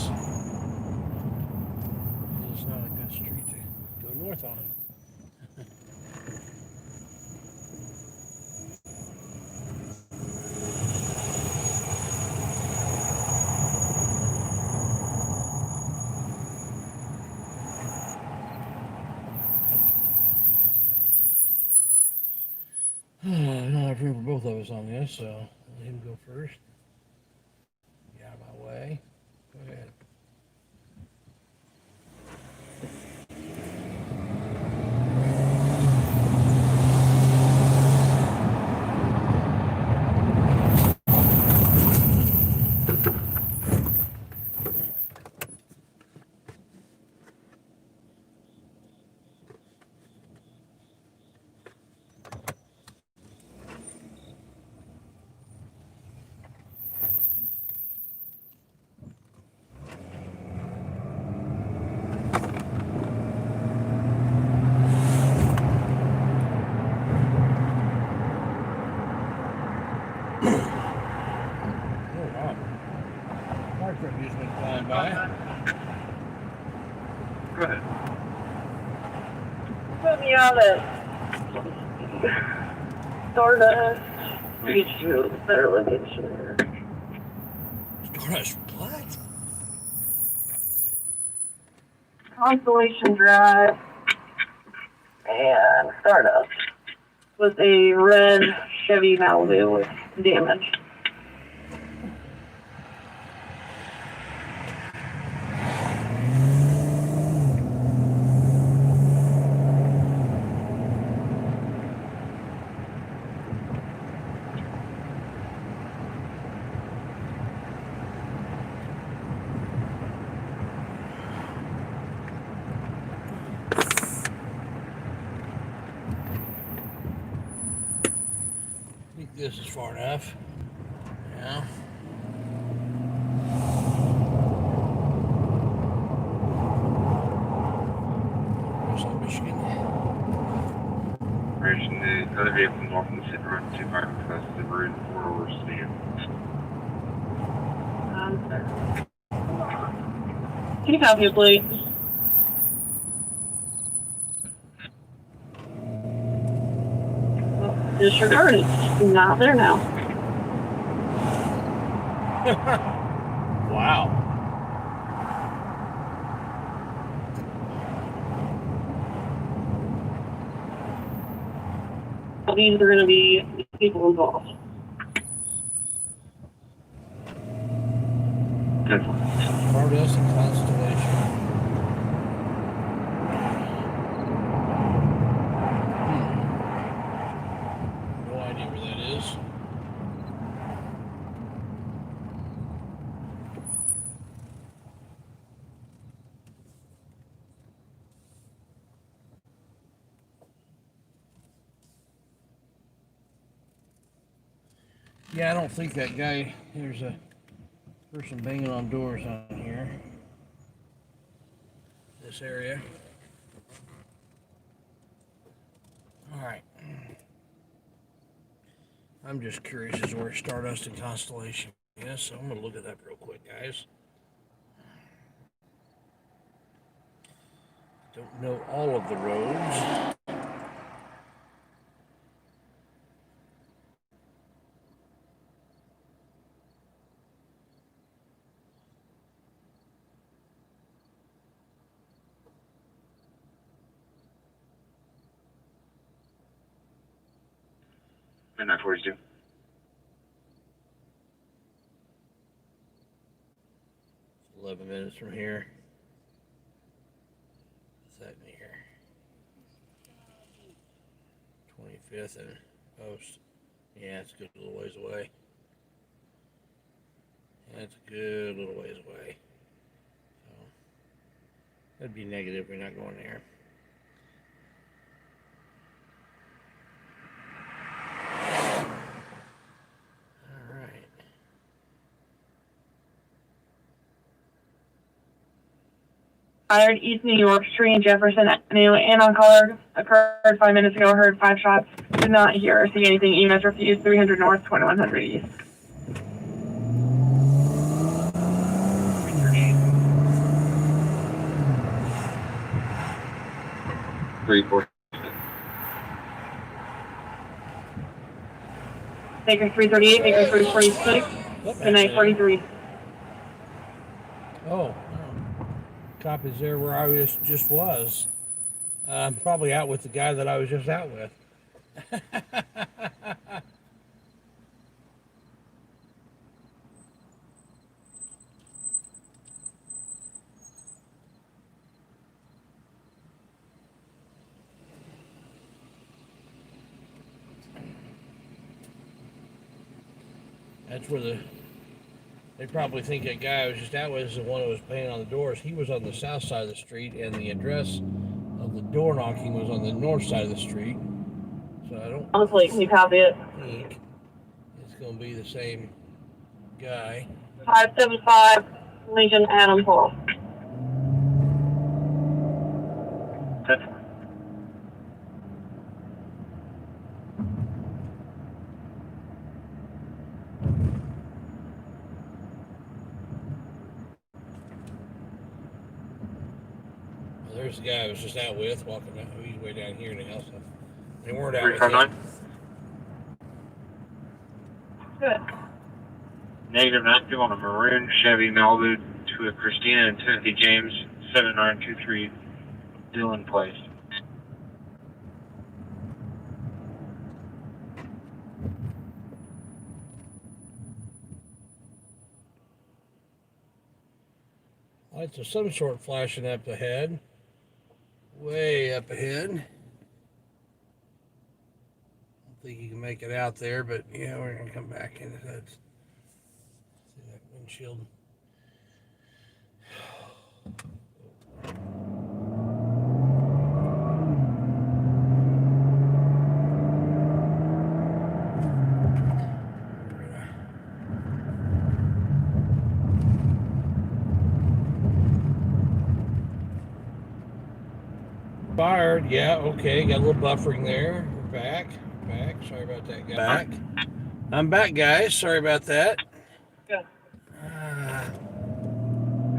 is not a good street to go north on. I don't have room for both of us on this, so let him go first. Get out of my way. Go ahead. Oh, wow. Fire truck just went flying by. Go ahead. Put me on it. Stardust. Get you a better location there. Stardust what? Constellation Drive and Stardust with a red Chevy Malibu with damage. I think this is far enough. Yeah. Western Michigan. Racing the other vehicle north from the city road 25 because the road 4 over speed. Can you copy it, please? Disregard it. Not there now. Wow. These are going to be people involved. Stardust and Constellation. No idea where that is. Yeah, I don't think that guy, there's a person banging on doors on here. This area. All right. I'm just curious as to where Stardust and Constellation is, so I'm going to look at that real quick, guys. Don't know all of the roads. Midnight 42. It's 11 minutes from here. What's that in here? 25th and Post. Yeah, it's a good little ways away. That's a good little ways away. So that'd be negative. We're not going there. All right. Fired East New York Street and Jefferson Avenue and on color occurred 5 minutes ago. Heard 5 shots. Did not hear or see anything. EMS refused. 300 North, 2100 East. 340. Baker 338, Baker 346, good night 43. Oh, copies there where I just was. I'm probably out with the guy that I was just out with. That's where they probably think that guy I was just out with is the one who was paying on the doors. He was on the south side of the street, and the address of the door knocking was on the north side of the street. So I don't Honestly, can you copy it? think it's going to be the same guy. 575, Legion Adam Hall. There's the guy I was just out with, walking out. He's way down here now, so they weren't out with 359. him. Good. Negative 92 on a maroon Chevy Malibu to a Christina and Timothy James, 7923 Dillon Place. Lights of some sort flashing up ahead. Way up ahead. I don't think you can make it out there, but yeah, we're gonna come back into that. See that windshield. Fired, yeah, okay, got a little buffering there. We're back. Sorry about that, guys. I'm back, guys. Sorry about that. Good.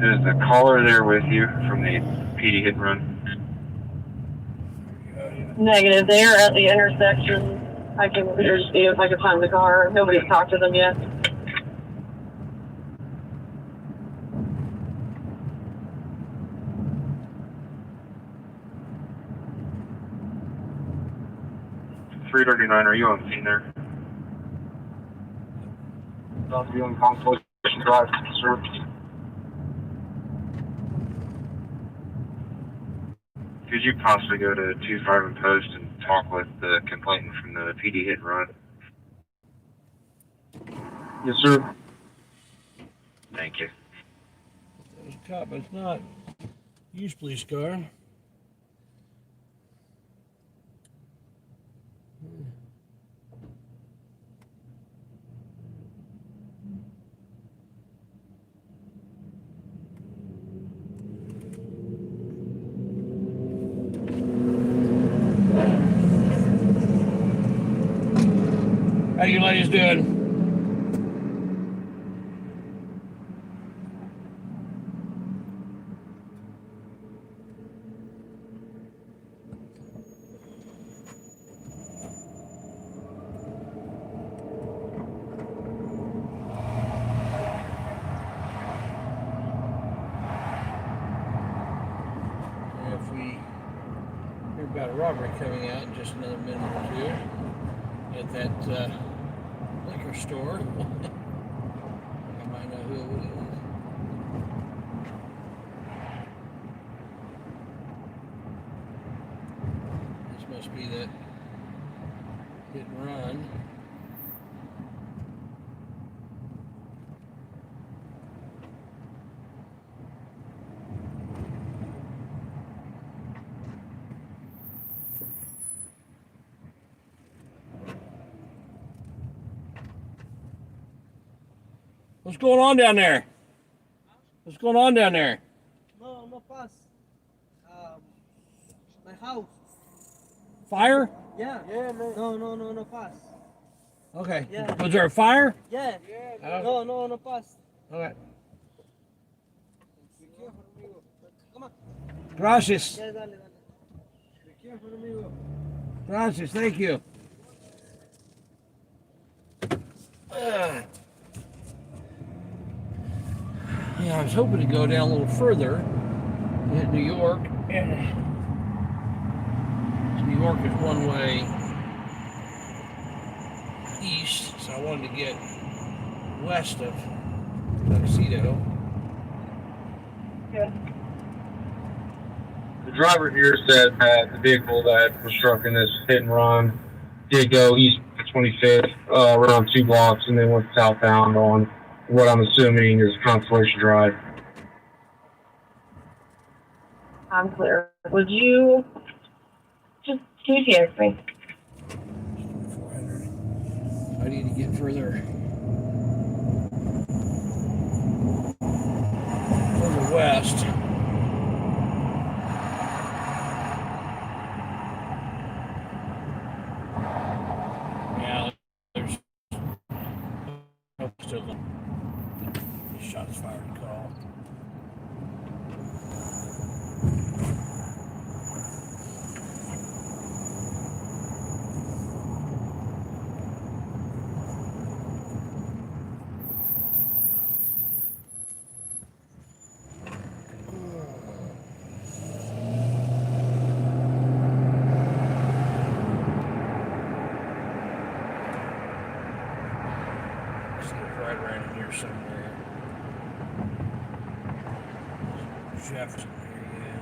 Is the caller there with you from the PD hit and run? Negative. They are at the intersection. I can just see if I can find the car. Nobody's talked to them yet. .339, are you on scene there? Not dealing Constellation Drive, sir. Could you possibly go to 25 and post and talk with the complainant from the PD hit and run? Yes, sir. Thank you. There's a cop, but it's not used police car. How you ladies doing? We've got a robbery coming out in just another minute or two at that liquor store. I might know who it is. This must be that hit and run. What's going on down there? What's going on down there? No pass. My house. Fire? Yeah. Man. No pass. Okay. Yeah. Was there a fire? Yeah. No pass. Okay. Come on. Gracias. Yeah, dale. Gracias. Thank you. Yeah, I was hoping to go down a little further to hit New York. New York is one way east, so I wanted to get west of Tuxedo. Yeah. The driver here said that the vehicle that was struck in this hit and run did go east to 25th, around 2 blocks, and then went southbound on what I'm assuming is Constellation Drive. I'm clear. Would you just GPS me? 400. I need to get further west. Yeah, there's still shots fired call. Right around here somewhere. Jefferson area.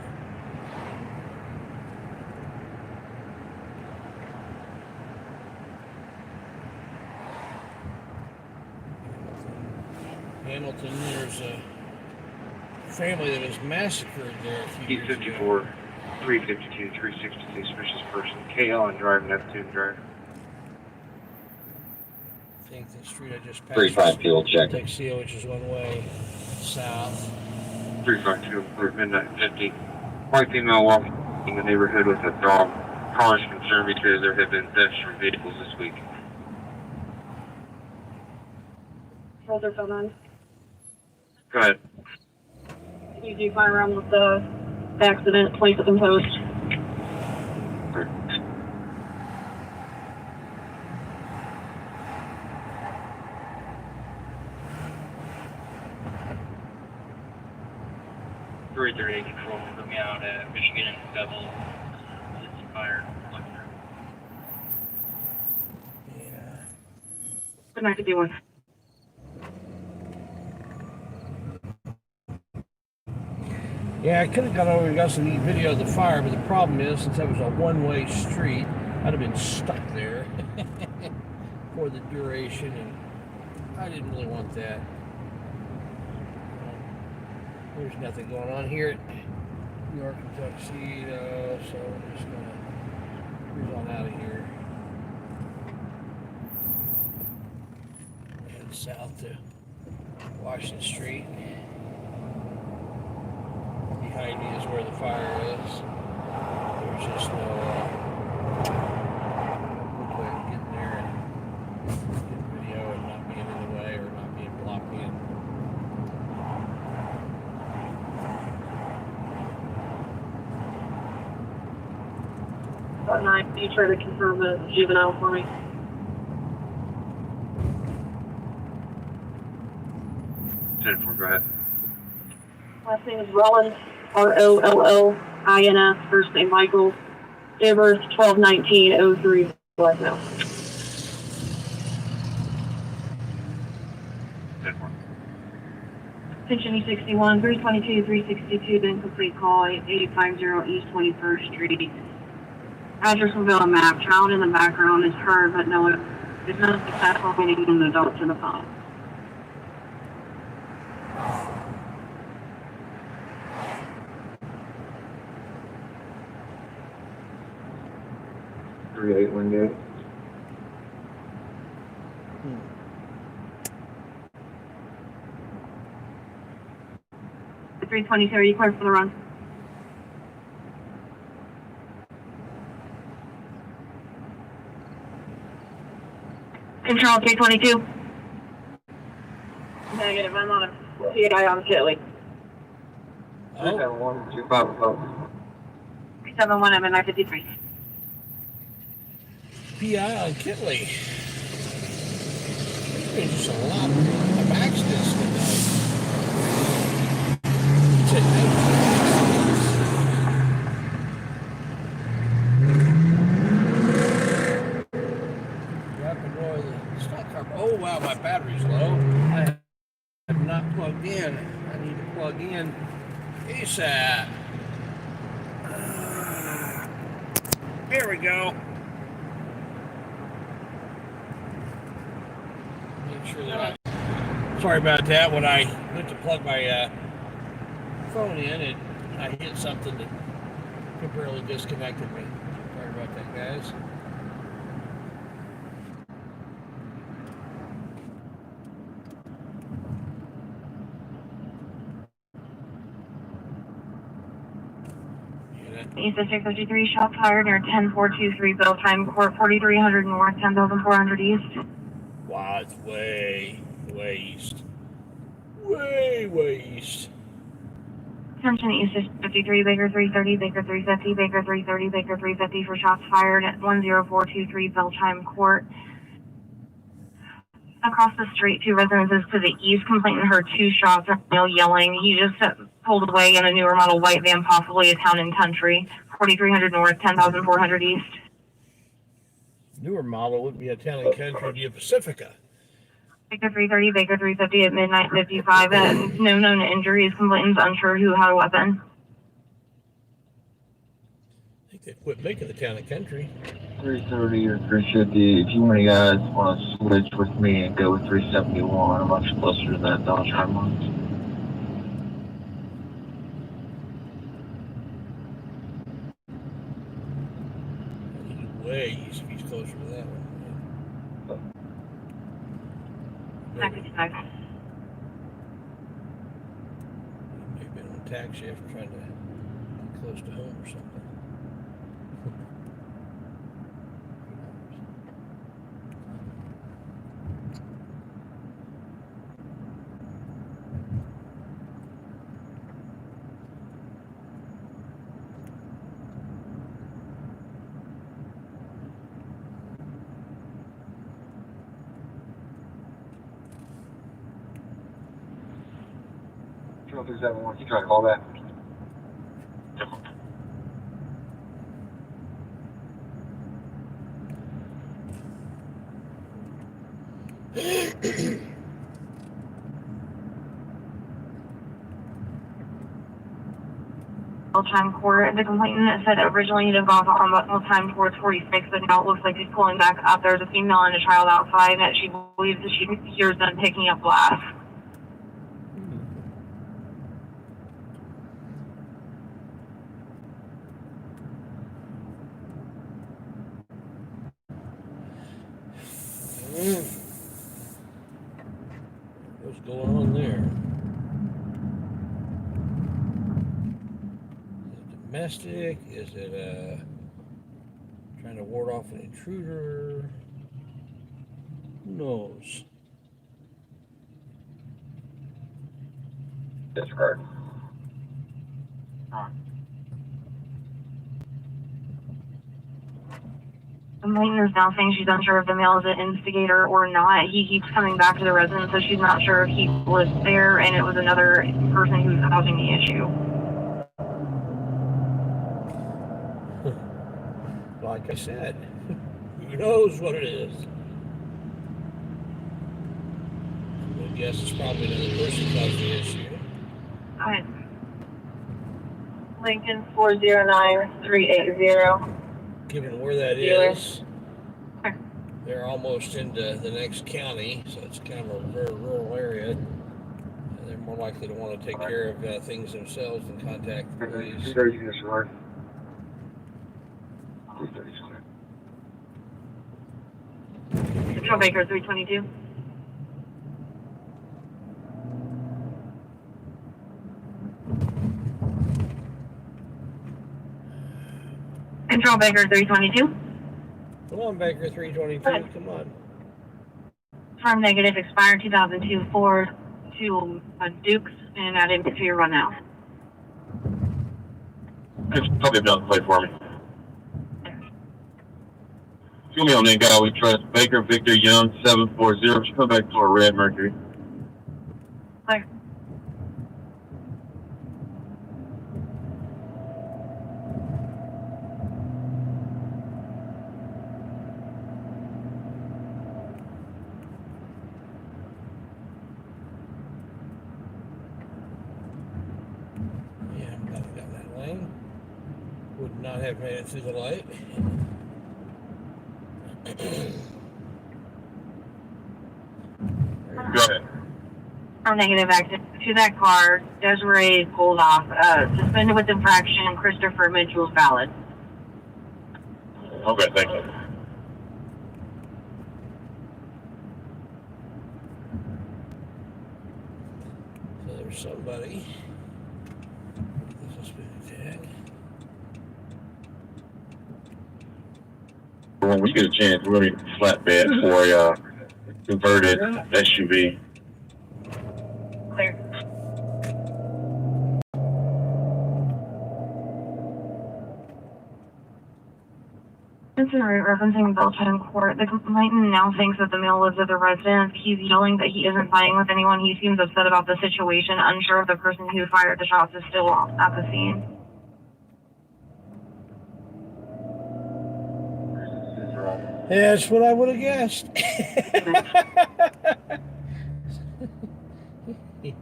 Hamilton, there's a family that was massacred there a few years ago. E54, 352, 362, suspicious person. KL and drive, Neptune drive. I think the street I just passed. 35 fuel check. Tuxedo, which is one way south. 352 for midnight 50. White female walking in the neighborhood with a dog. Caller's concerned because there have been thefts from vehicles this week. Hold their phone on. Go ahead. You do fine around with the accident, place it in post. Perfect. 338 control, coming out at Michigan and Bevel. Fire. Yeah. Good night, everyone. Yeah, I could have got over and got some neat video of the fire, but the problem is, since that was a one-way street, I'd have been stuck there for the duration, and I didn't really want that. There's nothing going on here at York and Tuxedo, so we're just gonna cruise on out of here. Head south to Washington Street. Behind me is where the fire is. There's just no way of getting there and getting video and not being in the way or not being blocked in. About 9, you try to confirm the juvenile for me. Jennifer, go ahead. Last name is Rollins, Rollins, first name Michael. Date of birth 12/19/03, black male. Jennifer. Attention E61, 322, 362, then complete call, 8850 East 21st Street. Address will be on map. Child in the background is heard, but no, there's no successful meeting an adult to the phone. Eight window. 322, are you clear for the run? Control 322. Negative, I'm on a PI on Kitley. Oh, 371, I'm in 953. PI on Kitley. There's been just a lot of accidents tonight. Rapid Roy, the stock car. Oh wow, my battery's low. I have not plugged in. I need to plug in ASAP. Here we go. Make sure that sorry about that. When I went to plug my phone in, and I hit something that temporarily disconnected me. Sorry about that, guys. East District 53, shots fired near 10423 Bill Time Court, 4300 North, 10400 East. Wow, it's way east. Way east. Attention East District 53, Baker 330, Baker 350, Baker 330, Baker 350 for shots fired at 10423 Belchime Court. Across the street, 2 residences to the east, complainant heard 2 shots and male yelling. He just pulled away in a newer model white van, possibly a town and country. 4300 North, 10400 East. Newer model would be a town and country, would be a Pacifica. Baker 330, Baker 350 at midnight 55. No known injuries. Complainant's unsure who had a weapon. I think they quit making the town and country. 330 or 350, if you want guys want to switch with me and go with 371, I'm much closer to that Dodge Highline. Way east if he's closer to that one. Maybe been on tax shift trying to get close to home or something. 371. You try to call that? Time court. The complainant said originally he'd have gone on time towards 46, but now it looks like he's pulling back up. There's a female and a child outside that she believes that she hears them picking up glass. What's going on there? Domestic? Is it trying to ward off an intruder? Who knows? Disregard. The complainant is now saying she's unsure if the male is an instigator or not. He keeps coming back to the residence, so she's not sure if he was there and it was another person who's causing the issue. Like I said, who knows what it is? I guess it's probably another person causing the issue. Alright. Lincoln 409380. Given where that is, they're almost into the next county, so it's kind of a very rural area. They're more likely to want to take care of things themselves than contact the police. Control Baker 322. Control Baker 322. Come on, Baker 322. Come on. Firm negative, expired 2002 Ford to Dukes, and I didn't see your run now. It's probably another play for me. Fill me on that guy we trust. Baker Victor Young 740. Should come back to a red Mercury. Clear. Yeah, I'm glad I got that lane. Would not have made it through the light. Go ahead. Firm negative, active to that car. Desiree pulled off. Suspended with infraction. Christopher Mitchell's valid. Okay, thank you. So there's somebody. This has been attacked. When we get a chance, we're going to flatbed for a converted SUV. Clear. Considering referencing Belton Court, the complainant now thinks that the male lives at the residence. He's yelling that he isn't fighting with anyone. He seems upset about the situation, unsure if the person who fired the shots is still at the scene. Yeah, that's what I would have guessed. He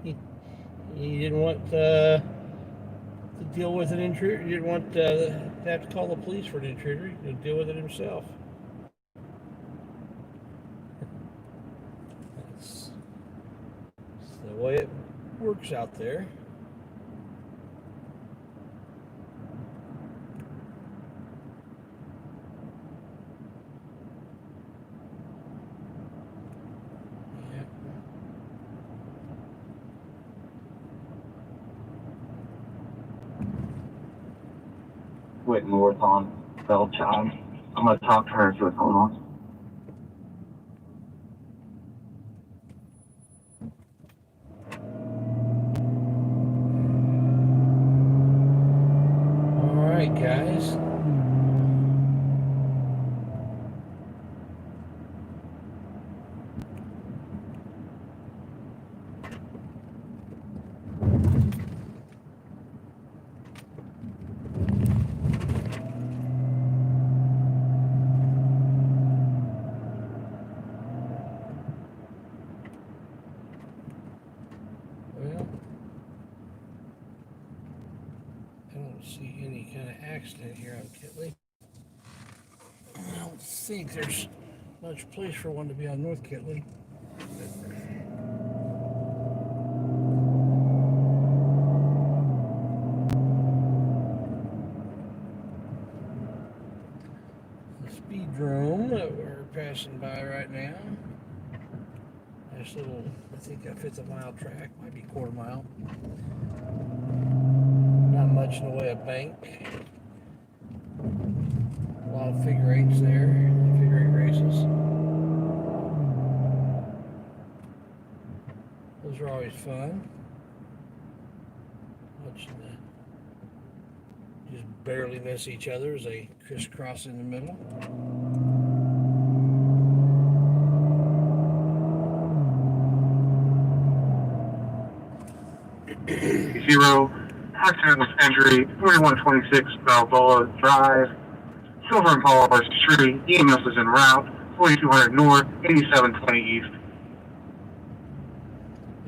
didn't want to deal with an intruder. He didn't want to have to call the police for an intruder. He could deal with it himself. That's the way it works out there. Wait north on Bellchild. I'm gonna talk to her, see what's going on. All right, guys. accident here on Kitley. I don't think there's much place for one to be on North Kitley. The speedrome that we're passing by right now. Nice little, I think a 5th mile track, might be quarter mile. Not much in the way of bank. A lot of figure eights there, figure eight races. Those are always fun. Watching the just barely miss each other as they crisscross in the middle. 0. Accident with injury, 4126 Balboa Drive. Silver Impala versus tree. EMS is en route, 4200 north, 8720 east.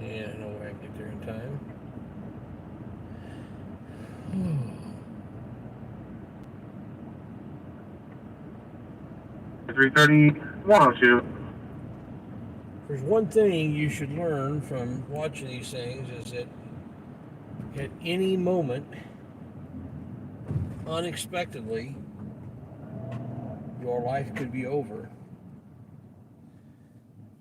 Yeah, I know where I can get there in time. 330, 102. There's one thing you should learn from watching these things is that at any moment, unexpectedly, your life could be over.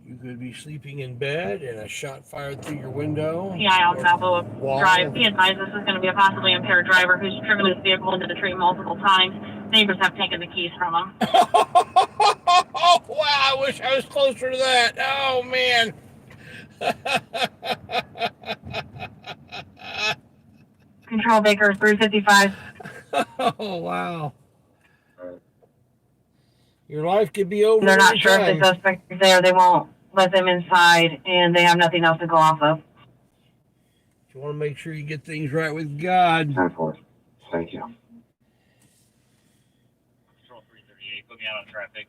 You could be sleeping in bed and a shot fired through your window. PI on Balboa Drive. Be advised, this is going to be a possibly impaired driver who's driven his vehicle into the tree multiple times. Neighbors have taken the keys from him. Oh, wow, I wish I was closer to that. Oh, man. Control Baker 355. Oh, wow. Your life could be over. They're not sure if the suspect is there. They won't let them inside, and they have nothing else to go off of. You want to make sure you get things right with God. 10-4. Thank you. Control 338, put me out on traffic.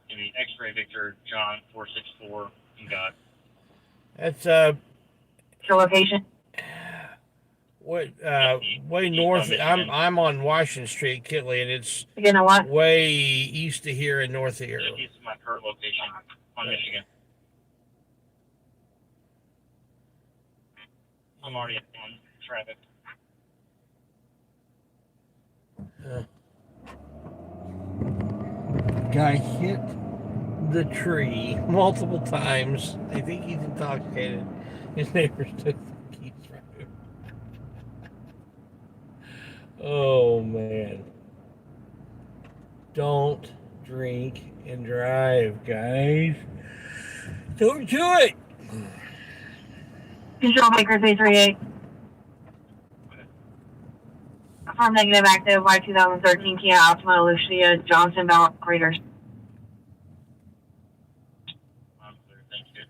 Give me X-ray Victor John 464. You got. That's Your location? way north. I'm on Washington Street, Kitley, and it's You know what? way east of here and north of here. This is my current location on Michigan. I'm already on traffic. Guy hit the tree multiple times. They think he's intoxicated. His neighbors took the keys from him. Oh, man. Don't drink and drive, guys. Don't do it. Control Baker 338. Affirm negative active Y 2013 Kia Altima Lucia Johnson Bell Raiders. I'm clear, thank you.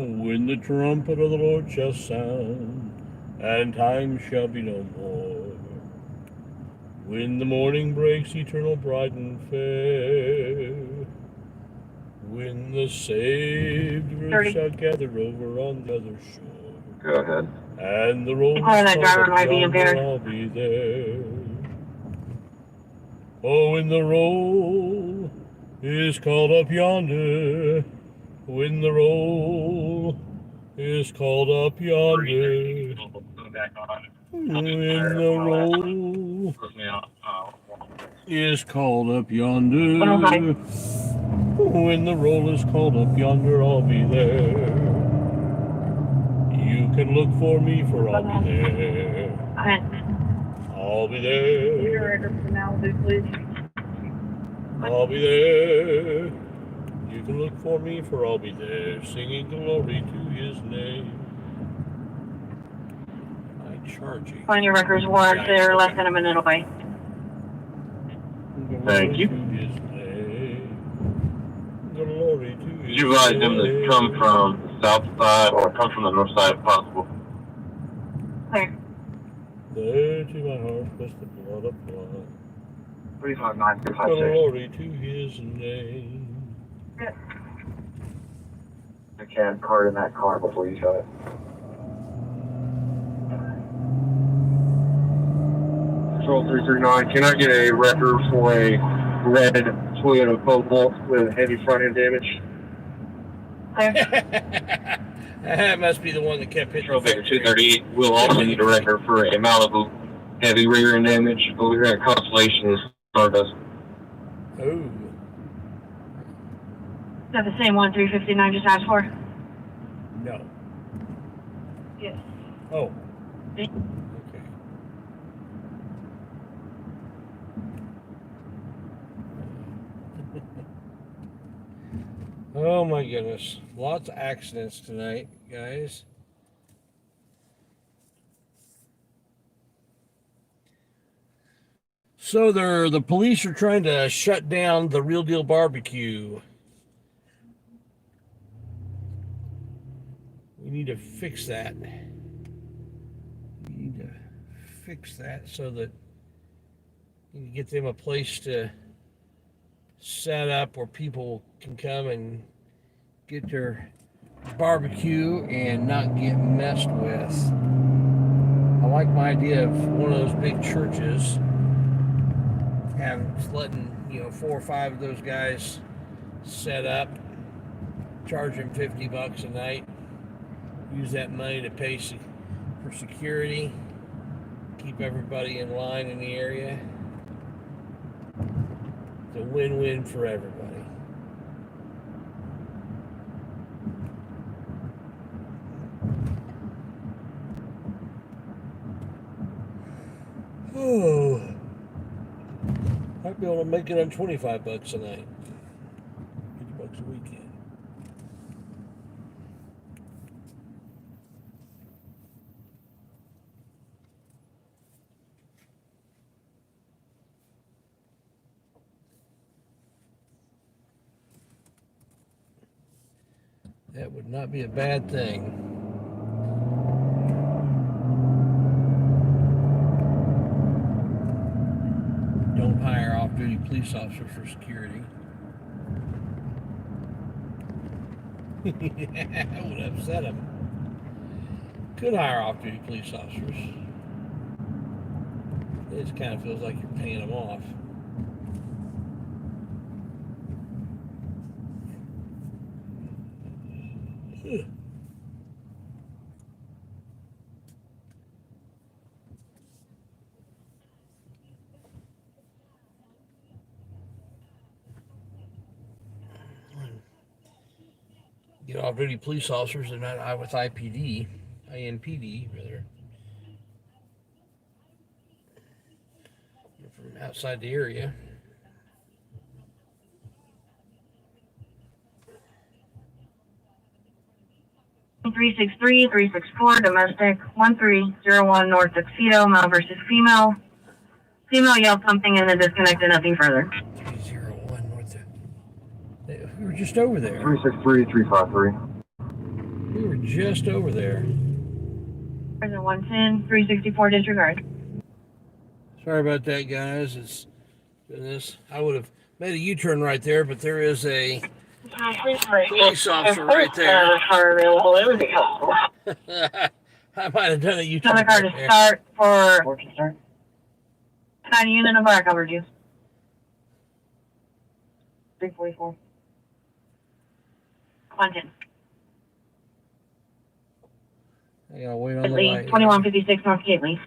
When the trumpet of the Lord shall sound, and time shall be no more. When the morning breaks eternal, bright and fair. When the saved shall gather over on the other shore. Go ahead. And the roll that driver might be impaired. I'll be there. Oh, when the roll is called up yonder, when the roll is called up yonder, when the roll is called up yonder, when the roll is called up yonder, I'll be there. You can look for me, for I'll be there. I'll be there. I'll be there. You can look for me, for I'll be there, singing glory to his name. I'm charging. On your records warrant, they're less than a minute away. Thank you. To his name. Glory to you advise them to come from the south side or come from the north side if possible? Clear. There to my heart, press the blood of blood. 359, Glory to his name. The cab card in that car before you shut it. Control 339, can I get a record for a red Toyota Cobalt with heavy front end damage? That must be the one that kept hitting. Control Victor 238, we'll also need a record for a Malibu heavy rear end damage over here at Constellation Stardust. Oh. Is that the same one 359 just asked for? No. Yes. Oh. Okay. Oh my goodness. Lots of accidents tonight, guys. So the police are trying to shut down the Real Deal Barbecue. We need to fix that. We need to fix that so that you can get them a place to set up where people can come and get their barbecue and not get messed with. I like my idea of one of those big churches and letting 4 or 5 of those guys set up, charge them $50 a night, use that money to pay for security, keep everybody in line in the area. It's a win-win for everybody. Oh, might be able to make it on $25 a night, $50 a weekend. That would not be a bad thing. Don't hire off-duty police officers for security. That would upset them. Could hire off-duty police officers. It just kind of feels like you're paying them off. Off-duty police officers are not with INPD, rather. They're from outside the area. Three 364 domestic 1301 North Tuxedo, male versus female. Female yelled something and then disconnected, nothing further. 301 North. We were just over there. 363-353. We were just over there. 110 364 disregard. Sorry about that, guys. It's goodness. I would have made a U-turn right there, but there is a police officer right there. I might have done a U-turn. Another car to start for 9 unit of fire coverage use. 344. 110. I gotta wait on the light. 2156 North Gately.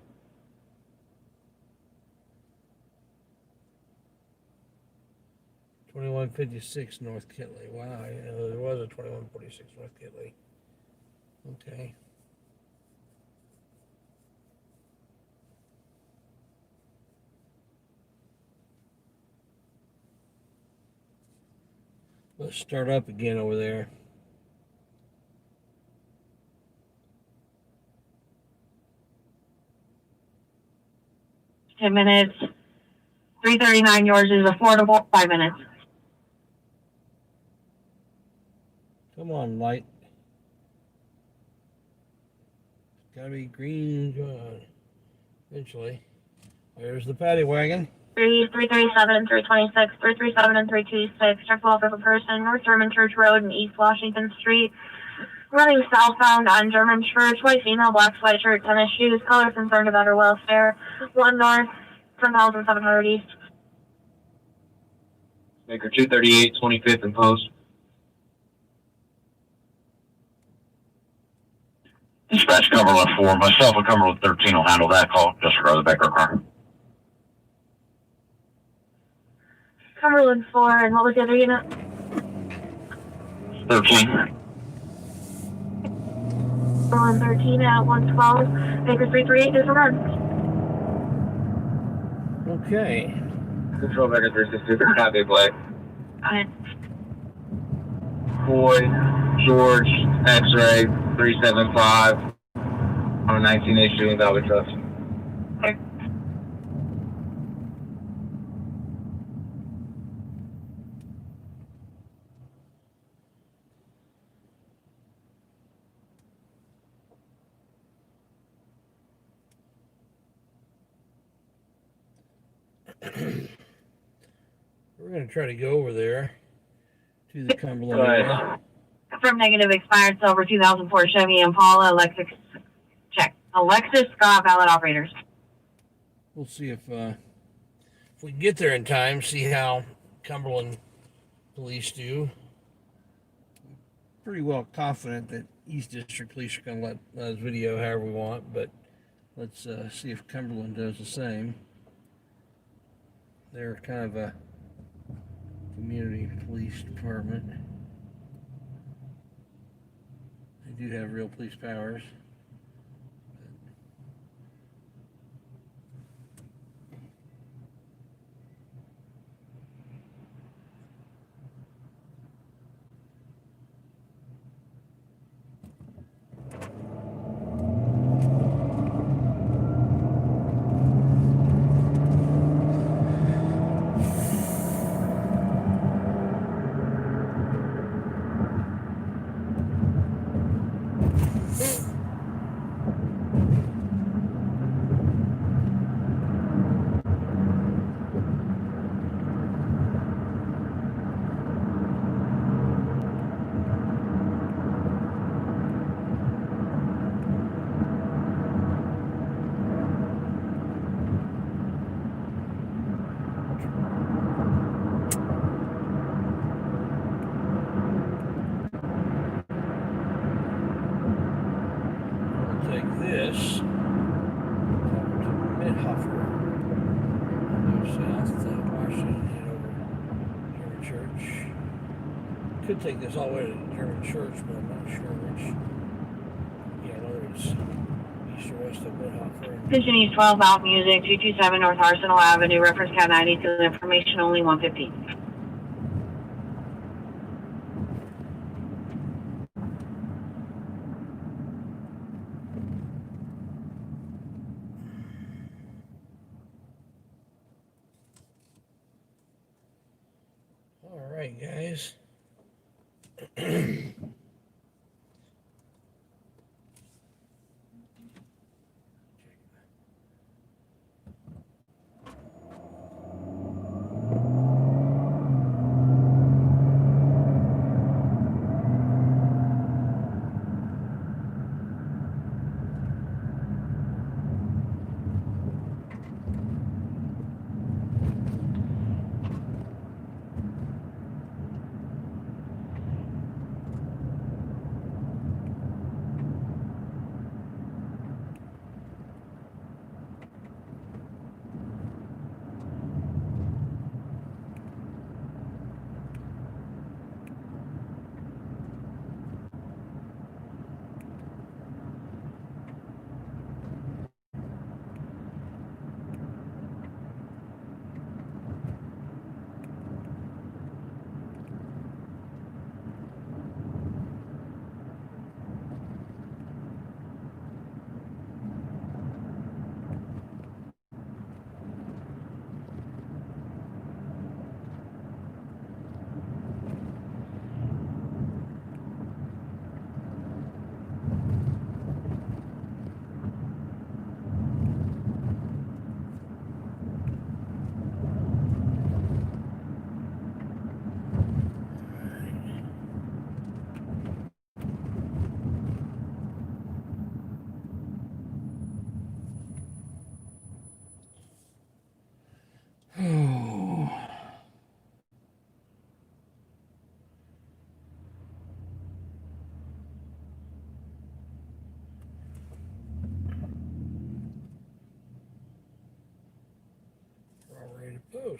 $21.56 North Kitley. Wow, there was a 21.46 North Kitley. Okay. Let's start up again over there. $10 minutes. 339 yours is affordable. 5 minutes. Come on, light. Gotta be green. Eventually. There's the paddy wagon. 337, 326, 337, and 326. Check welfare for person, North German Church Road and East Washington Street. Running southbound on German Church. White female, black sweatshirt, tennis shoes. Color concerned about her welfare. 1 north, 10,700 east. Maker 238, 25th and post. Dispatch Cumberland 4. Myself and Cumberland 13 will handle that call. Disregard the backup car. Cumberland 4, and what was the other unit? 13. Cumberland 13 at 112. Baker 338, disregard. Okay. Control Baker 362, copy, Blake. Alright. Boy, George, X-ray, 375, on a 19 issue in Dolby Trust. Okay. We're going to try to go over there to the Cumberland Go ahead. area. From negative expired silver 2004 Chevy Impala, Alexis, check. Alexis Scott, valid operators. We'll see if we can get there in time, see how Cumberland police do. Pretty well confident that East District Police are going to let us video however we want, but let's see if Cumberland does the same. They're kind of a community police department. They do have real police powers. This Mid-Huffer, go south to Washington, head over German Church. Could take this all the way to German Church, but I'm not sure which. Yeah, whether it's east or west of Mid-Huffer. Attention East 12, Out Music, 227 North Arsenal Avenue, reference cat 92, information only 115. All right, guys.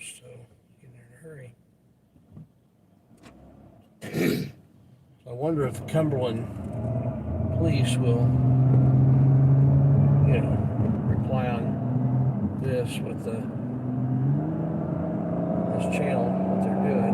close, so get in a hurry. So I wonder if the Cumberland police will, reply on this with this channel, what they're doing.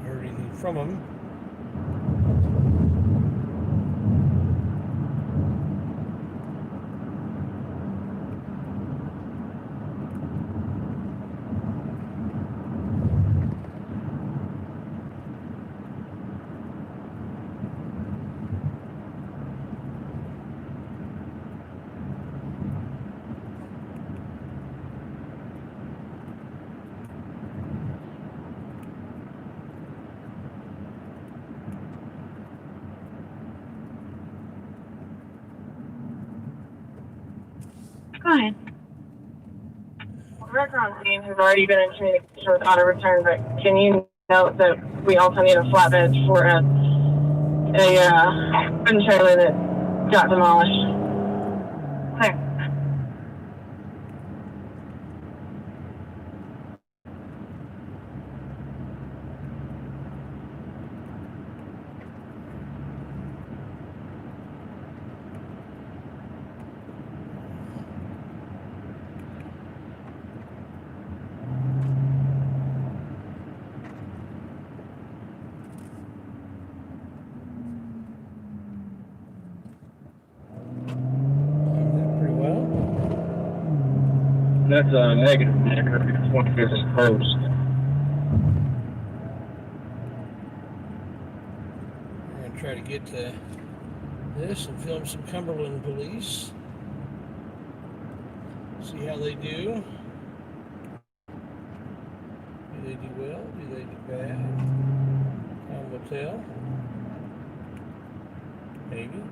Heard anything from them. Go ahead. Restaurant team has already been in communication with auto return, but can you note that we also need a flatbed for a trailer that got demolished? Okay. Pretty well. That's a negative. It's 25th and post. We're going to try to get to this and film some Cumberland police. See how they do. Do they do well? Do they do bad? Time will tell. Maybe.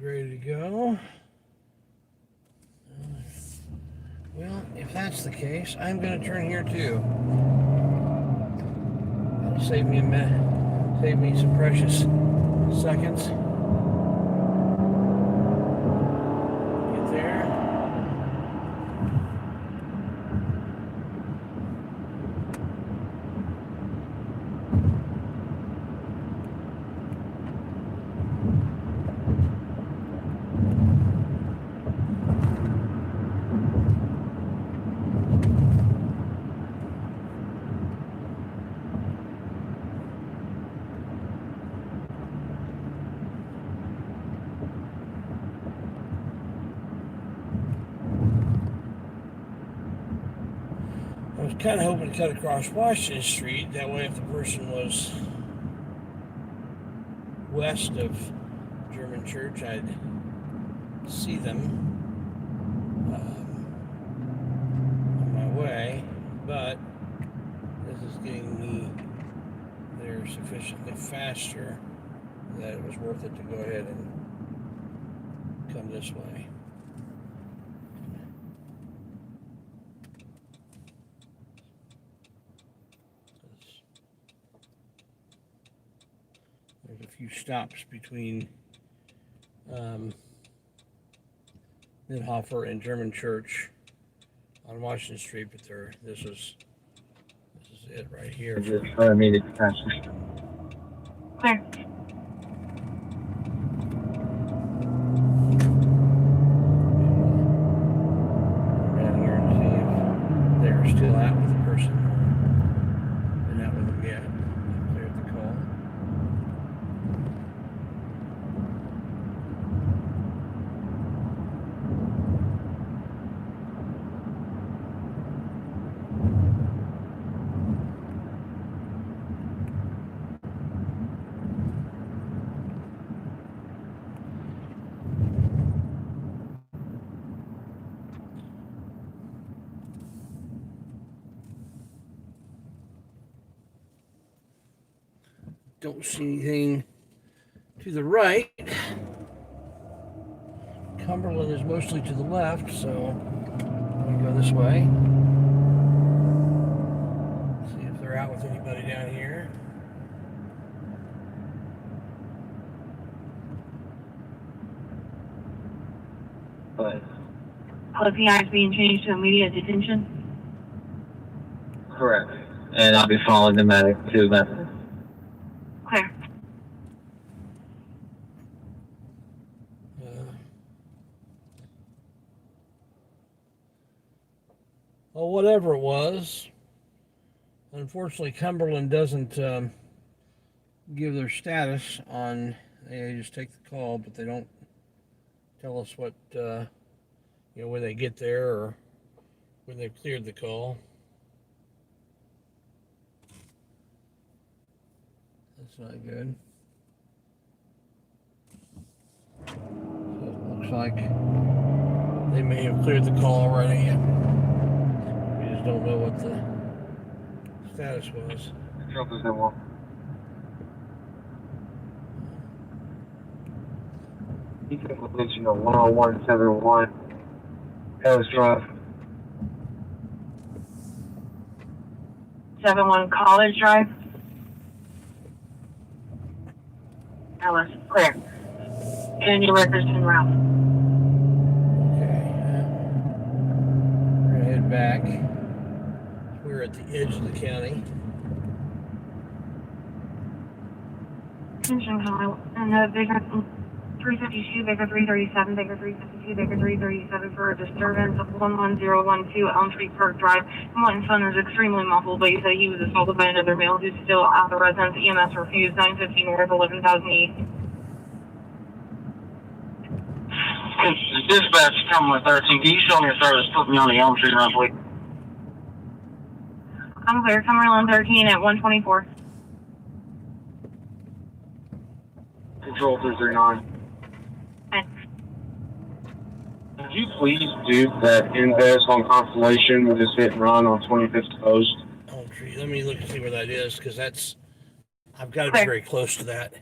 Ready to go. Well, if that's the case, I'm going to turn here too. That'll save me some precious seconds. Get there. I was kind of hoping to cut across Washington Street. That way, if the person was west of German Church, I'd see them on my way. But this is getting me there sufficiently faster that it was worth it to go ahead and come this way. There's a few stops between Midhofer and German Church on Washington Street, but this is it right here. Just immediate attention. Clear. Down here and see if they're still out with the person. They're not with them yet. don't see anything to the right. Cumberland is mostly to the left, so I'm going to go this way. See if they're out with anybody down here. But PI is being changed to immediate detention. correct. And I'll be following the medic to method. Clear. Well, whatever it was, unfortunately, Cumberland doesn't give their status on. They just take the call, but they don't tell us what when they get there or when they've cleared the call. That's not good. So it looks like they may have cleared the call already. We just don't know what the status was. Trump is in one. He took location of 10171 Ellis Drive. 71 College Drive. Ellis, clear. And your records en route. Okay. We're going to head back. We're at the edge of the county. Attention, Kyle. And Baker 352, Baker 337, Baker 352, Baker 337 for a disturbance of 11012 Elm Street Park Drive. One son is extremely muffled, but he said he was assaulted by another male who's still at the residence. EMS refused. 950 north, 11,000 east. Dispatch, Cumberland 13. Can you show me a service? Put me on the Elm Street run, please. I'm clear. Cumberland 13 at 124. Control 339. Could you please do that invest on Constellation with this hit and run on 25th Coast? Elm Tree. Let me look and see where that is, because I've got to be very close to that.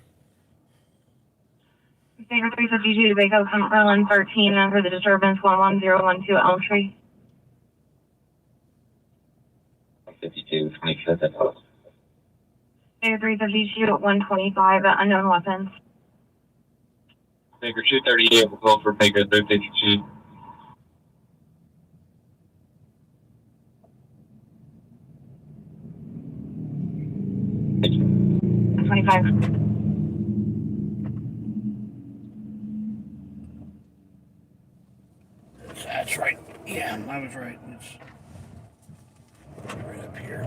Baker 352, Baker Cumberland 13, and for the disturbance 11012 Elm Tree. 52, 25th Coast. Baker 352 at 125 unknown weapons. Baker 238 will go for Baker 352. Thank you. 25. That's right. Yeah, I was right. It's right up here.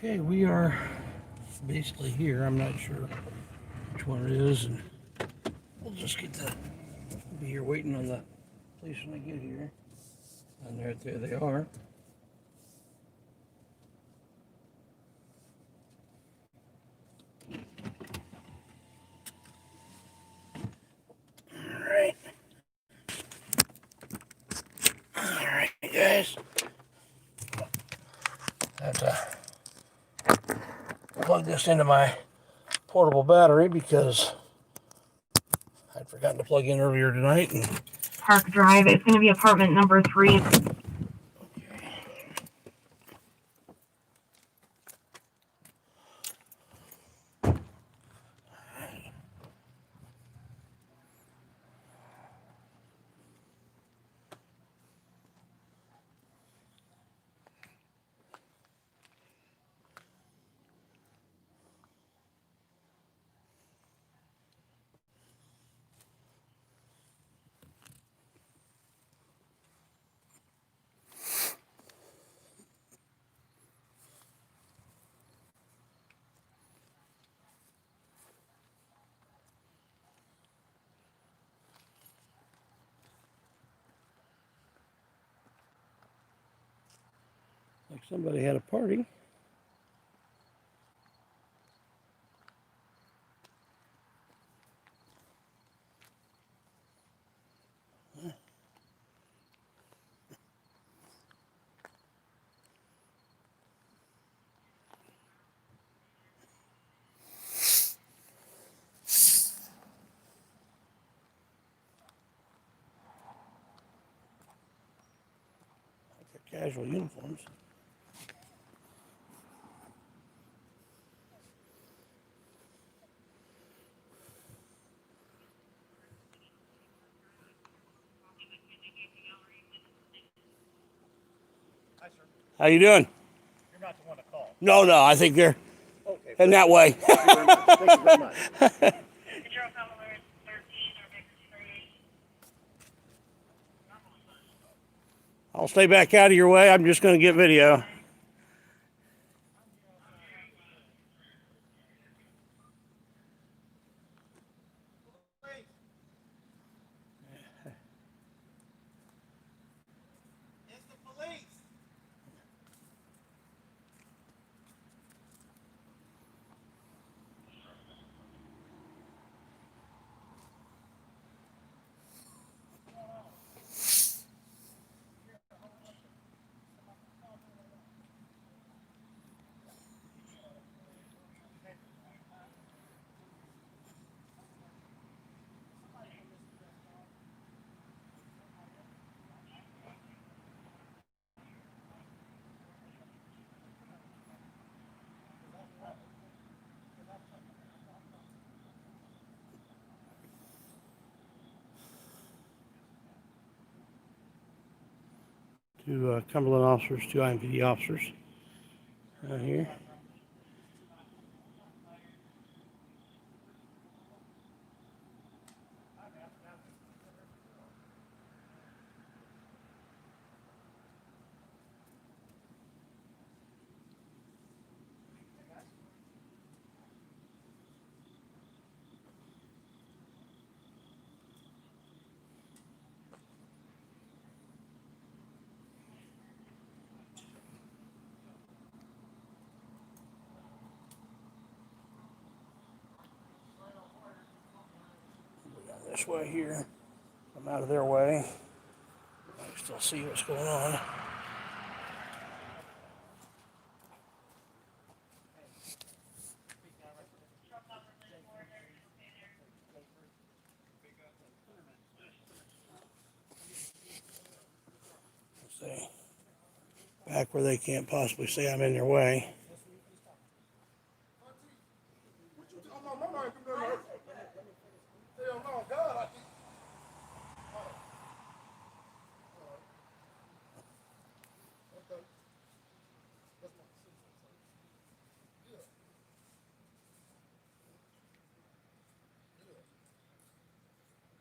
Okay, we are basically here. I'm not sure which one it is, and we'll just be here waiting on the police when I get here. And there they are. All right, guys. Have to plug this into my portable battery because I'd forgotten to plug in earlier tonight. And Park Drive. It's going to be apartment number 3. Somebody had a party. Casual uniforms. How you doing? You're not the one to call. No, I think they're Okay. in that way. Thank you very much. Thank you very much. I'll stay back out of your way. I'm just going to get video. It's the police. Two Cumberland officers, two IMPD officers out here. This way here. I'm out of their way. I can still see what's going on. Let's see. Back where they can't possibly say I'm in their way.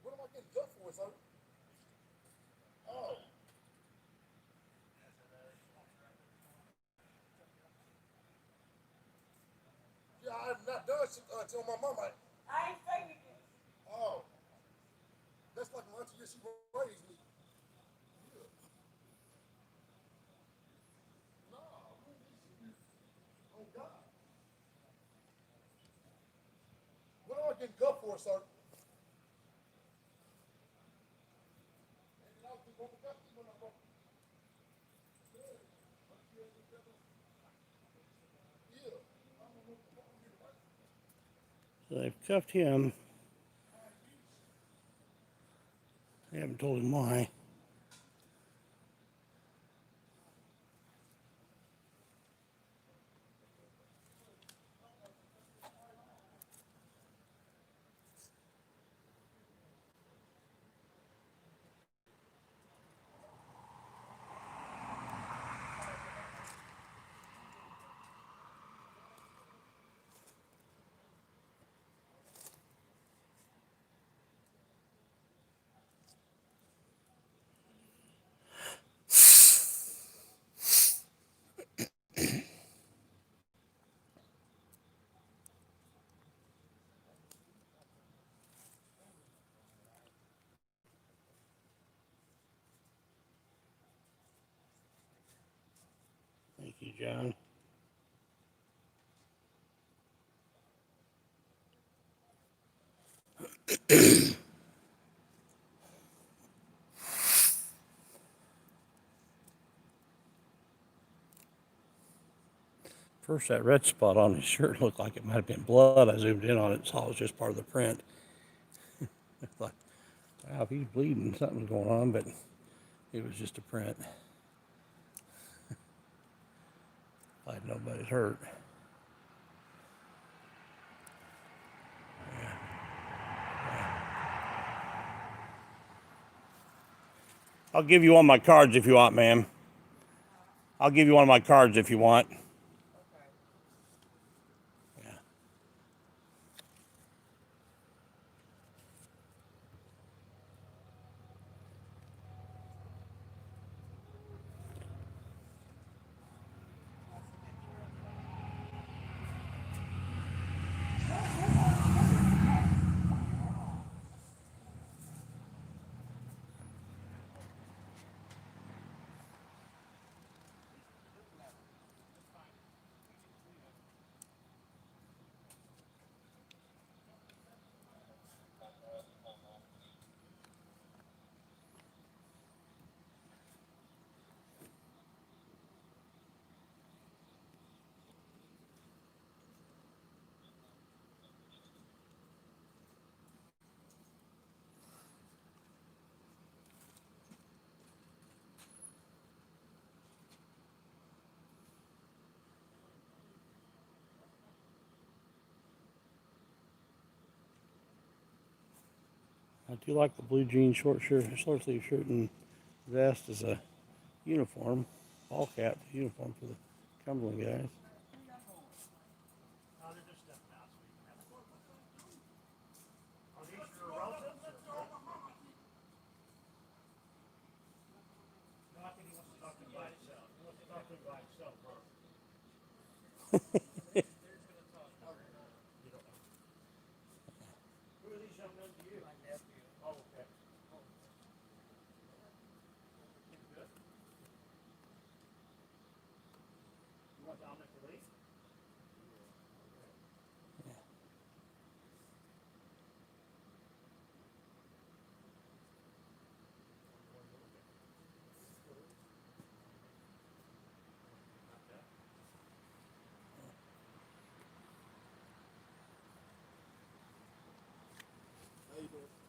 What am I getting good for, sir? Oh. Yeah, I'm not done until my mama. I ain't say you did. Oh. That's like my auntie, she raised me. Yeah. No. Oh, God. What am I getting good for, sir? So they've cuffed him. They haven't told him why. Hey, John. First, that red spot on his shirt looked like it might have been blood. I zoomed in on it, saw it was just part of the print. I thought, wow, if he's bleeding, something's going on, but it was just a print. Like nobody's hurt. I'll give you one of my cards if you want, ma'am. I'll give you one of my cards if you want. Yeah. I do like the blue jean short sleeve shirt and vest as a uniform, all cap uniform for the Cumberland guys.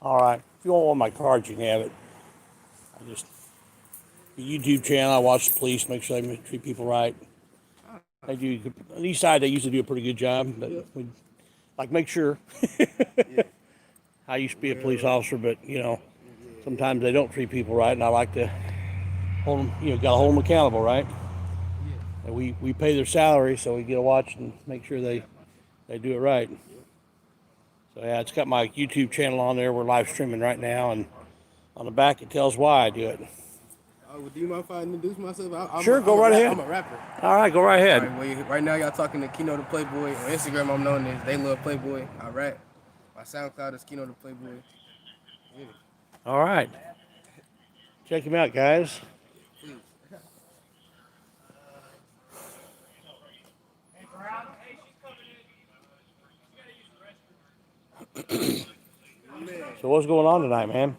All right. If you want one of my cards, you can have it. I just the YouTube channel. I watch the police, make sure they treat people right. They do on the east side. They usually do a pretty good job, but we like make sure. I used to be a police officer, but sometimes they don't treat people right, and I like to hold them. Got to hold them accountable, right? And we pay their salary, so we get to watch and make sure they do it right. So yeah, it's got my YouTube channel on there. We're live streaming right now, and on the back it tells why I do it. Do you mind if I introduce myself? Sure, go right ahead. I'm a rapper. All right, go right ahead. All right, right now y'all talking to Kino the Playboy. On Instagram, I'm known as They Love Playboy. I rap. My SoundCloud is Kino the Playboy. Yeah. All right. Check him out, guys. So what's going on tonight, man?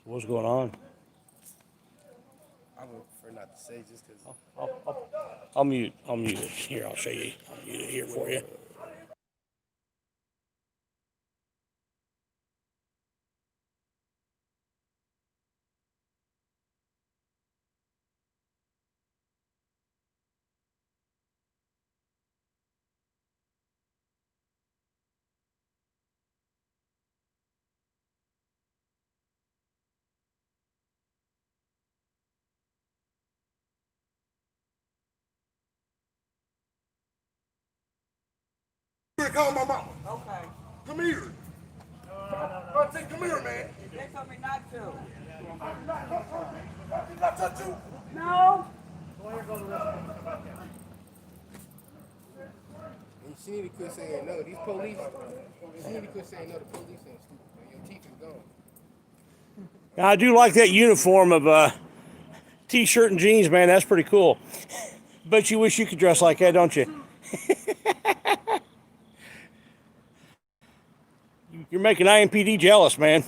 What's going on? I would prefer not to say just because. I'll mute it. Here, I'll show you. I'll mute it here for you. Call my mama. Okay. Come here. Come here, man. They told me not to. Did I touch you? No. And she need to quit saying no. These police. She need to quit saying no. The police ain't stupid. Man. Your teeth is gone. I do like that uniform of t-shirt and jeans, man. That's pretty cool. But you wish you could dress like that, don't you? You're making IMPD jealous, man.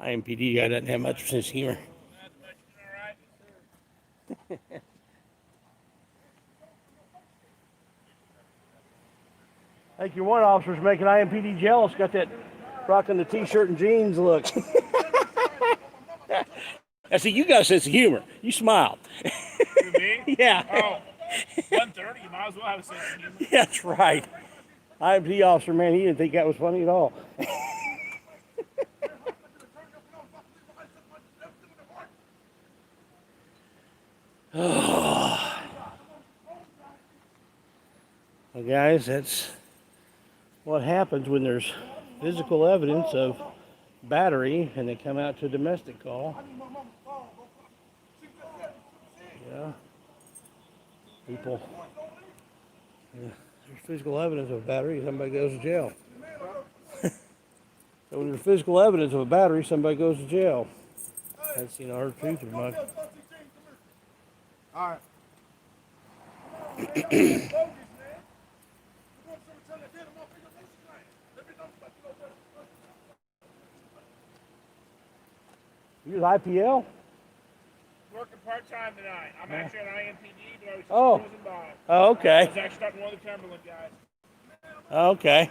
IMPD guy doesn't have much sense of humor. I think your one officer's making IMPD jealous. Got that rocking the t-shirt and jeans look. I see you got a sense of humor. You smile. Who, me? Yeah. Oh, 130, you might as well have a sense of humor. Yeah, that's right. IMPD officer, man, he didn't think that was funny at all. Well, guys, that's what happens when there's physical evidence of battery and they come out to a domestic call. Yeah. People. Yeah. There's physical evidence of a battery, somebody goes to jail. So when there's physical evidence of a battery, somebody goes to jail. That's, our truth of mug. All right. You was IPL? Working part-time tonight. I'm actually on IMPD, but I was just Oh. cruising by. Oh, okay. I was actually starting one of the Cumberland guys. Okay.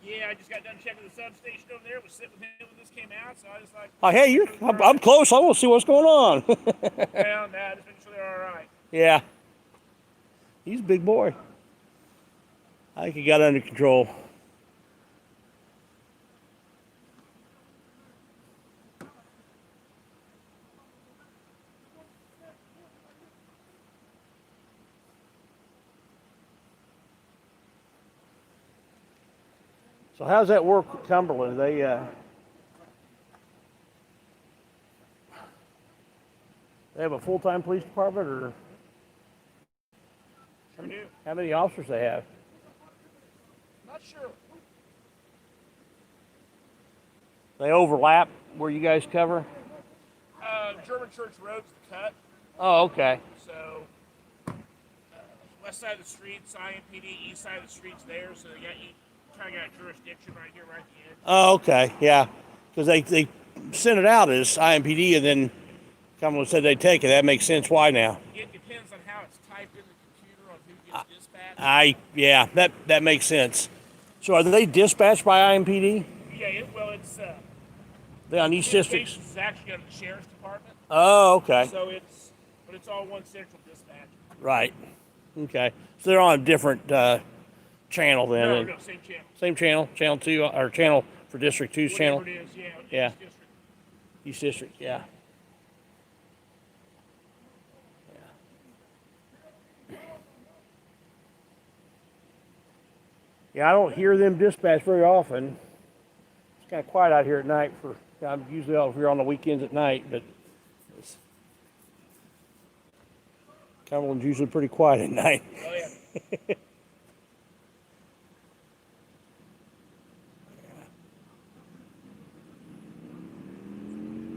Yeah, I just got done checking the substation over there. Was sitting with him when this came out, so I was like, Oh, hey, I'm close. I want to see what's going on. well, nah, just making sure they're all right. Yeah. He's a big boy. I think he got under control. So how's that work with Cumberland? They have a full-time police department, or Sure do. how many officers they have? Not sure. They overlap where you guys cover? German Church Road's the cut. Oh, okay. So, west side of the streets, IMPD, east side of the streets there. So you kind of got jurisdiction right here, right at the edge. Oh, okay. Yeah, because they sent it out as IMPD, and then Cumberland said they'd take it. That makes sense. Why now? It depends on how it's typed in the computer on who gets dispatched. Yeah, that makes sense. So are they dispatched by IMPD? Yeah, it's They're on East District. It's actually under the sheriff's department. Oh, okay. So it's all one central dispatch. Right. Okay. So they're on a different channel then. No, same channel. Same channel, channel 2, or channel for District 2's channel. Whatever it is, yeah. Yeah. East District. East District, yeah. Yeah, I don't hear them dispatch very often. It's kind of quiet out here at night. I'm usually out here on the weekends at night, but Cumberland's usually pretty quiet at night. Oh yeah.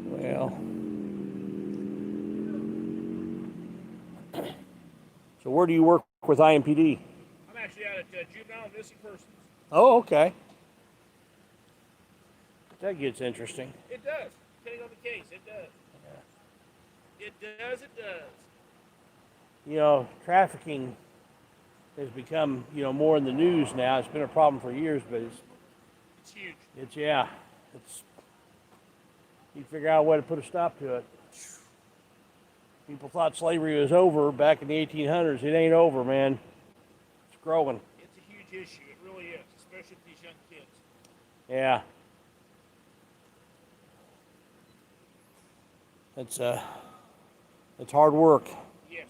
Well, so where do you work with IMPD? I'm actually out at Juvenile and Missing Persons. Oh, okay. That gets interesting. It does, depending on the case. It does. It does. Trafficking has become, more in the news now. It's been a problem for years, but It's huge. You figure out a way to put a stop to it. People thought slavery was over back in the 1800s. It ain't over, man. It's growing. It's a huge issue. It really is, especially with these young kids. Yeah. It's hard work. Yes.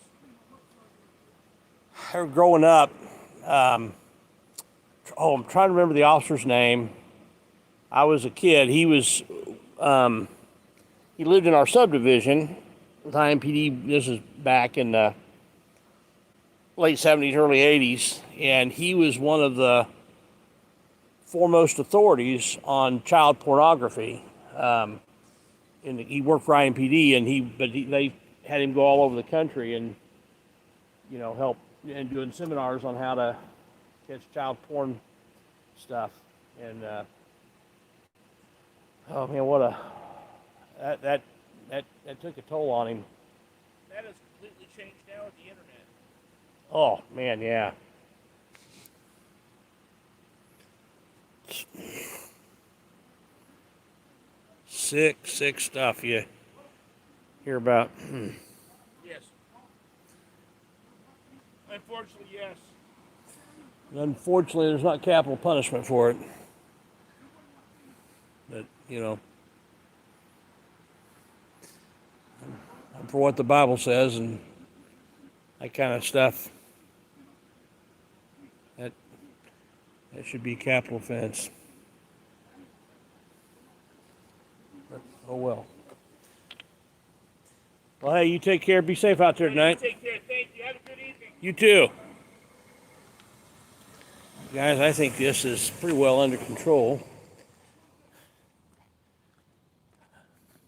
Growing up, I'm trying to remember the officer's name. I was a kid. He was he lived in our subdivision with IMPD. This is back in the late 70s, early 80s, and he was one of the foremost authorities on child pornography. And he worked for IMPD, and they had him go all over the country and, help and doing seminars on how to catch child porn stuff. And oh man, that took a toll on him. That has completely changed now with the internet. Oh man, yeah. Sick stuff you hear about. Yes. Unfortunately, yes. Unfortunately, there's not capital punishment for it. But, for what the Bible says and that kind of stuff, that should be a capital offense. But, oh well. Well, hey, you take care. Be safe out there tonight. Take care. Thank you. Have a good evening. You too. Guys, I think this is pretty well under control.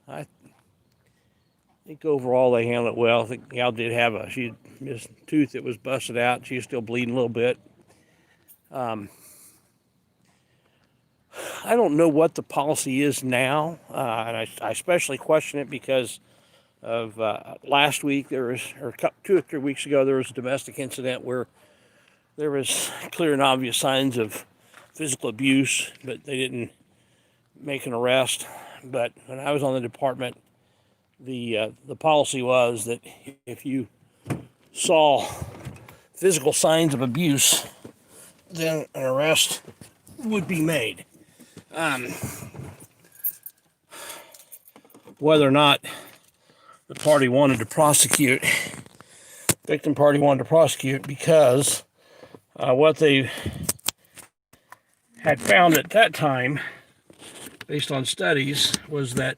I think overall they handled it well. I think Gal did have this tooth that was busted out. She's still bleeding a little bit. I don't know what the policy is now, and I especially question it because of last week or 2 or 3 weeks ago, there was a domestic incident where there was clear and obvious signs of physical abuse, but they didn't make an arrest. But when I was on the department, the policy was that if you saw physical signs of abuse, then an arrest would be made. Whether or not the party wanted to prosecute, victim party wanted to prosecute because what they had found at that time, based on studies, was that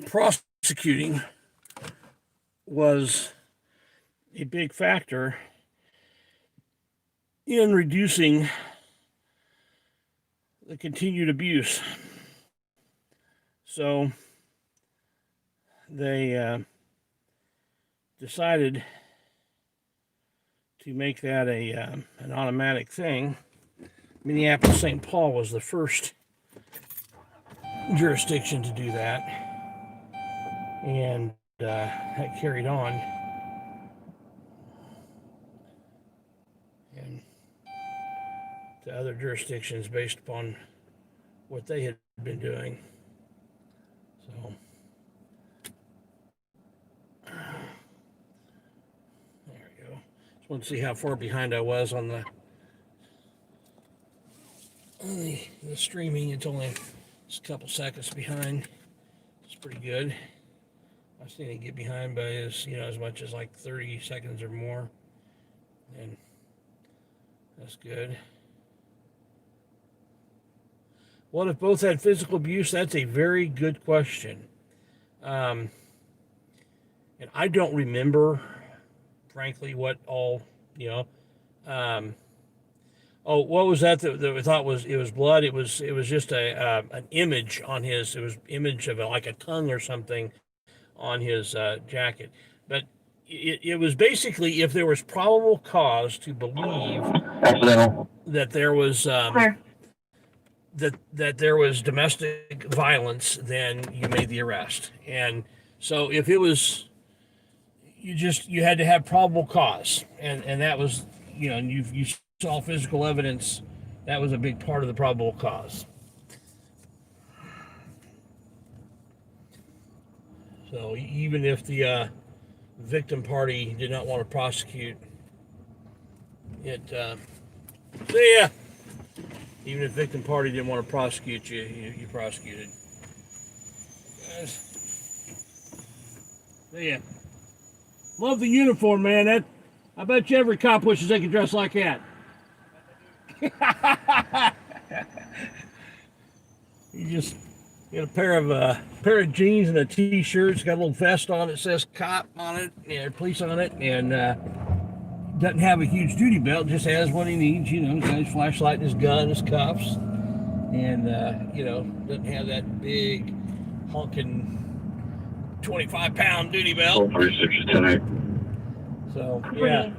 prosecuting was a big factor in reducing the continued abuse. So they decided to make that an automatic thing. Minneapolis-St. Paul was the first jurisdiction to do that, and that carried on. And to other jurisdictions based upon what they had been doing. So there we go. Just want to see how far behind I was on the streaming. It's only just a couple seconds behind. It's pretty good. I was thinking to get behind by as much as like 30 seconds or more, and that's good. What if both had physical abuse? That's a very good question. And I don't remember, frankly, what all, what was that we thought was blood? It was just an image on his, it was image of like a tongue or something on his jacket. But it was basically if there was probable cause to believe that there was that there was domestic violence, then you made the arrest. And so if it was, you had to have probable cause, and that was, and you saw physical evidence, that was a big part of the probable cause. So even if the victim party did not want to prosecute it, see ya. Even if victim party didn't want to prosecute you prosecuted. Guys, see ya. Love the uniform, man. I bet you every cop wishes they could dress like that. You just Got a pair of jeans and a t-shirt. It's got a little vest on it. Says cop on it, and police on it, and doesn't have a huge duty belt. Just has what he needs. You know, he's got his flashlight, and his gun, his cuffs, and you know, doesn't have that big honking 25-pound duty belt. 36 is 10-8. So yeah,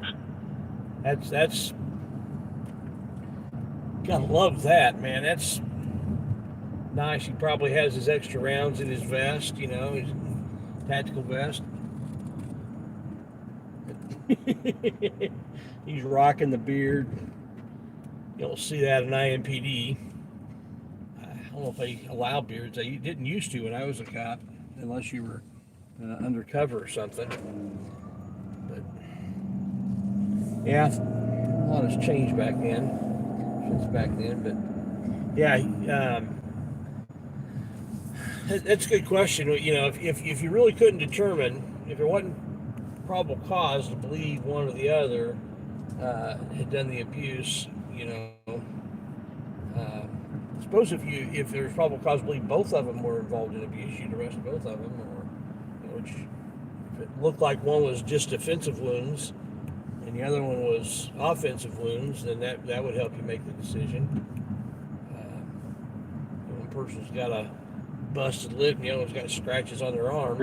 that's gotta love that, man. That's nice. He probably has his extra rounds in his vest, you know, his tactical vest. He's rocking the beard. You don't see that in IMPD. I don't know if they allow beards. They didn't used to when I was a cop, unless you were undercover or something. But yeah, a lot has changed back then. Since back then, but yeah. That's a good question. You know, if you really couldn't determine, if there wasn't probable cause to believe one or the other had done the abuse, you know, I suppose if there's probable cause to believe both of them were involved in abuse, you'd arrest both of them, or you know, which if it looked like one was just defensive wounds and the other one was offensive wounds, then that would help you make the decision. One person's got a busted lip and the other one's got scratches on their arm.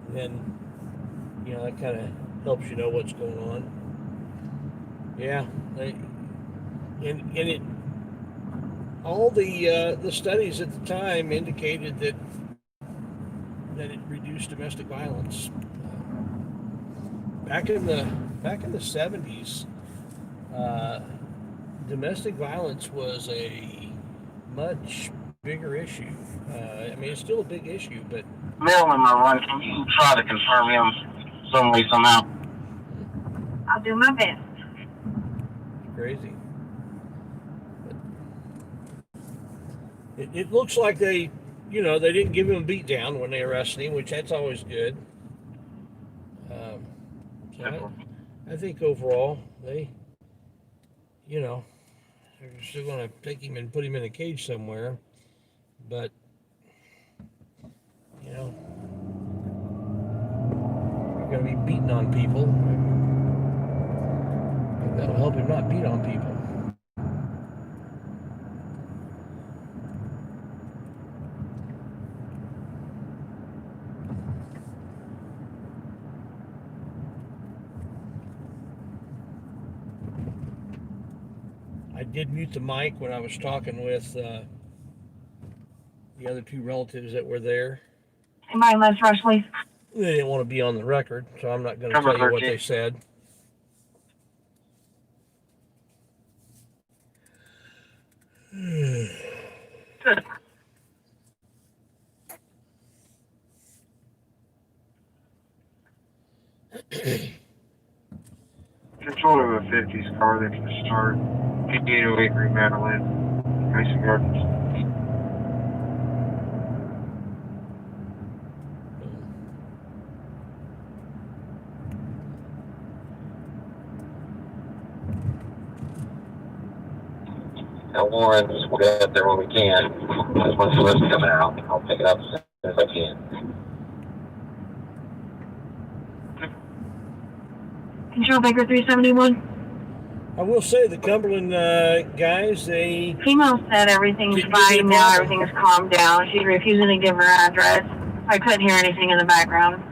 Then, you know, that kind of helps you know what's going on. Yeah, and it all the studies at the time indicated that it reduced domestic violence. Back in the 70s, domestic violence was a much bigger issue. I mean, it's still a big issue, but Mail in my run. Can you try to confirm him some way, somehow? I'll do my best. crazy. But it looks like they didn't give him a beat down when they arrested him, which that's always good. So I think overall they're still going to take him and put him in a cage somewhere, but you're going to be beating on people. That'll help him not beat on people. I did mute the mic when I was talking with the other two relatives that were there. Anybody less rush, please? They didn't want to be on the record, so I'm not going to tell you what they said. Control of a 50's car that can start 5808 Green Madeline, Mason Gardens. Now, Warren, we'll get out there when we can. Just once the list come out, I'll pick it up as soon as I can. Control Baker 371. I will say the Cumberland guys, they... Female said everything's fine now, everything's calmed down. She's refusing to give her address. I couldn't hear anything in the background.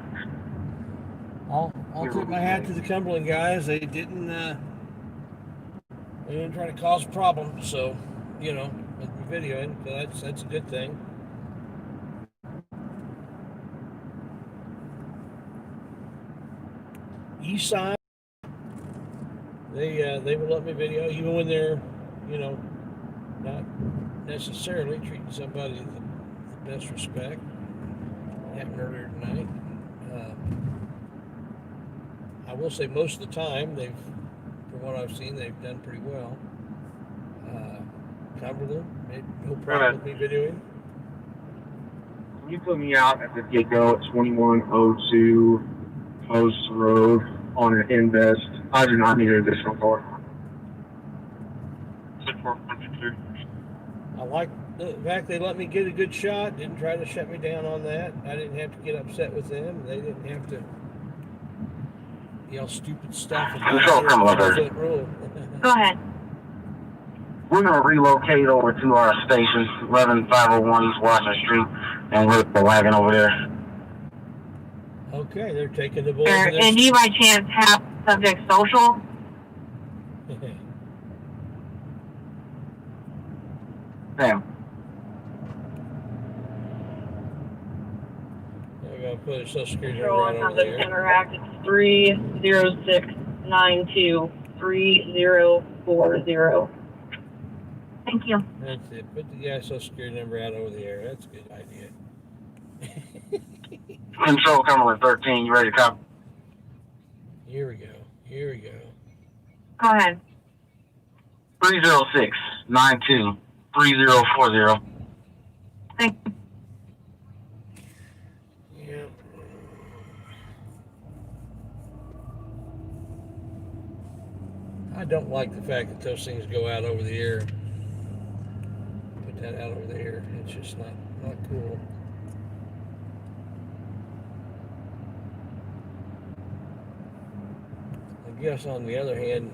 I'll tip my hat to the Cumberland guys. They didn't try to cause a problem, so, with the videoing, so that's a good thing. East side, they would let me video, even when they're, not necessarily treating somebody with the best respect. It happened earlier tonight. I will say most of the time, from what I've seen, they've done pretty well. Cumberland, no problem with me videoing. Can you put me out at the get-go at 2102 Post Road on an Invest? I do not need an additional car. 6452. I like the fact they let me get a good shot. Didn't try to shut me down on that. I didn't have to get upset with them. They didn't have to yell stupid stuff about Control, come on, 100-foot rule. Go ahead. We're going to relocate over to our station, 11501 East Washington Street, and we're the wagon over there. Okay, they're taking the bull. And do you by chance have subject social? Sam. They're going to put a social security number Control right over subject there. interact. It's 306923040. Thank you. That's it. Put the guy's social security number out over the air. That's a good idea. Control, Cumberland 13, you ready to come? Here we go. Here we go. Go ahead. 306-92-3040. Thank you. Yeah. I don't like the fact that those things go out over the air. Put that out over the air. It's just not cool. I guess on the other hand,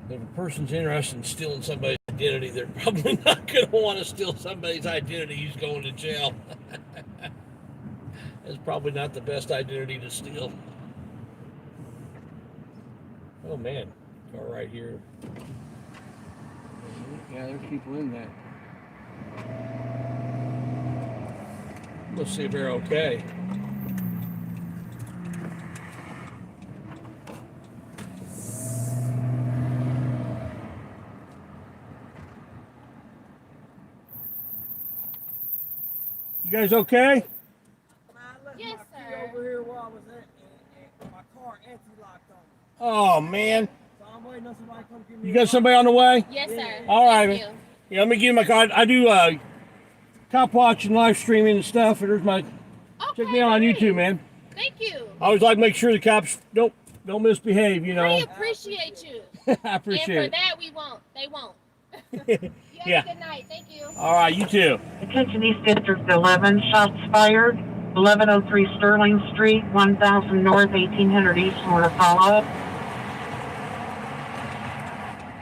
if a person's interested in stealing somebody's identity, they're probably not going to want to steal somebody's identity who's going to jail. It's probably not the best identity to steal. Oh man, car right here. Yeah, there's people in that. Let's see if they're okay. You guys okay? Yes, sir. Over here where I was at, and my car anti-locked on me. Oh man. So I'm waiting on somebody to come give me You got somebody on the way? Yes, sir. All right. Thank you. Yeah, let me give you my card. I do cop watching, live streaming and stuff. And there's my check me out on YouTube, man. Thank you. I always like to make sure the cops don't misbehave, you know. I appreciate you. I appreciate and it. for that, we won't. They won't. You have Yeah. a good night. Thank you. All right, you too. Attention East District 11, shots fired. 1103 Sterling Street, 1000 North, 1800 East. Want to follow up?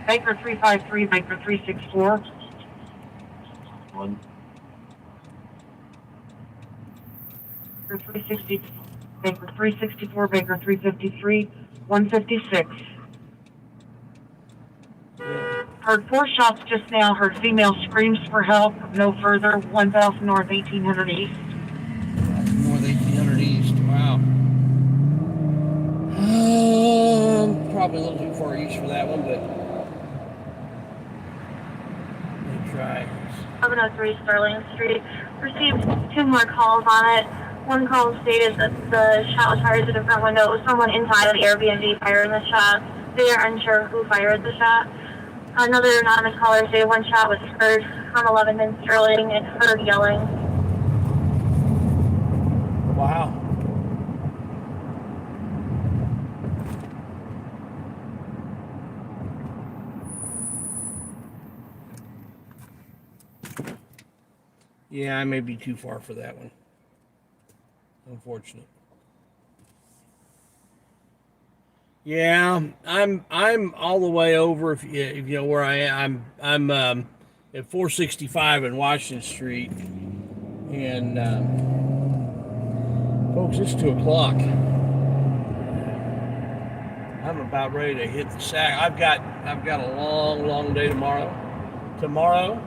Baker 353, Baker 364. One. Baker 360, Baker 364, Baker 353, 156. Heard 4 shots just now. Heard female screams for help. No further. 1000 North, 1800 East. North 1800 East. Wow. Probably a little too far east for that one, but let me try. 1103 Sterling Street. Received 2 more calls on it. One call stated that the shot was fired through the front window. It was someone inside of the Airbnb firing the shot. They are unsure who fired the shot. Another anonymous caller stated 1 shot was heard on 11th and Sterling and heard yelling. Wow. Yeah, I may be too far for that one. Unfortunate. Yeah, I'm all the way over. If you know where I am, I'm at 465 in Washington Street, and folks, it's 2:00. I'm about ready to hit the sack. I've got a long day tomorrow. Tomorrow,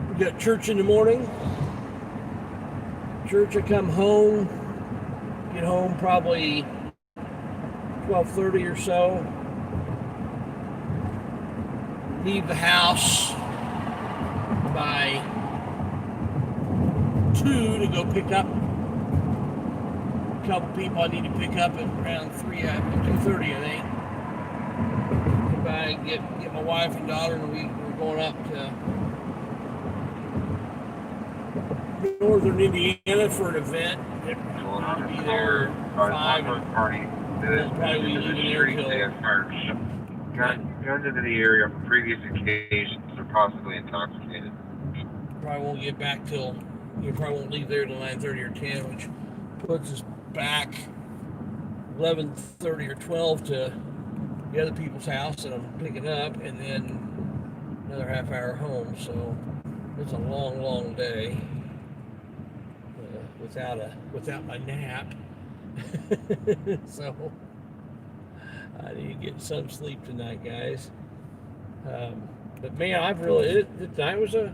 we got church in the morning. Church, I come home. Get home probably 12:30 or so. Leave the house by 2 to go pick up a couple people I need to pick up at around 2:30, I think. Come by and get my wife and daughter, and we're going up to northern Indiana for an event. We'll be there at 5. Party. Probably be leaving there till guns into the area for previous occasions or possibly intoxicated. Probably won't get back till, you probably won't leave there till 9:30 or 10, which puts us back 11:30 or 12 to the other people's house that I'm picking up, and then another half hour home. So it's a long, long day without my nap. So I need to get some sleep tonight, guys. But man, tonight was a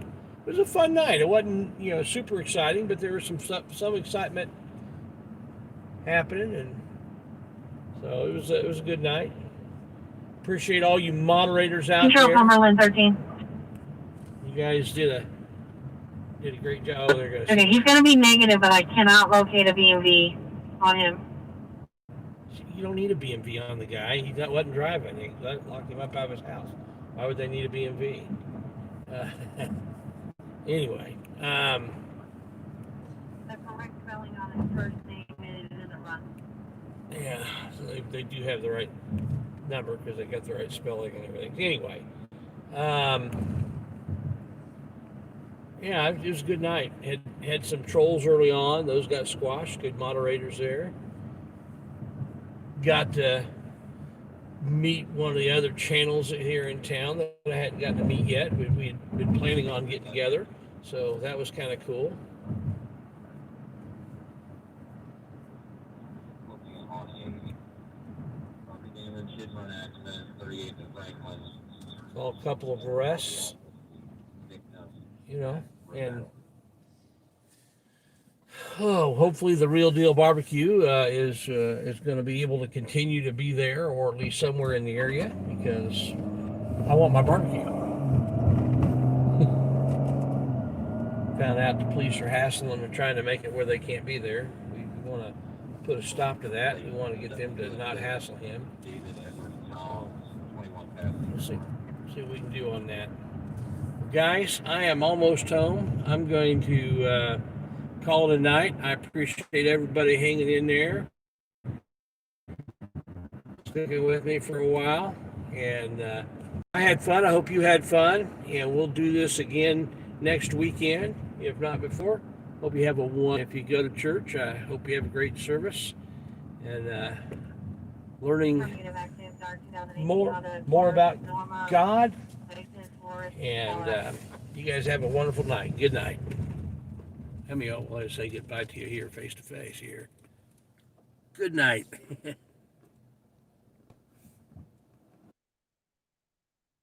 fun night. It wasn't super exciting, but there was some excitement happening, and so it was a good night. Appreciate all you moderators out Control there. Cumberland 13. You guys did a great job. Oh, there goes. Okay, he's going to be negative, but I cannot locate a BMV on him. You don't need a BMV on the guy. He wasn't driving. He locked him up out of his house. Why would they need a BMV? Anyway. The correct spelling on his first name, and it doesn't run. Yeah, so they do have the right number because they got the right spelling and everything. Anyway. Yeah, it was a good night. Had some trolls early on. Those got squashed. Good moderators there. Got to meet one of the other channels here in town that I hadn't gotten to meet yet. We had been planning on getting together, so that was kind of cool. Saw a couple of arrests, and hopefully the Real Deal Barbecue is going to be able to continue to be there, or at least somewhere in the area, because I want my barbecue. Found out the police are hassling them and trying to make it where they can't be there. We want to put a stop to that. We want to get them to not hassle him. We'll see what we can do on that. Guys, I am almost home. I'm going to call it a night. I appreciate everybody hanging in there, sticking with me for a while, and I had fun. I hope you had fun, and we'll do this again next weekend, if not before. Hope you have a one. If you go to church, I hope you have a great service, and learning more about God, and you guys have a wonderful night. Good night. Let me say goodbye to you here, face to face here. Good night.